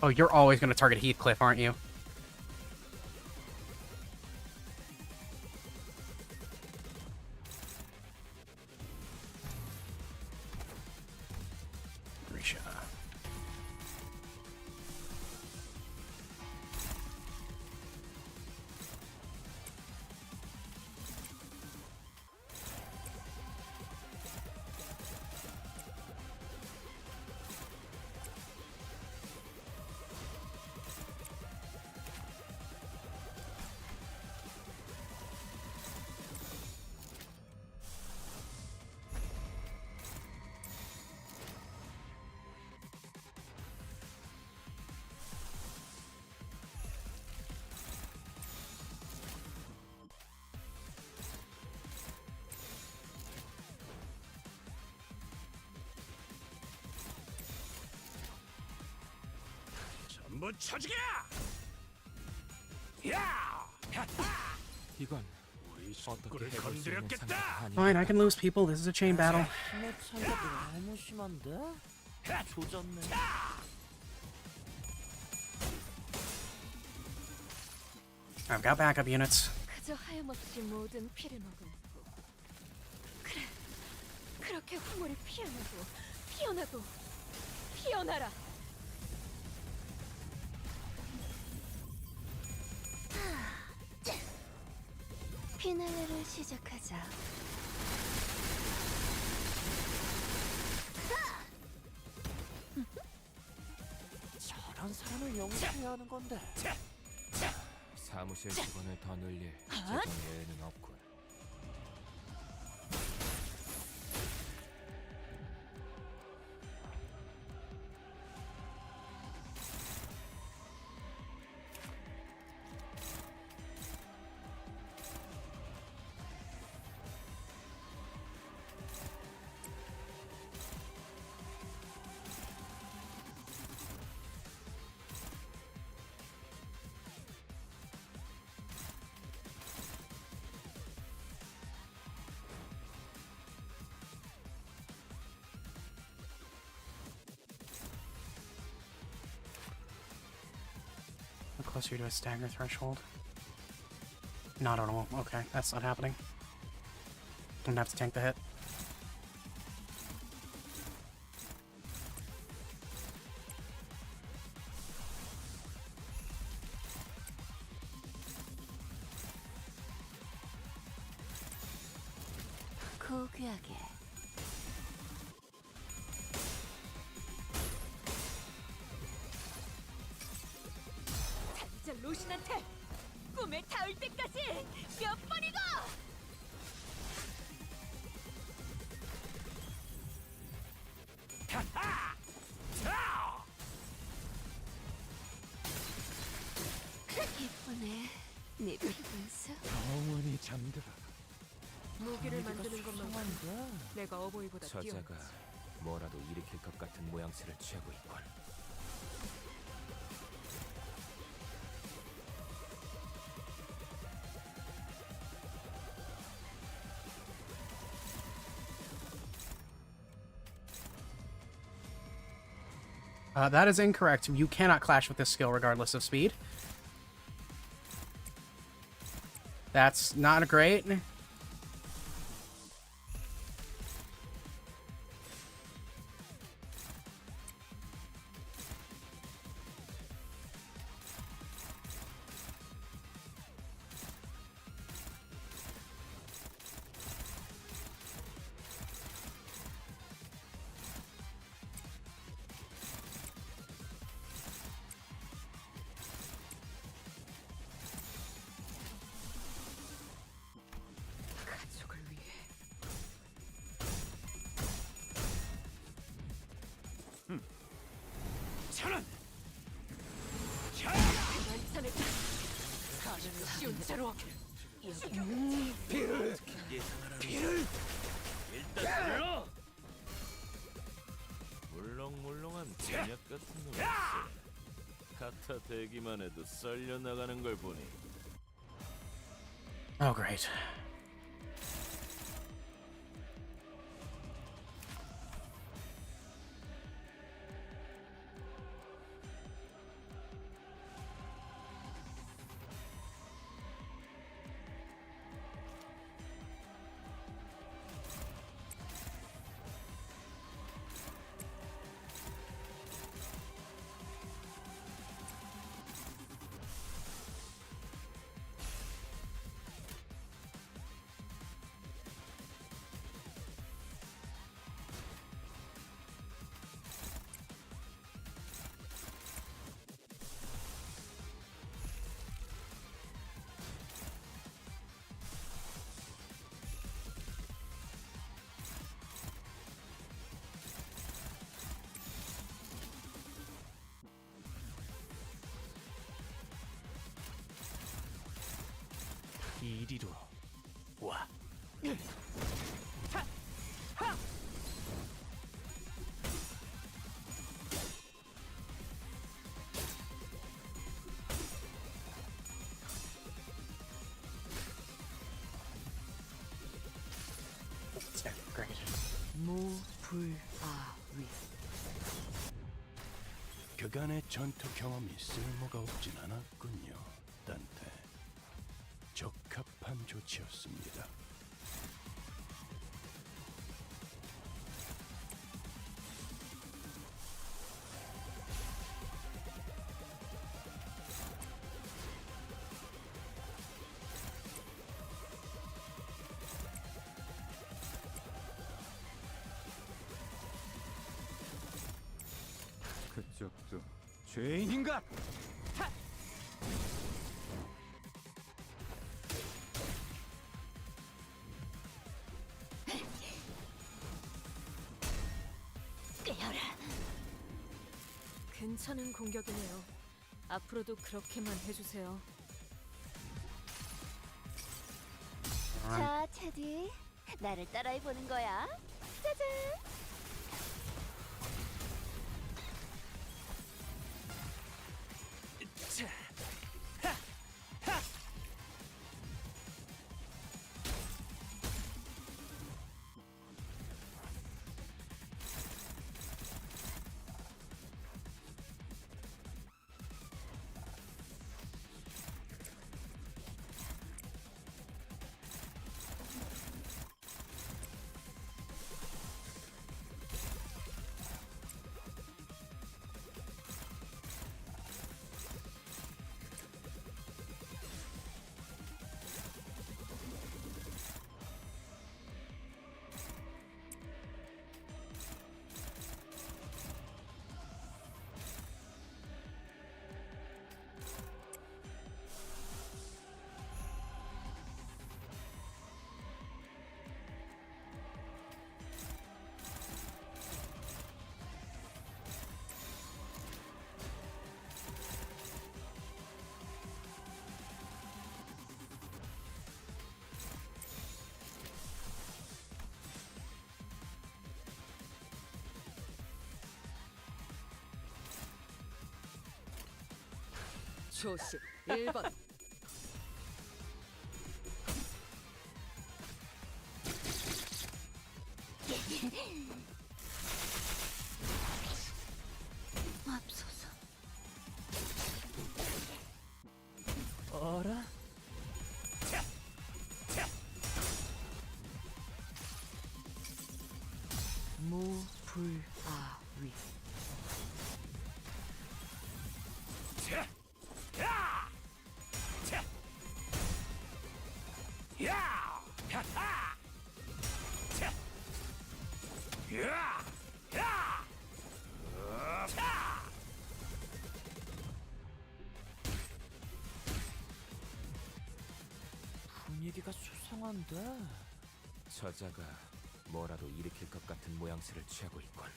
Oh, you're always going to target Heathcliff, aren't you? Grisha. 전부 쳐죽여! 야! 이건 우리 어떻게 식구를 해볼 수 있는 건드렸겠다! 상황이 아니. Fine, I can lose people. This is a chain battle. 힘의 차이가 너무 심한데? 조졌네. I've got backup units. 그저 하염없이 모든 피를 머금고. 그래, 그렇게 화물이 피어나고 피어나고 피어나라. 피날레를 시작하자. 저런 사람을 영입해야 하는 건데. 사무실 직원을 더 늘릴 재정 여유는 없군. closer to a stagger threshold. Not at all. Okay, that's not happening. I'm gonna have to tank the hit. 고귀하게. 자, 로신한테 꿈에 닿을 때까지 몇 번이고! 예쁘네. 네 분수. 영원히 잠들어. 무기를 만드는 것만 내가 어버이보다 저자가 뛰어났지. 뭐라도 일으킬 것 같은 모양새를 취하고 있군. That is incorrect. You cannot clash with this skill regardless of speed. That's not great. 가족을 위해. 만찬을 가는 쉬운 채로 일단 불러! 물렁물렁한 곤약 같은 놈이지. 카타 대기만 해도 썰려 나가는 걸 보니 Oh, great. 이리로 와. Yeah, great. 무불아위. 그간의 전투 경험이 쓸모가 없진 않았군요, 단테. 적합한 조치였습니다. 그쪽도 죄인인가? 괜찮은 공격이네요. 앞으로도 그렇게만 해주세요. 자, 차디. 나를 따라해 보는 거야. 짜잔. 초식 1번. 맙소사. 어라? 무불아위. 분위기가 수상한데. 저자가 뭐라도 일으킬 것 같은 모양새를 취하고 있군.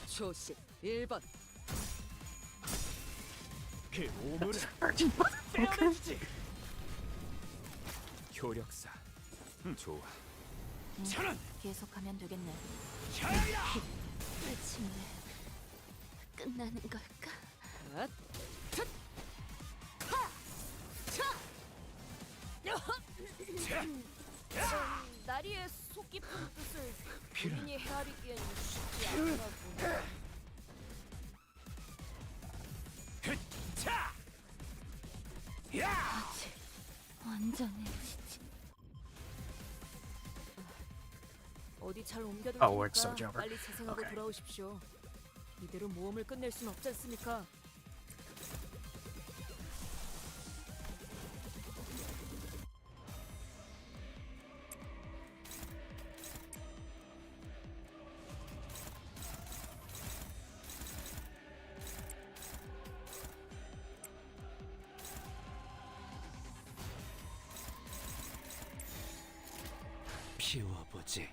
초식 1번. 그 오물을 효력사. 좋아. 계속하면 되겠네. 마침내 끝나는 걸까? 나리의 속 깊은 뜻을 본인이 헤아리기엔 쉽지 않나 보네. 완전히 지치. 어디 잘 옮겨둘 Oh, we're so 테니까 jumper. 빨리 재생하고 Okay. 돌아오십시오. 이대로 모험을 끝낼 순 없지 않습니까? 피워보지.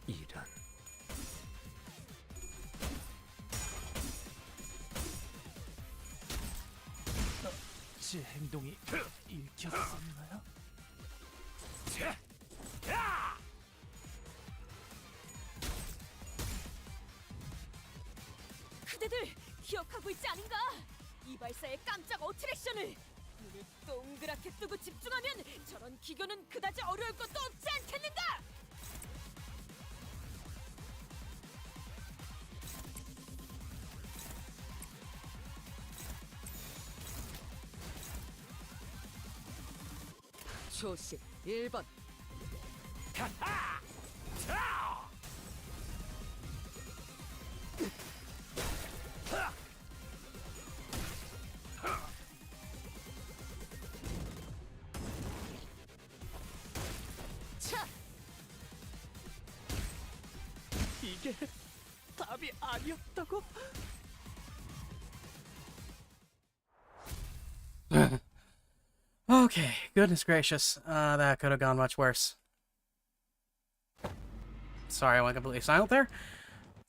이런. 제 행동이 읽혔었나요? 그대들 기억하고 있지 않은가? 이발사의 깜짝 어트랙션을! 눈을 동그랗게 뜨고 집중하면 저런 기교는 그다지 어려울 것도 없지 않겠는가? 초식 1번. 이게 답이 아니었다고? Okay, goodness gracious. That could have gone much worse. Sorry, I went completely silent there.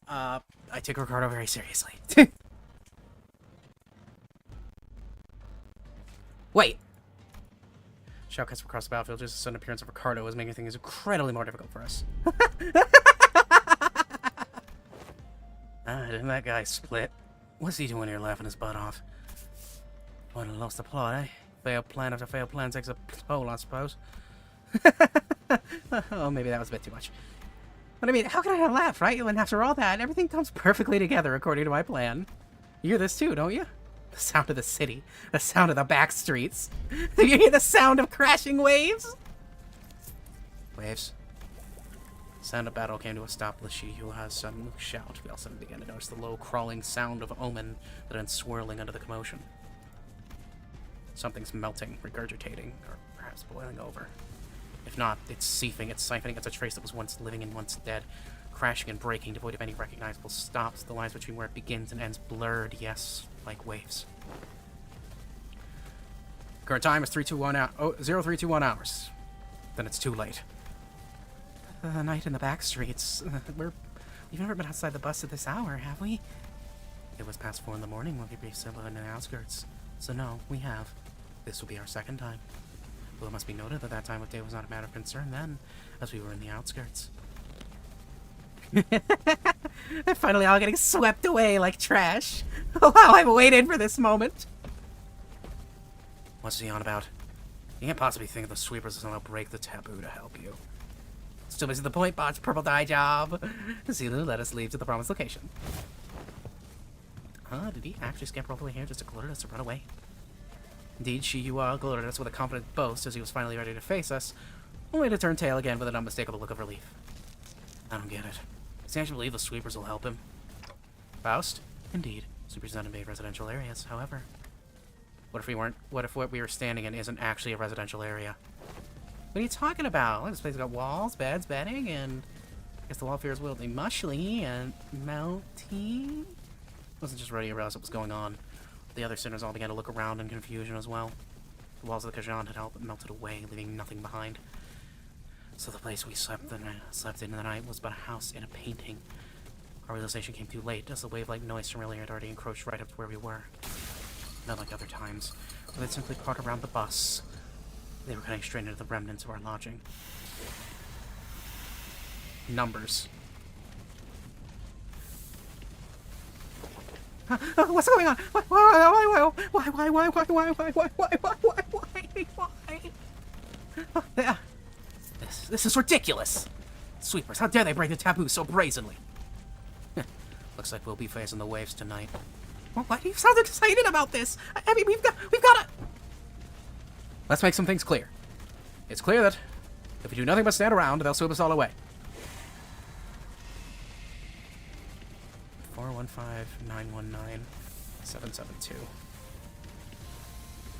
I take Ricardo very seriously. Wait! Shortcuts across the battlefield, just the sudden appearance of Ricardo is making things incredibly more difficult for us. Didn't that guy split? What's he doing here laughing his butt off? Well, lost the plot, eh? Failed plan after failed plan takes a toll, I suppose. Oh, maybe that was a bit too much. But I mean, how can I not laugh, right? When after all that, everything comes perfectly together according to my plan. You hear this too, don't you? The sound of the city. The sound of the back streets. You hear the sound of crashing waves? Waves. Sound of battle came to a stop with she who has sudden shout. We also began to notice the low crawling sound of omen that had been swirling under the commotion. Something's melting, regurgitating, or perhaps boiling over. If not, it's seething, it's siphoning. It's a trace that was once living and once dead, crashing and breaking, devoid of any recognizable stops. The lines between where it begins and ends blurred, yes, like waves. Current time is 0321 hours. Then it's too late. The night in the back streets. We've never been outside the bus at this hour, have we? It was past 4 in the morning when we reached in the outskirts. So no, we have. This will be our second time. Well, it must be noted that that time of day was not a matter of concern then, as we were in the outskirts. They're finally all getting swept away like trash. Oh, wow, I've waited for this moment. What's he on about? You can't possibly think the sweepers will somehow break the taboo to help you. Still missing the point, Bot's purple dye job. Zilu let us leave to the promised location. Did he actually scamper all the way here just to gloat at us to run away? Indeed, Shiyua gloated at us with a confident boast as he was finally ready to face us, only to turn tail again with an unmistakable look of relief. I don't get it. Does he actually believe the sweepers will help him? Faust? Indeed. Sweepers don't invade residential areas, however. What if what we were standing in isn't actually a residential area? What are you talking about? Look, this place has got walls, beds, bedding, and I guess the wall fears will be mushy and melty. I wasn't just ready to realize what was going on. The other sinners all began to look around in confusion as well. The walls of the Kajan had all but melted away, leaving nothing behind. So the place we slept in the night was but a house in a painting. Our realization came too late, as the wave-like noise from earlier had already encroached right up to where we were. Not like other times, where they'd simply parked around the bus. They were cutting straight into the remnants of our lodging. Numbers. What's going on? Why? This is ridiculous! Sweepers, how dare they break the taboo so brazenly? Looks like we'll be facing the waves tonight. Well, why do you sound excited about this? I mean, we've got to... Let's make some things clear. It's clear that if we do nothing but stand around, they'll sweep us all away. 415-919-772.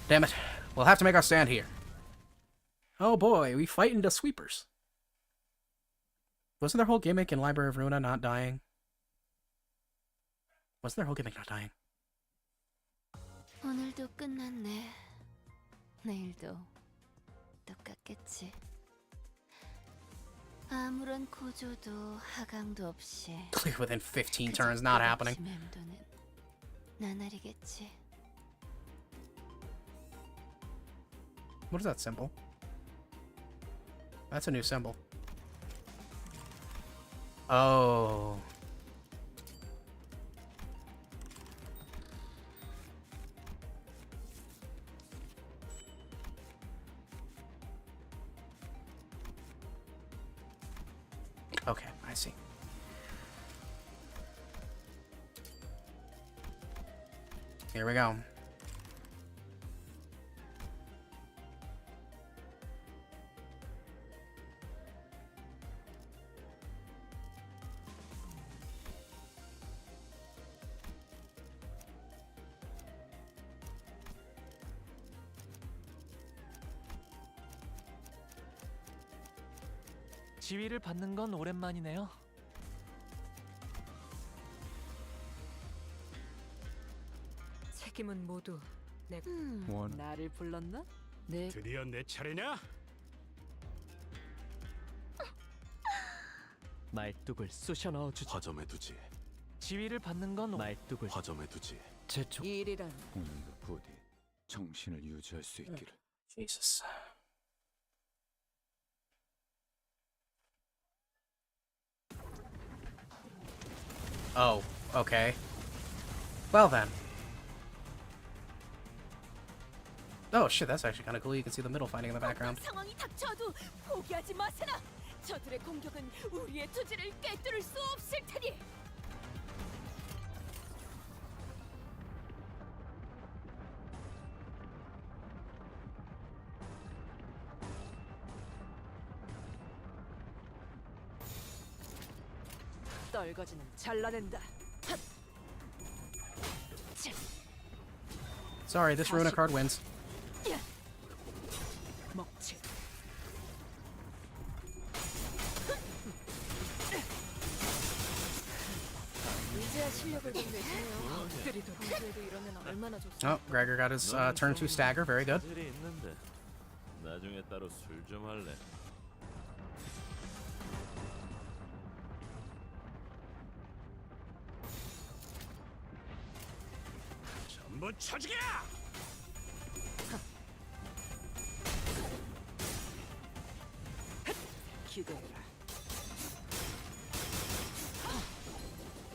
Damn it. We'll have to make our stand here. Oh boy, we fight into sweepers. Wasn't their whole gimmick in Library of Ruina not dying? Wasn't their whole gimmick not dying? 오늘도 끝났네. 내일도 똑같겠지. 아무런 고조도 하강도 없이. Clear within 15 turns, not happening. 맴도는 나날이겠지. What is that symbol? That's a new symbol. Oh. Okay, I see. Here we go. 지위를 받는 건 오랜만이네요. 책임은 모두 내. 나를 불렀나? 네. 드디어 내 차례냐? 말뚝을 쑤셔 넣어주지. 허점해두지. 지위를 받는 건 말뚝을 허점해두지. 제촉. 일이란 오늘도 부디 정신을 유지할 수 있기를. Jesus. Oh, okay. Well then. Oh shit, that's actually kind of cool. You can see the middle fighting in the background. 상황이 닥쳐도 포기하지 마세나. 저들의 공격은 우리의 투지를 꿰뚫을 수 없을 테니. 떨거지는 잘라낸다. Sorry, this Runa card wins. 실력을 좀 내시네요. 엎드리도록. 그래도 이러면 얼마나 좋습니까? Oh, Gregor got his turn 2 stagger. Very good. 화질이 있는데 나중에 따로 술 좀 할래. 전부 쳐죽여! 기대해라.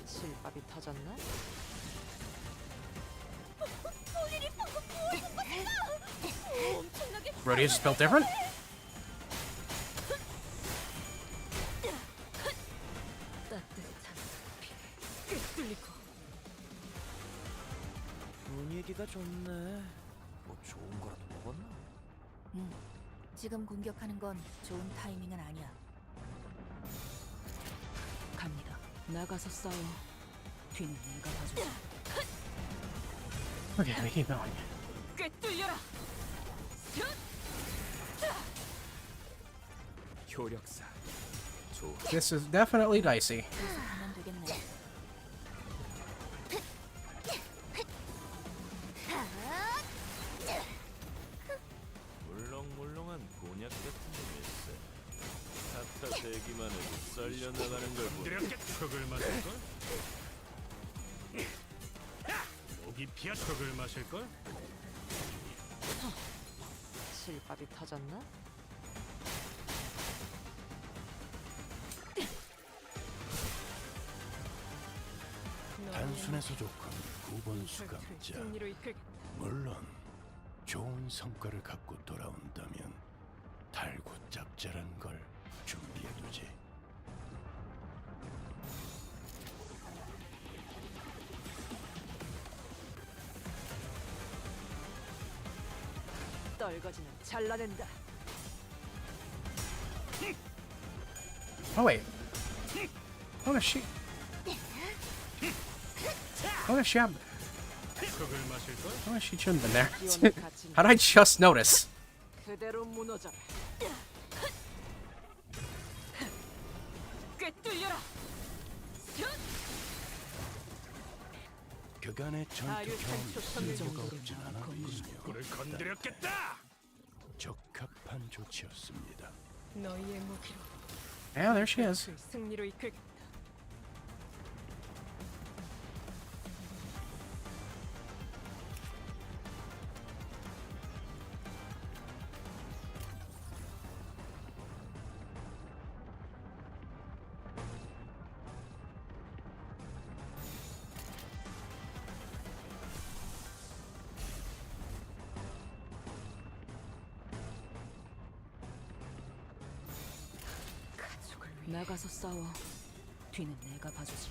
실밥이 터졌나? Rodeo just felt different. 따뜻한 피 뚫리고. 분위기가 좋네. 뭐 좋은 거라도 먹었나? 지금 공격하는 건 좋은 타이밍은 아니야. 갑니다. 나가서 싸워. 뒤는 내가 봐주지. Okay, we keep going. 꽤 뚫려라. 효력사. 좋아. This is definitely dicey. 계속하면 되겠네. 물렁물렁한 곤약 같은 놈일세. 타타 대기만 해도 썰려 나가는 걸 보니 이렇게 척을 마실걸? 목이 피어 척을 마실걸? 실밥이 터졌나? 단순해서 좋군 9번 수감자. 승리로 이끌. 물론 좋은 성과를 갖고 돌아온다면 달고 짭짤한 걸 준비해두지. 떨거지는 잘라낸다. Oh wait. Oh she. Oh she. 척을 마실걸? Oh she shouldn't have been there. 기원을 갖춘 How did I just notice? 그대로 무너져라. 꽤 뚫려라. 그간의 전투 아류 경험이 산초선을 쓸모가 정도로 없진 나와 않았군요. 꿀을 건드렸겠다. 적합한 조치였습니다. 너희의 무기로 Yeah, there she is. 승리로 이끌겠다. 나가서 싸워. 뒤는 내가 봐주지.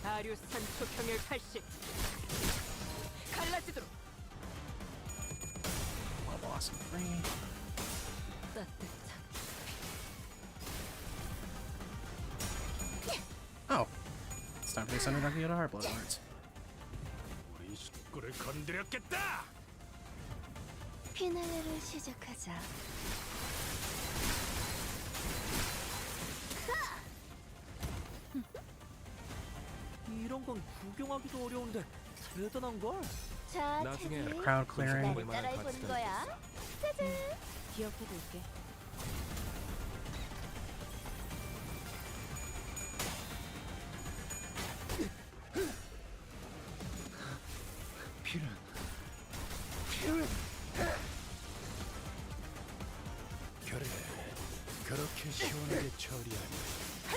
아류 산초 경열 80. 갈라지도록. Blossom free. 따뜻한 Oh. It's time for the Thunder Donkey to Heart Blood Words. 우리 꿀을 건드렸겠다. 피날레를 시작하자. 이런 건 구경하기도 어려운데 대단한 걸. 자, 나중에 차지. Crowd clearing. 나를 따라해보는 거야. 짜잔. 기억해둘게. 필은 그래 그렇게 시원하게 처리하니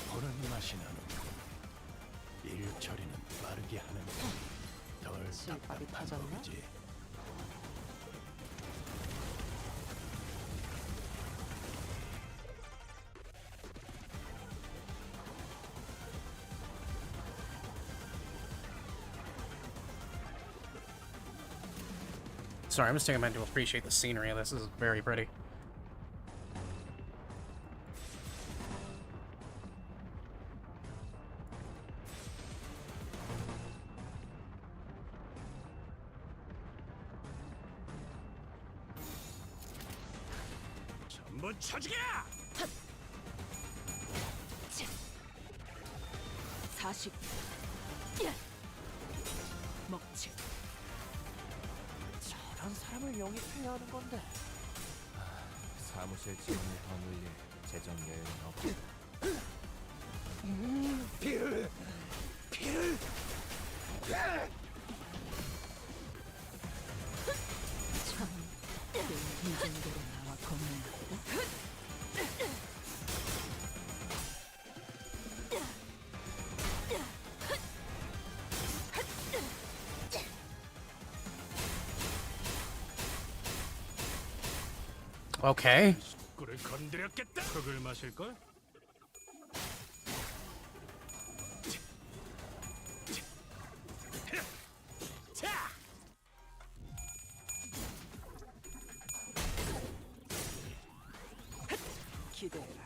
보는 맛이 나는군. 일 처리는 빠르게 하는 덜 실밥이 답답한 터졌나? 법이지. Sorry, I'm just taking a minute to appreciate the scenery. This is very pretty. 전부 쳐주게! 40. 먹칠. 저런 사람을 영입해야 하는 건데. 사무실 지원을 더 늘릴 재정 여유는 없고 참, 이 정도로 나와 겁낸다. Okay. 꿀을 건드렸겠다. 흙을 마실 걸? 기대해라.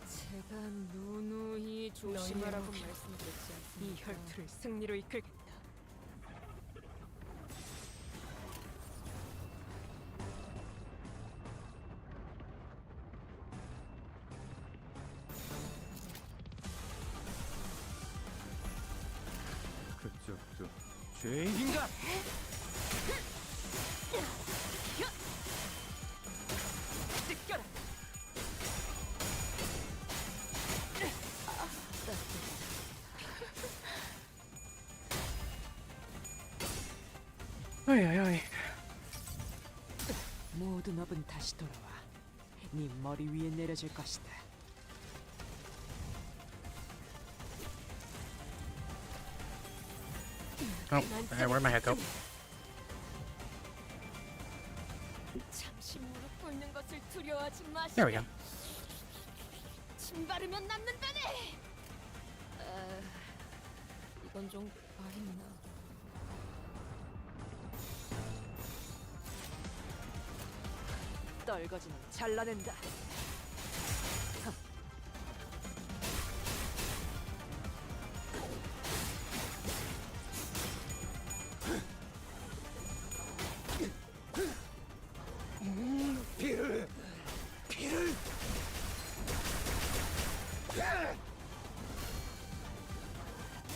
제가 누누이 조심하라고 말씀드렸지 않습니까? 이 혈투를 승리로 이끌겠다. 그쪽도 죄인인가? 느껴라. Ay, ay, ay. 모든 업은 다시 돌아와. 네 머리 위에 내려질 것이다. Oh, hey, where'd my head go? 잠시 무릎 꿇는 것을 두려워하지 마시오. There we go. 침 바르면 낫는다네. 이건 좀 아니구나. 떨거지는 잘라낸다.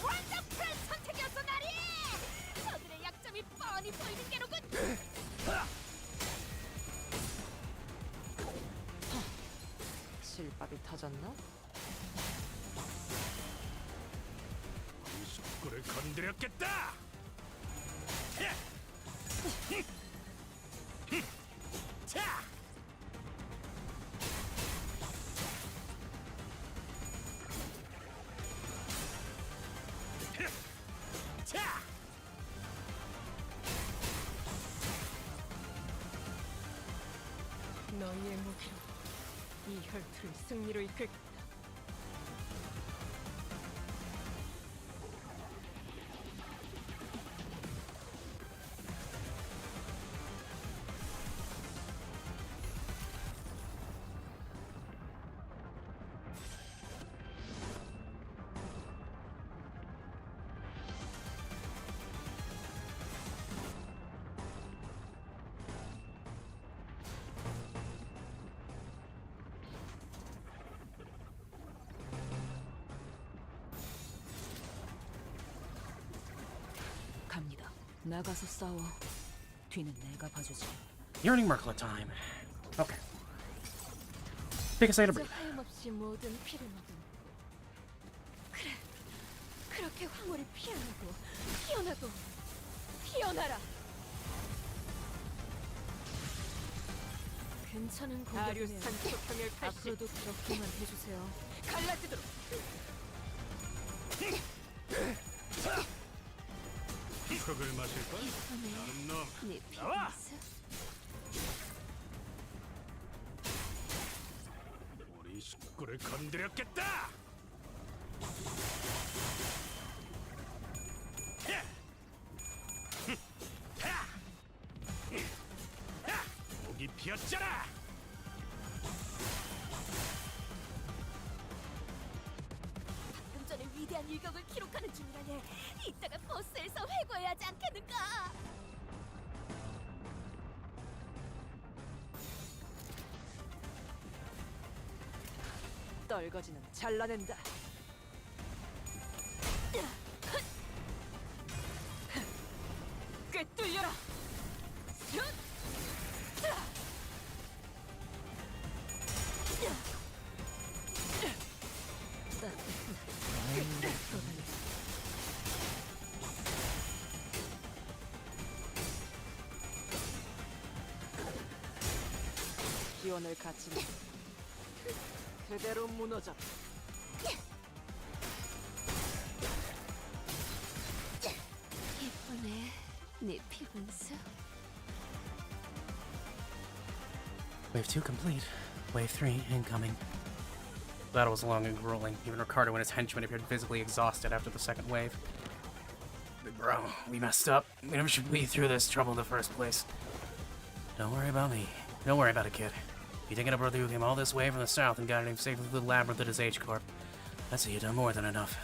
완벽한 선택이었어, 나리. 저들의 약점이 뻔히 보이는 게로군. 실밥이 터졌나? 꿀을 건드렸겠다. 자, 자, 너희의 무기로 이 혈투를 승리로 이끌겠다. 갑니다. 나가서 싸워. 뒤는 내가 봐주지. Yearning Merkle time. Okay. Take a second to 저 breathe. 하염없이 모든 피를 먹은. 그래, 그렇게 황홀히 피어나고 피어나고 피어나라. 괜찮은 다리우스 공격이네요. 산소 평열 80. 앞으로도 그렇게만 해주세요. 갈라지도록. 흙을 마실 걸? 다른 놈, 네 나와! 피어났어? 우리 식구를 건드렸겠다. 위대한 일격을 기록하는 중이라니. 이따가 버스에서 회고해야 하지 않겠는가? 떨거지는 잘라낸다. 꿰뚫려라. 기원을 갖추면 그대로 무너져. 예쁘네, 네 피분수. Wave 2 complete. Wave 3 incoming. The battle was long and grueling. Even Ricardo and his henchmen appeared visibly exhausted after the second wave. Big bro, we messed up. We never should weed through this trouble in the first place. Don't worry about me. Don't worry about it, kid. You taking a brother who came all this way from the south and got him safely through the labyrinth at his H-Corp. I'd say you've done more than enough.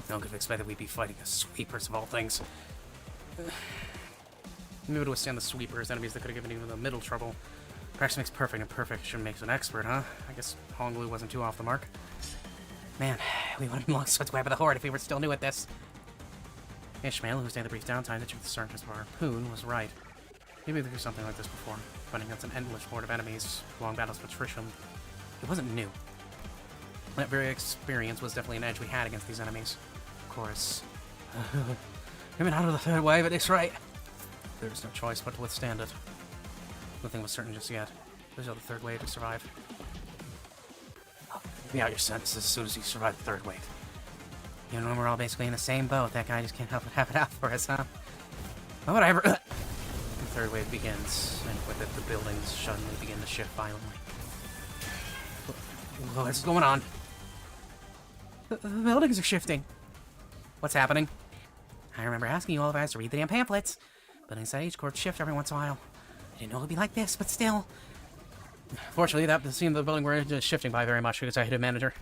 No one could have expected we'd be fighting the sweepers of all things. Maybe to withstand the sweepers, enemies that could have given even the middle trouble. Practice makes perfect, and perfection makes an expert, huh? I guess Honglu wasn't too off the mark. Man, we would have been long sweats web of the horde if we were still new at this. Ishmael, who stayed the brief downtime to check the surface of our harpoon, was right. Maybe through something like this before, fighting against an endless horde of enemies, long battles of attrition. It wasn't new. That very experience was definitely an edge we had against these enemies. Of course. Coming out of the third wave at this rate. There was no choice but to withstand it. Nothing was certain just yet. There's no the third wave to survive. Be out your senses as soon as you survive the third wave. Even when we're all basically in the same boat, that guy just can't help but have it out for us, huh? But whatever. The third wave begins, and with it, the buildings suddenly begin to shift violently. What's going on? The buildings are shifting. What's happening? I remember asking you all guys to read the damn pamphlets. Buildings at H-Corp shift every once in a while. I didn't know it'd be like this, but still. Fortunately, that scene of the building we're just shifting by very much because I hit a manager.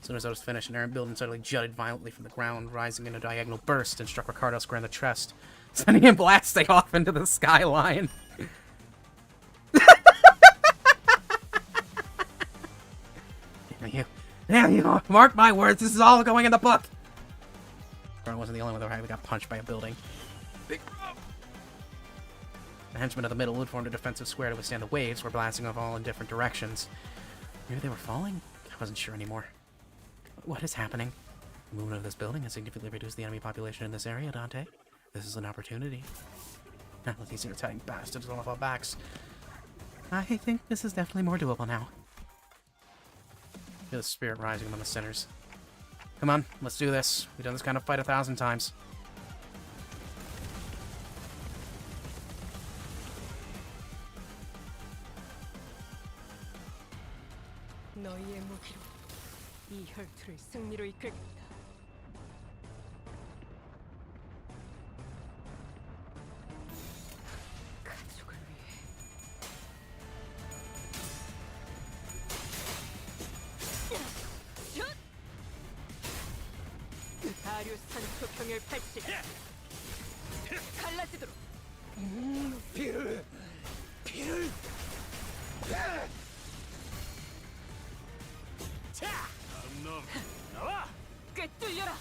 As soon as I was finished, an errant building suddenly jutted violently from the ground, rising in a diagonal burst, and struck Ricardo square in the chest, sending him blasting off into the skyline. Damn you! Mark my words, this is all going in the book! Ricardo wasn't the only one that got punched by a building. The henchmen of the middle, who formed a defensive square to withstand the waves, were blasting off all in different directions. Maybe they were falling? I wasn't sure anymore. What is happening? The movement of this building has significantly reduced the enemy population in this area, Dante. This is an opportunity. Now let these irritating bastards off our backs. I think this is definitely more doable now. Feel the spirit rising among the sinners. Come on, let's do this. We've done this kind of fight 1,000 times. 너희의 무기로 이 혈투를 승리로 이끌겠다. 가족을 위해. 다류산 초평열 80 갈라지도록. 피를 다른 놈 나와! 꿰뚫려라.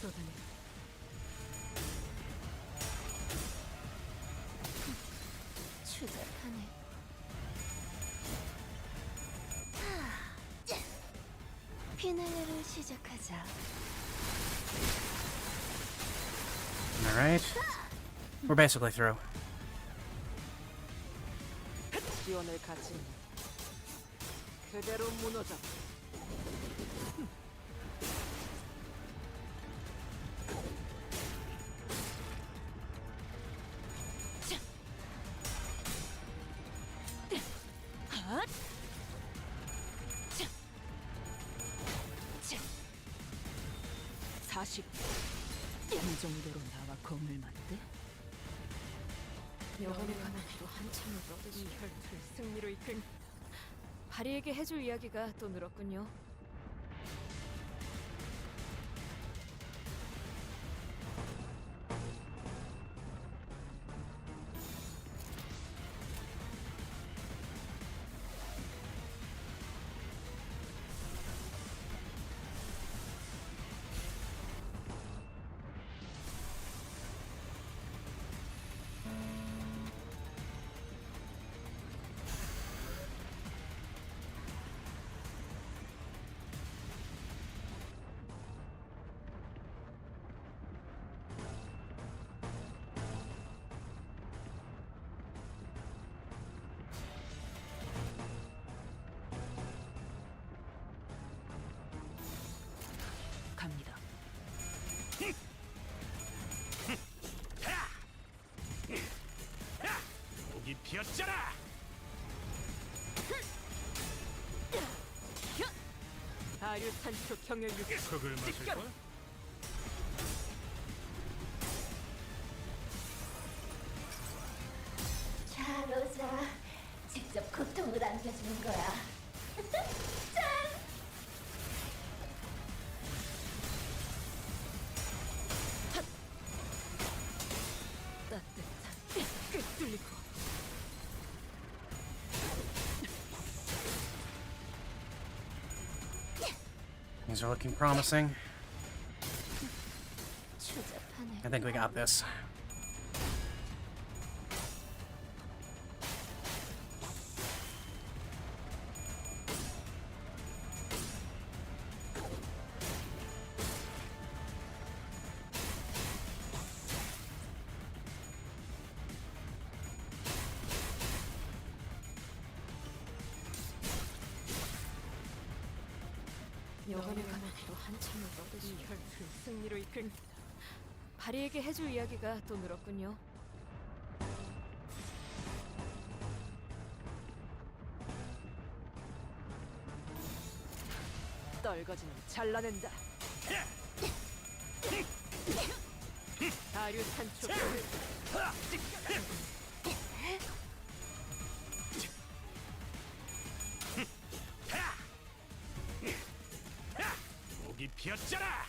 쏟아내. 추잡하네. 피날레를 시작하자. Alright. We're basically through. 기원을 갖추면 그대로 무너져. 이 정도로 나와 검을 맞대? 영혼의 가나기로 한참을 떠들이 혈투를 승리로 이끈. 바리에게 해줄 이야기가 또 늘었군요. 갑니다. 목이 피었잖아. 아류 산초 경혈 육 흙을 마실 거야? 자, 로자. 직접 고통을 안겨주는 거야. 따뜻한 꿰뚫리고 Things are looking promising. 추잡하네. I think we got this. 영혼의 가마도 한참을 떠드니 혈투를 승리로 이끌 바리에게 해줄 이야기가 또 늘었군요. 떨거지는 잘라낸다. 아류 산초 경혈 목이 피었잖아.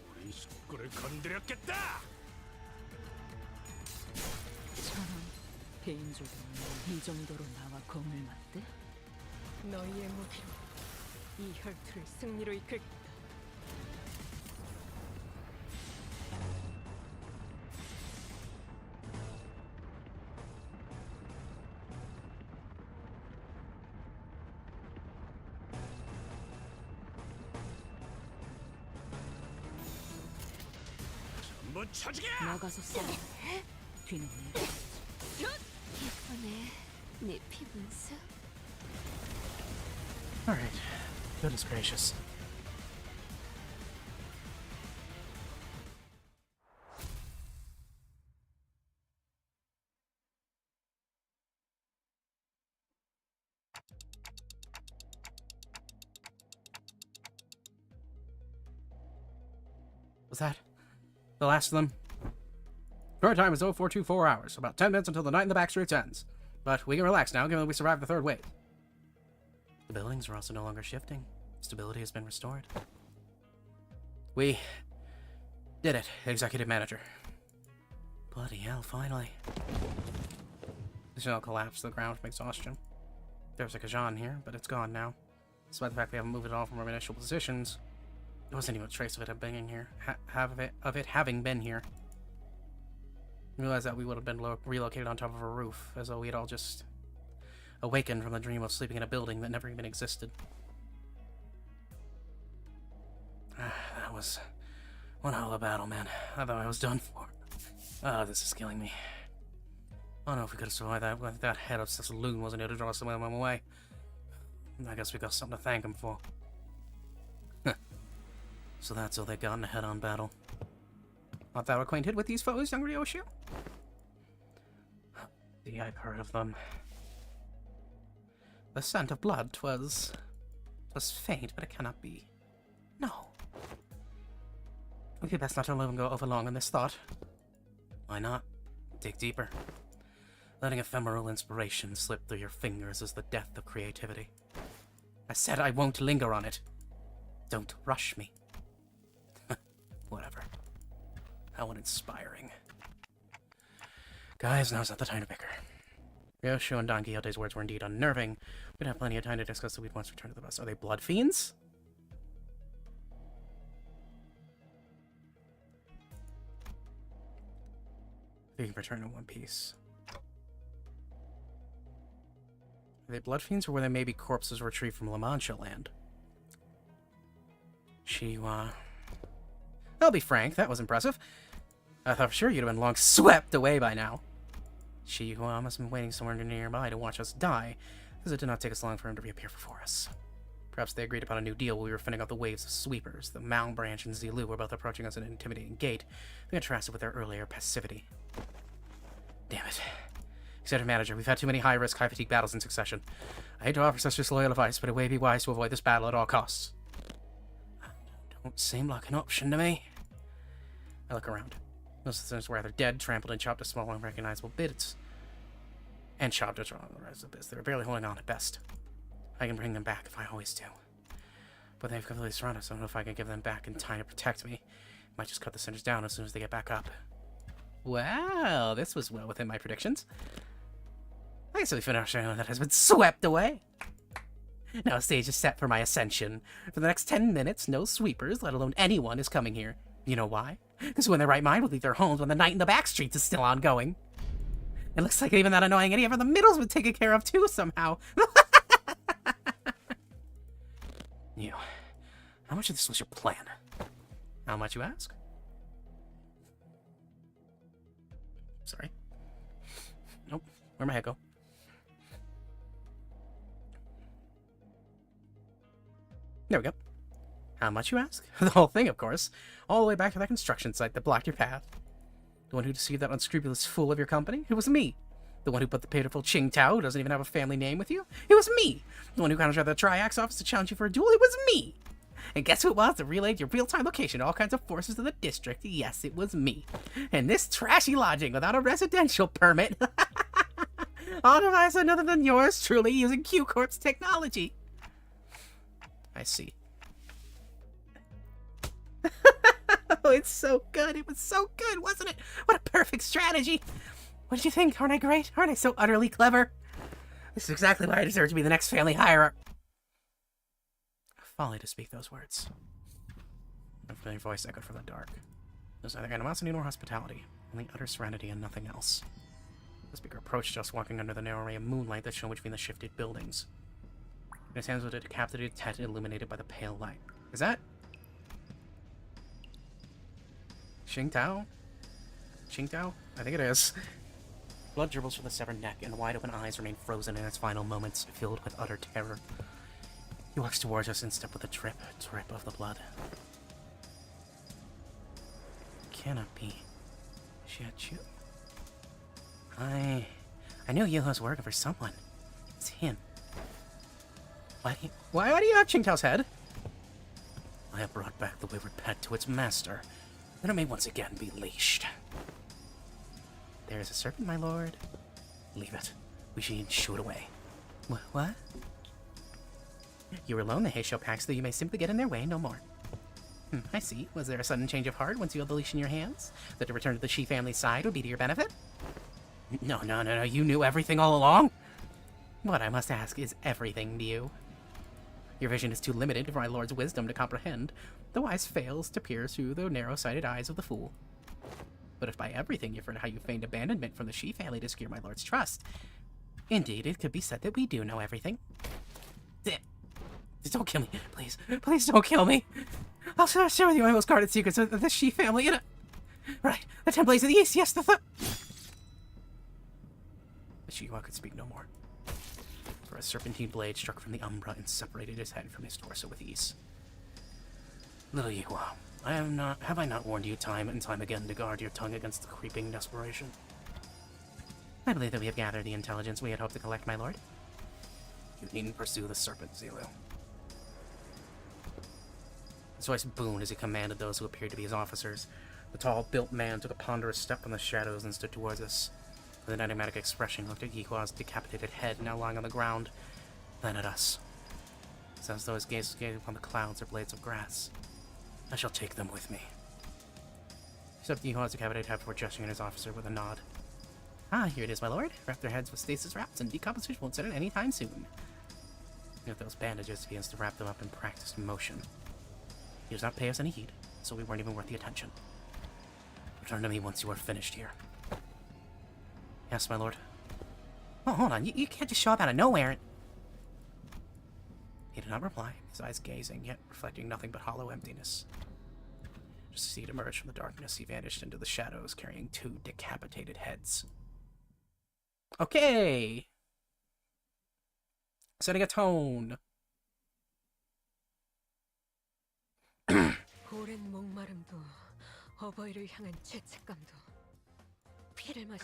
우리 식구를 건드렸겠다. 저런 개인적으로 이 정도로 나와 공을 맞대? 너희의 무기로 이 혈투를 승리로 이끌겠다. 한번 쳐주게. 나가서 싸워. 뒤는 내가. 예쁘네. 네 피분수. Alright. Goodness gracious. Was that the last of them? Current time is 0424 hours, about 10 minutes until the night in the backstreets ends. But we can relax now, given that we survived the third wave. The buildings are also no longer shifting. Stability has been restored. We did it, Executive Manager. Bloody hell, finally. The shell collapsed to the ground from exhaustion. There's a Kajan here, but it's gone now. Despite the fact we haven't moved at all from our initial positions, there wasn't even a trace of it being in here. Of it having been here. I realized that we would have been relocated on top of a roof, as though we had all just awakened from the dream of sleeping in a building that never even existed. That was one hell of a battle, man. I thought I was done for. Oh, this is killing me. I don't know if we could have survived that if that head of such a loon wasn't able to draw some of them away. I guess we got something to thank him for. So that's all they got in a head-on battle. Art thou acquainted with these foes, young Ryoshu? I've heard of them. The scent of blood was faint, but it cannot be. No. We'd be best not to let him go overlong on this thought. Why not? Dig deeper. Letting ephemeral inspiration slip through your fingers is the death of creativity. I said I won't linger on it. Don't rush me. Whatever. How uninspiring. Guys, now's not the time to bicker. Ryoshu and Don Quixote's words were indeed unnerving. We'd have plenty of time to discuss the we'd once return to the bus. Are they blood fiends? They can return in one piece. Are they blood fiends, or were they maybe corpses retrieved from La Mancha land? Chihuahua. I'll be frank, that was impressive. I thought for sure you'd have been long swept away by now. Chihuahua must have been waiting somewhere nearby to watch us die, because it did not take us long for him to reappear before us. Perhaps they agreed upon a new deal while we were fending off the waves of sweepers. The Malbranch and Zilu were both approaching us at an intimidating gait, contrasted with their earlier passivity. Damn it. Executive Manager, we've had too many high-risk, high-fatigue battles in succession. I hate to offer such disloyal advice, but it would be wise to avoid this battle at all costs. Don't seem like an option to me. I look around. Most of the things were either dead, trampled, and chopped to small, unrecognizable bits. And chopped to the rest of the bits. They were barely holding on at best. I can bring them back if I always do. But they've completely surrounded us. I don't know if I can give them back in time to protect me. Might just cut the centers down as soon as they get back up. Wow, this was well within my predictions. I guess we finished everyone that has been swept away. Now a stage is set for my ascension. For the next 10 minutes, no sweepers, let alone anyone, is coming here. You know why? Because who in their right mind would leave their homes when the night in the back streets is still ongoing? It looks like even that annoying idiot from the middle's been taken care of too somehow. You, how much of this was your plan? How much, you ask? Sorry. Nope. Where'd my head go? There we go. How much, you ask? The whole thing, of course. All the way back to that construction site that blocked your path. The one who deceived that unscrupulous fool of your company? It was me. The one who put the pitiful Qingtao, who doesn't even have a family name, with you? It was me. The one who conjured the Triax office to challenge you for a duel? It was me. And guess who it was that relayed your real-time location to all kinds of forces of the district? Yes, it was me. And this trashy lodging without a residential permit. All device another than yours, truly using Q-Corp's technology. I see. Oh, it's so good. It was so good, wasn't it? What a perfect strategy. What did you think? Aren't I great? Aren't I so utterly clever? This is exactly why I deserve to be the next family hierarch. Folly to speak those words. A familiar voice echoed from the dark. There's neither animosity nor hospitality, only utter serenity and nothing else. The speaker approached us, walking under the narrow ray of moonlight that shone between the shifted buildings. In his hands was a decapitated head illuminated by the pale light. Is that Qingtao? Qingtao? I think it is. Blood dribbles from the severed neck, and the wide-open eyes remain frozen in its final moments, filled with utter terror. He walks towards us in step with a drip of the blood. Cannot be. Xiachu. I knew Yuho was working for someone. It's him. Why do you have Qingtao's head? I have brought back the wayward pet to its master, that it may once again be leashed. There is a serpent, my lord. Leave it. We should shoo it away. What? You were alone, the Heisho packs, though you may simply get in their way, no more. I see. Was there a sudden change of heart once you held the leash in your hands? That to return to the Shi family side would be to your benefit? No. You knew everything all along? What, I must ask, is everything to you? Your vision is too limited for my lord's wisdom to comprehend. The wise fails to peer through the narrow-sighted eyes of the fool. But if by everything you've heard how you feigned abandonment from the Shi family to secure my lord's trust, indeed, it could be said that we do know everything. Don't kill me, please. Please don't kill me. I'll share with you my most guarded secrets of the Shi family. Right, the 10 blades of the east, yes, the Chihuahua could speak no more. For a serpentine blade struck from the umbra and separated his head from his torso with ease. Little Yuhua, have I not warned you time and time again to guard your tongue against the creeping desperation? I believe that we have gathered the intelligence we had hoped to collect, my lord. You needn't pursue the serpent, Zilu. His voice boomed as he commanded those who appeared to be his officers. The tall, built man took a ponderous step from the shadows and stood towards us. With an enigmatic expression, he looked at Yihua's decapitated head now lying on the ground, then at us. It's as though his gaze was gazing upon the clouds or blades of grass. I shall take them with me. He stepped Yihua's decapitated head before gesturing at his officer with a nod. Ah, here it is, my lord. Wrap their heads with stasis wraps, and decomposition won't set in any time soon. With those bandages, he begins to wrap them up in practiced motion. He does not pay us any heed, so we weren't even worth the attention. Return to me once you are finished here. Yes, my lord. Oh, hold on. You can't just show up out of nowhere. He did not reply, his eyes gazing, yet reflecting nothing but hollow emptiness. Just as he emerged from the darkness, he vanished into the shadows, carrying 2 decapitated heads. Okay! Setting a tone.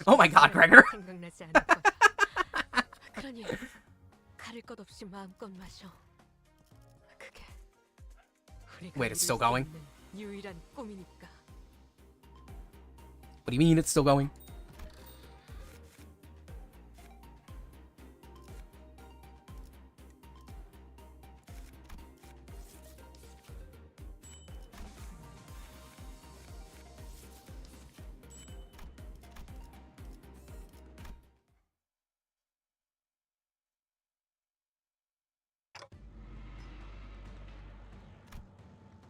Oh my god, Gregor! Wait, it's still going? What do you mean it's still going?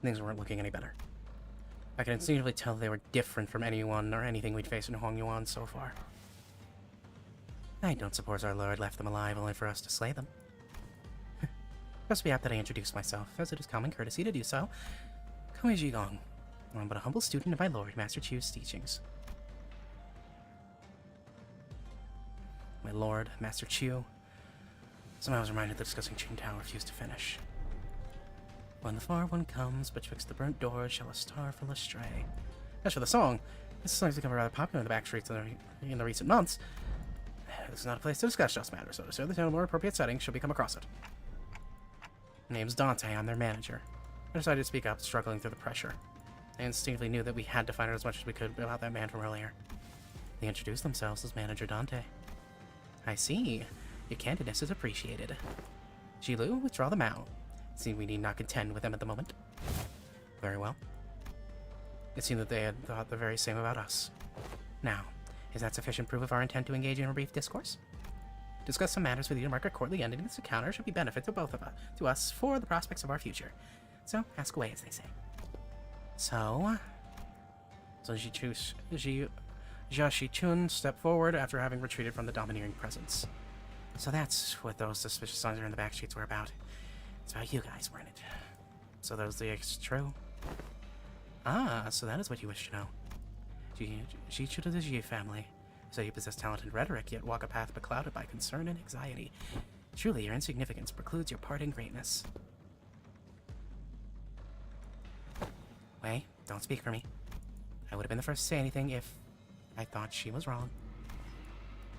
Things weren't looking any better. I could instinctively tell they were different from anyone or anything we'd faced in Hongyuan so far. I don't suppose our lord left them alive only for us to slay them. Must be apt that I introduce myself, as it is common courtesy to do so. Koichi Gong. I'm but a humble student of my lord, Master Chu's teachings. My lord, Master Chu. Somehow I was reminded that discussing Qingtao refused to finish. When the far one comes, betwixt the burnt doors shall a star fall astray. As for the song, this song's become rather popular in the backstreets in the recent months. This is not a place to discuss just matters, so to serve the town in a more appropriate setting should we come across it. My name's Dante, I'm their manager. I decided to speak up, struggling through the pressure. I instinctively knew that we had to find out as much as we could about that man from earlier. They introduced themselves as Manager Dante. I see. Your candidness is appreciated. Jilu, withdraw them out. Seemed we need not contend with them at the moment. Very well. It seemed that they had thought the very same about us. Now, is that sufficient proof of our intent to engage in a brief discourse? Discuss some matters with you to mark a courtly ending to this encounter should be benefit to both of us, to us for the prospects of our future. So, ask away, as they say. So Jiashi Chun stepped forward after having retreated from the domineering presence. So that's what those suspicious signs in the back streets were about. It's about you guys, weren't it? So that was the true? Ah, so that is what you wish to know. Jichu to the Ji family. So you possess talent and rhetoric, yet walk a path beclouded by concern and anxiety. Truly, your insignificance precludes your part in greatness. Wei, don't speak for me. I would have been the first to say anything if I thought she was wrong.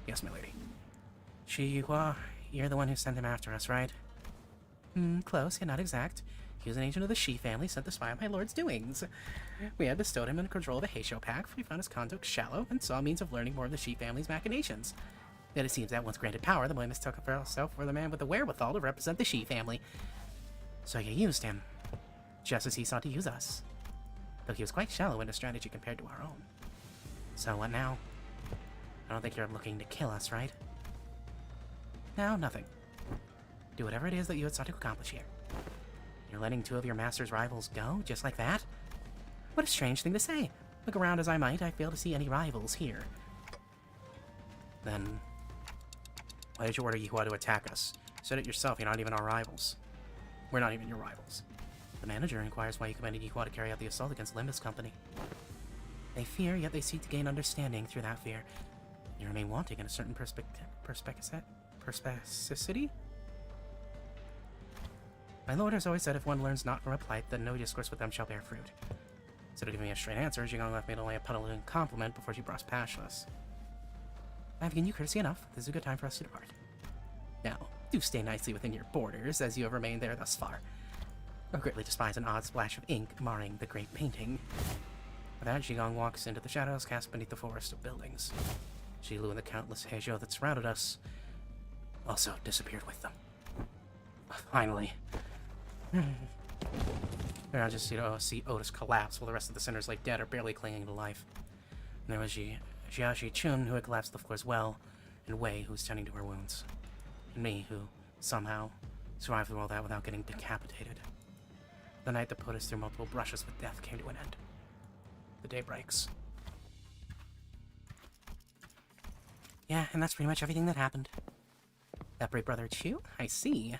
Yes, my lady. Yuhua, you're the one who sent him after us, right? Close, yet not exact. He was an agent of the Shi family sent to spy on my lord's doings. We had bestowed him in control of the Heisho pack, for we found his conduct shallow and saw means of learning more of the Shi family's machinations. Yet it seems that once granted power, the boy mistook himself for the man with the wherewithal to represent the Shi family. So you used him, just as he sought to use us. Though he was quite shallow in his strategy compared to our own. So what now? I don't think you're looking to kill us, right? No, nothing. Do whatever it is that you had sought to accomplish here. You're letting 2 of your master's rivals go, just like that? What a strange thing to say. Look around as I might, I fail to see any rivals here. Then, why did you order Yihua to attack us? You said it yourself, you're not even our rivals. We're not even your rivals. The manager inquires why you commanded Yihua to carry out the assault against Limbus Company. They fear, yet they seek to gain understanding through that fear. You remain wanting in a certain perspicacity? My lord has always said if one learns not from a plight, then no discourse with them shall bear fruit. Instead of giving me a straight answer, Jigong left me only a peddling compliment before she brushed past us. I've given you courtesy enough. This is a good time for us to depart. Now, do stay nicely within your borders, as you have remained there thus far. greatly despise an odd splash of ink marring the great painting. With that, Zhigong walks into the shadows cast beneath the forest of buildings. Shilu and the countless Heizhou that surrounded us also disappeared with them. Finally. I just see Otis collapse while the rest of the sinners lay dead or barely clinging to life. And there was Jiaxi Chun, who had collapsed to the floor as well, and Wei, who was tending to her wounds. And me, who somehow survived through all that without getting decapitated. The night that put us through multiple brushes with death came to an end. The day breaks. Yeah, and that's pretty much everything that happened. That brave brother Chu? I see.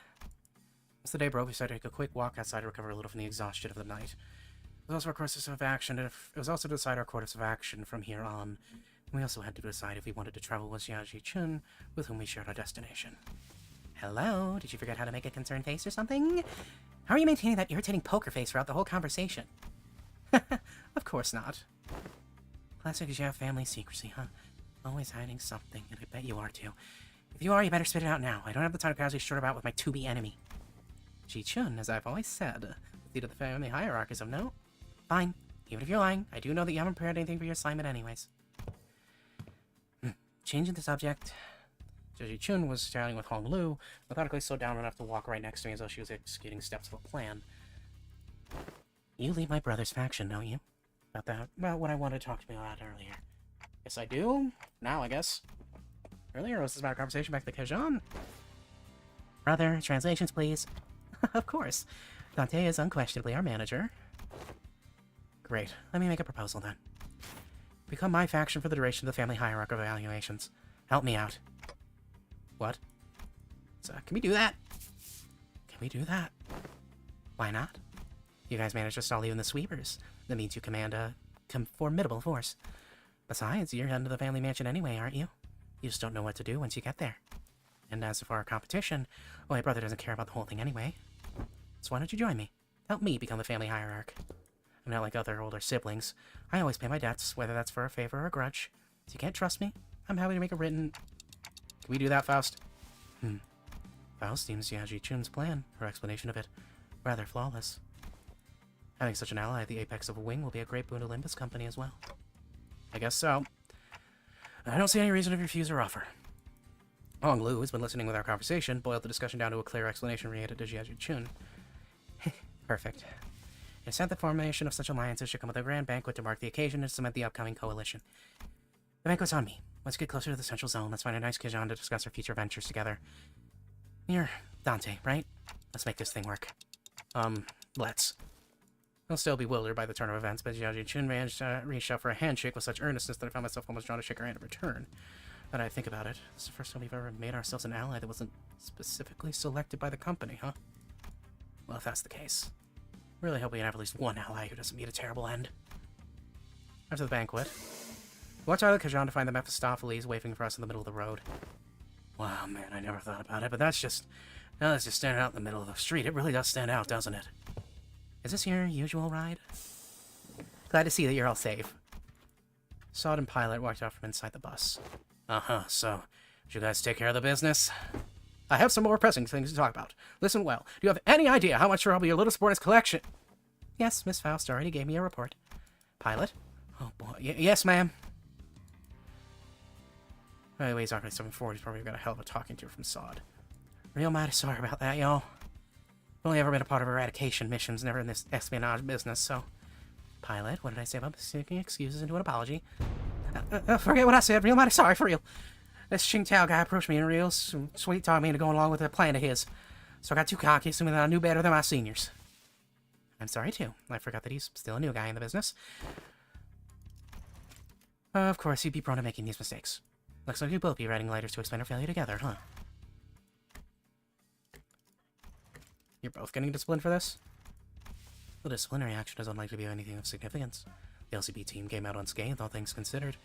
As the day broke, we decided to take a quick walk outside to recover a little from the exhaustion of the night. It was also our course of action. It was also to decide our course of action from here on. We also had to decide if we wanted to travel with Jiaxi Chun, with whom we shared our destination. Hello? Did you forget how to make a concerned face or something? How are you maintaining that irritating poker face throughout the whole conversation? Of course not. Classic Jia family secrecy, huh? Always hiding something, and I bet you are too. If you are, you better spit it out now. I don't have the time to casually short about with my to-be enemy. Ji Chun, as I've always said, the seat of the family hierarchy is of note. Fine. Even if you're lying, I do know that you haven't prepared anything for your assignment anyways. Changing the subject. Ji Chun was chatting with Hong Lu, methodically slowed down enough to walk right next to me as though she was executing steps of a plan. You lead my brother's faction, don't you? About what I wanted to talk to me about earlier. Yes, I do. Now, I guess. Earlier, was this about a conversation back to Kejon? Brother, translations, please. Of course. Dante is unquestionably our manager. Great. Let me make a proposal, then. Become my faction for the duration of the family hierarchy of evaluations. Help me out. What? So, can we do that? Can we do that? Why not? You guys managed to stall even the sweepers. That means you command a formidable force. Besides, you're heading to the family mansion anyway, aren't you? You just don't know what to do once you get there. And as for our competition, well, my brother doesn't care about the whole thing anyway. So why don't you join me? Help me become the family hierarch. I'm not like other older siblings. I always pay my debts, whether that's for a favor or a grudge. If you can't trust me, I'm happy to make a written... Can we do that, Faust? Faust seems Jiaxi Chun's plan, her explanation of it, rather flawless. Having such an ally at the apex of a wing will be a great boon to Limbus Company as well. I guess so. I don't see any reason to refuse her offer. Hong Lu, who's been listening with our conversation, boiled the discussion down to a clear explanation related to Jiaxi Chun. Perfect. It said the formation of such alliances should come with a grand banquet to mark the occasion and cement the upcoming coalition. The banquet's on me. Let's get closer to the central zone. Let's find a nice Kejon to discuss our future ventures together. You're Dante, right? Let's make this thing work. Let's. I'll still bewildered by the turn of events, but Jiaxi Chun managed to reach out for a handshake with such earnestness that I found myself almost drawn to shake her hand in return. Now that I think about it, this is the first time we've ever made ourselves an ally that wasn't specifically selected by the company, huh? Well, if that's the case, I really hope we can have at least one ally who doesn't meet a terrible end. After the banquet, we walked out of the Kejon to find the Mephistopheles waving for us in the middle of the road. Wow, man, I never thought about it, but now that's just standing out in the middle of the street. It really does stand out, doesn't it? Is this your usual ride? Glad to see that you're all safe. Sod and Pilot walked out from inside the bus. So, did you guys take care of the business? I have some more pressing things to talk about. Listen well. Do you have any idea how much trouble your little sport is collection? Yes, Miss Faust already gave me a report. Pilot? Oh boy. Yes, ma'am. By the way, he's already 740. He's probably got a hell of a talking to from Sod. Real mighty sorry about that, y'all. I've only ever been a part of eradication missions, never in this espionage business, so... Pilot, what did I say about seeking excuses into an apology? Forget what I said. Real mighty sorry, for real. This Xing Tao guy approached me and real sweet talked me into going along with a plan of his. So I got too cocky, assuming that I knew better than my seniors. I'm sorry, too. I forgot that he's still a new guy in the business. Of course, he'd be prone to making these mistakes. Looks like you'd both be writing letters to explain our failure together, huh? You're both getting disciplined for this? The disciplinary action is unlikely to be anything of significance. The LCB team came out unscathed, all things considered.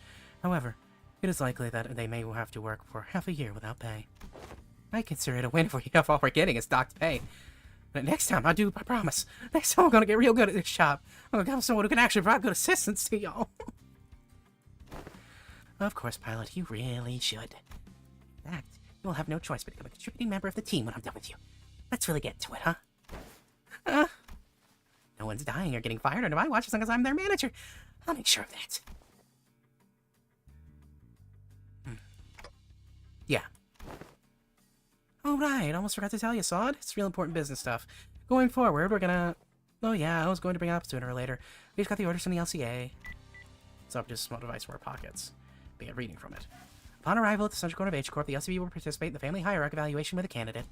However, it is likely that they may have to work for half a year without pay. I consider it a win for you if all we're getting is docked pay. But next time, I promise. Next time I'm gonna get real good at this job. I'm gonna have someone who can actually provide good assistance to y'all. Of course, Pilot, you really should. In fact, you will have no choice but to become a contributing member of the team when I'm done with you. Let's really get to it, huh? one's dying or getting fired under my watch as long as I'm their manager. I'll make sure of that. Yeah. Oh, right. Almost forgot to tell you, Sod. It's real important business stuff. Going forward, we're gonna... Oh, yeah, I was going to bring it up sooner or later. We've got the orders from the LCA. It's up just a small device from our pockets. Begin reading from it. Upon arrival at the Central Corner of H Corp, the LCB will participate in the family hierarchy evaluation with a candidate.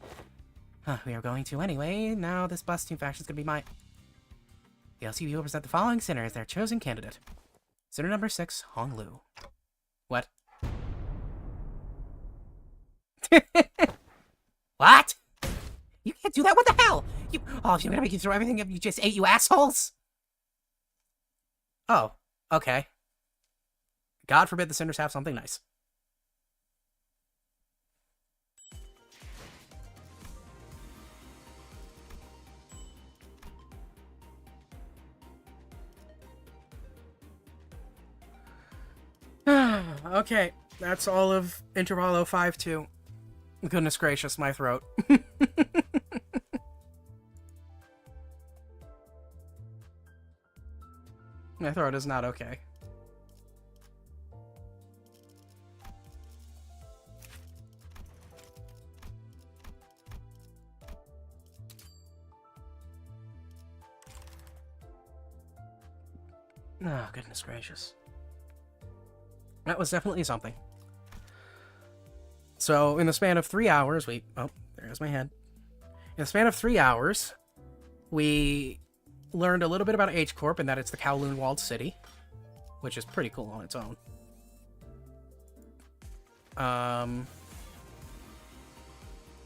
We are going to anyway. Now this bus team faction's gonna be my... The LCB will present the following sinner as their chosen candidate. Sinner number 6, Hong Lu. What? What? You can't do that? What the hell? Oh, you're gonna make you throw everything you just ate, you assholes? Oh, okay. God forbid the sinners have something nice. Okay, that's all of Intervallo V-2. Goodness gracious, my throat. My throat is not okay. Oh, goodness gracious. That was definitely something. So, in the span of 3 hours, oh, there's my head. In the span of 3 hours, we learned a little bit about H Corp and that it's the Kowloon Walled City, which is pretty cool on its own.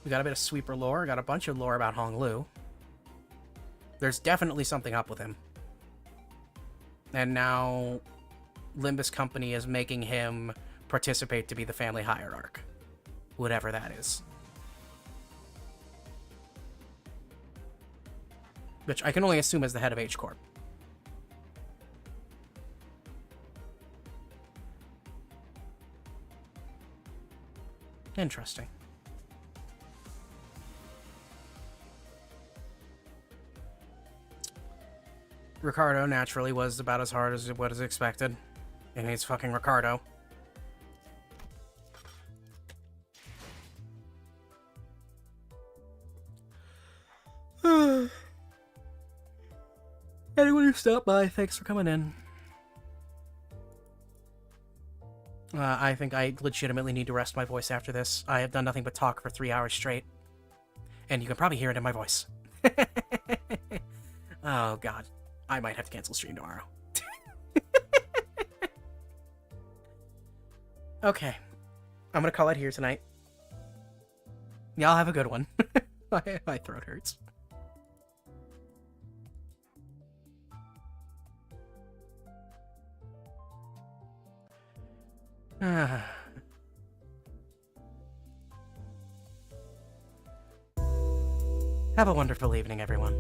We got a bit of sweeper lore, got a bunch of lore about Hong Lu. There's definitely something up with him. And now Limbus Company is making him participate to be the family hierarch. Whatever that is. Which I can only assume is the head of H Corp. Interesting. Ricardo, naturally, was about as hard as what is expected. And he's fucking Ricardo. Anyone who stopped by, thanks for coming in. I think I legitimately need to rest my voice after this. I have done nothing but talk for 3 hours straight. And you can probably hear it in my voice. Oh, God. I might have to cancel stream tomorrow. Okay. I'm gonna call it here tonight. Y'all have a good one. My throat hurts. Have a wonderful evening, everyone.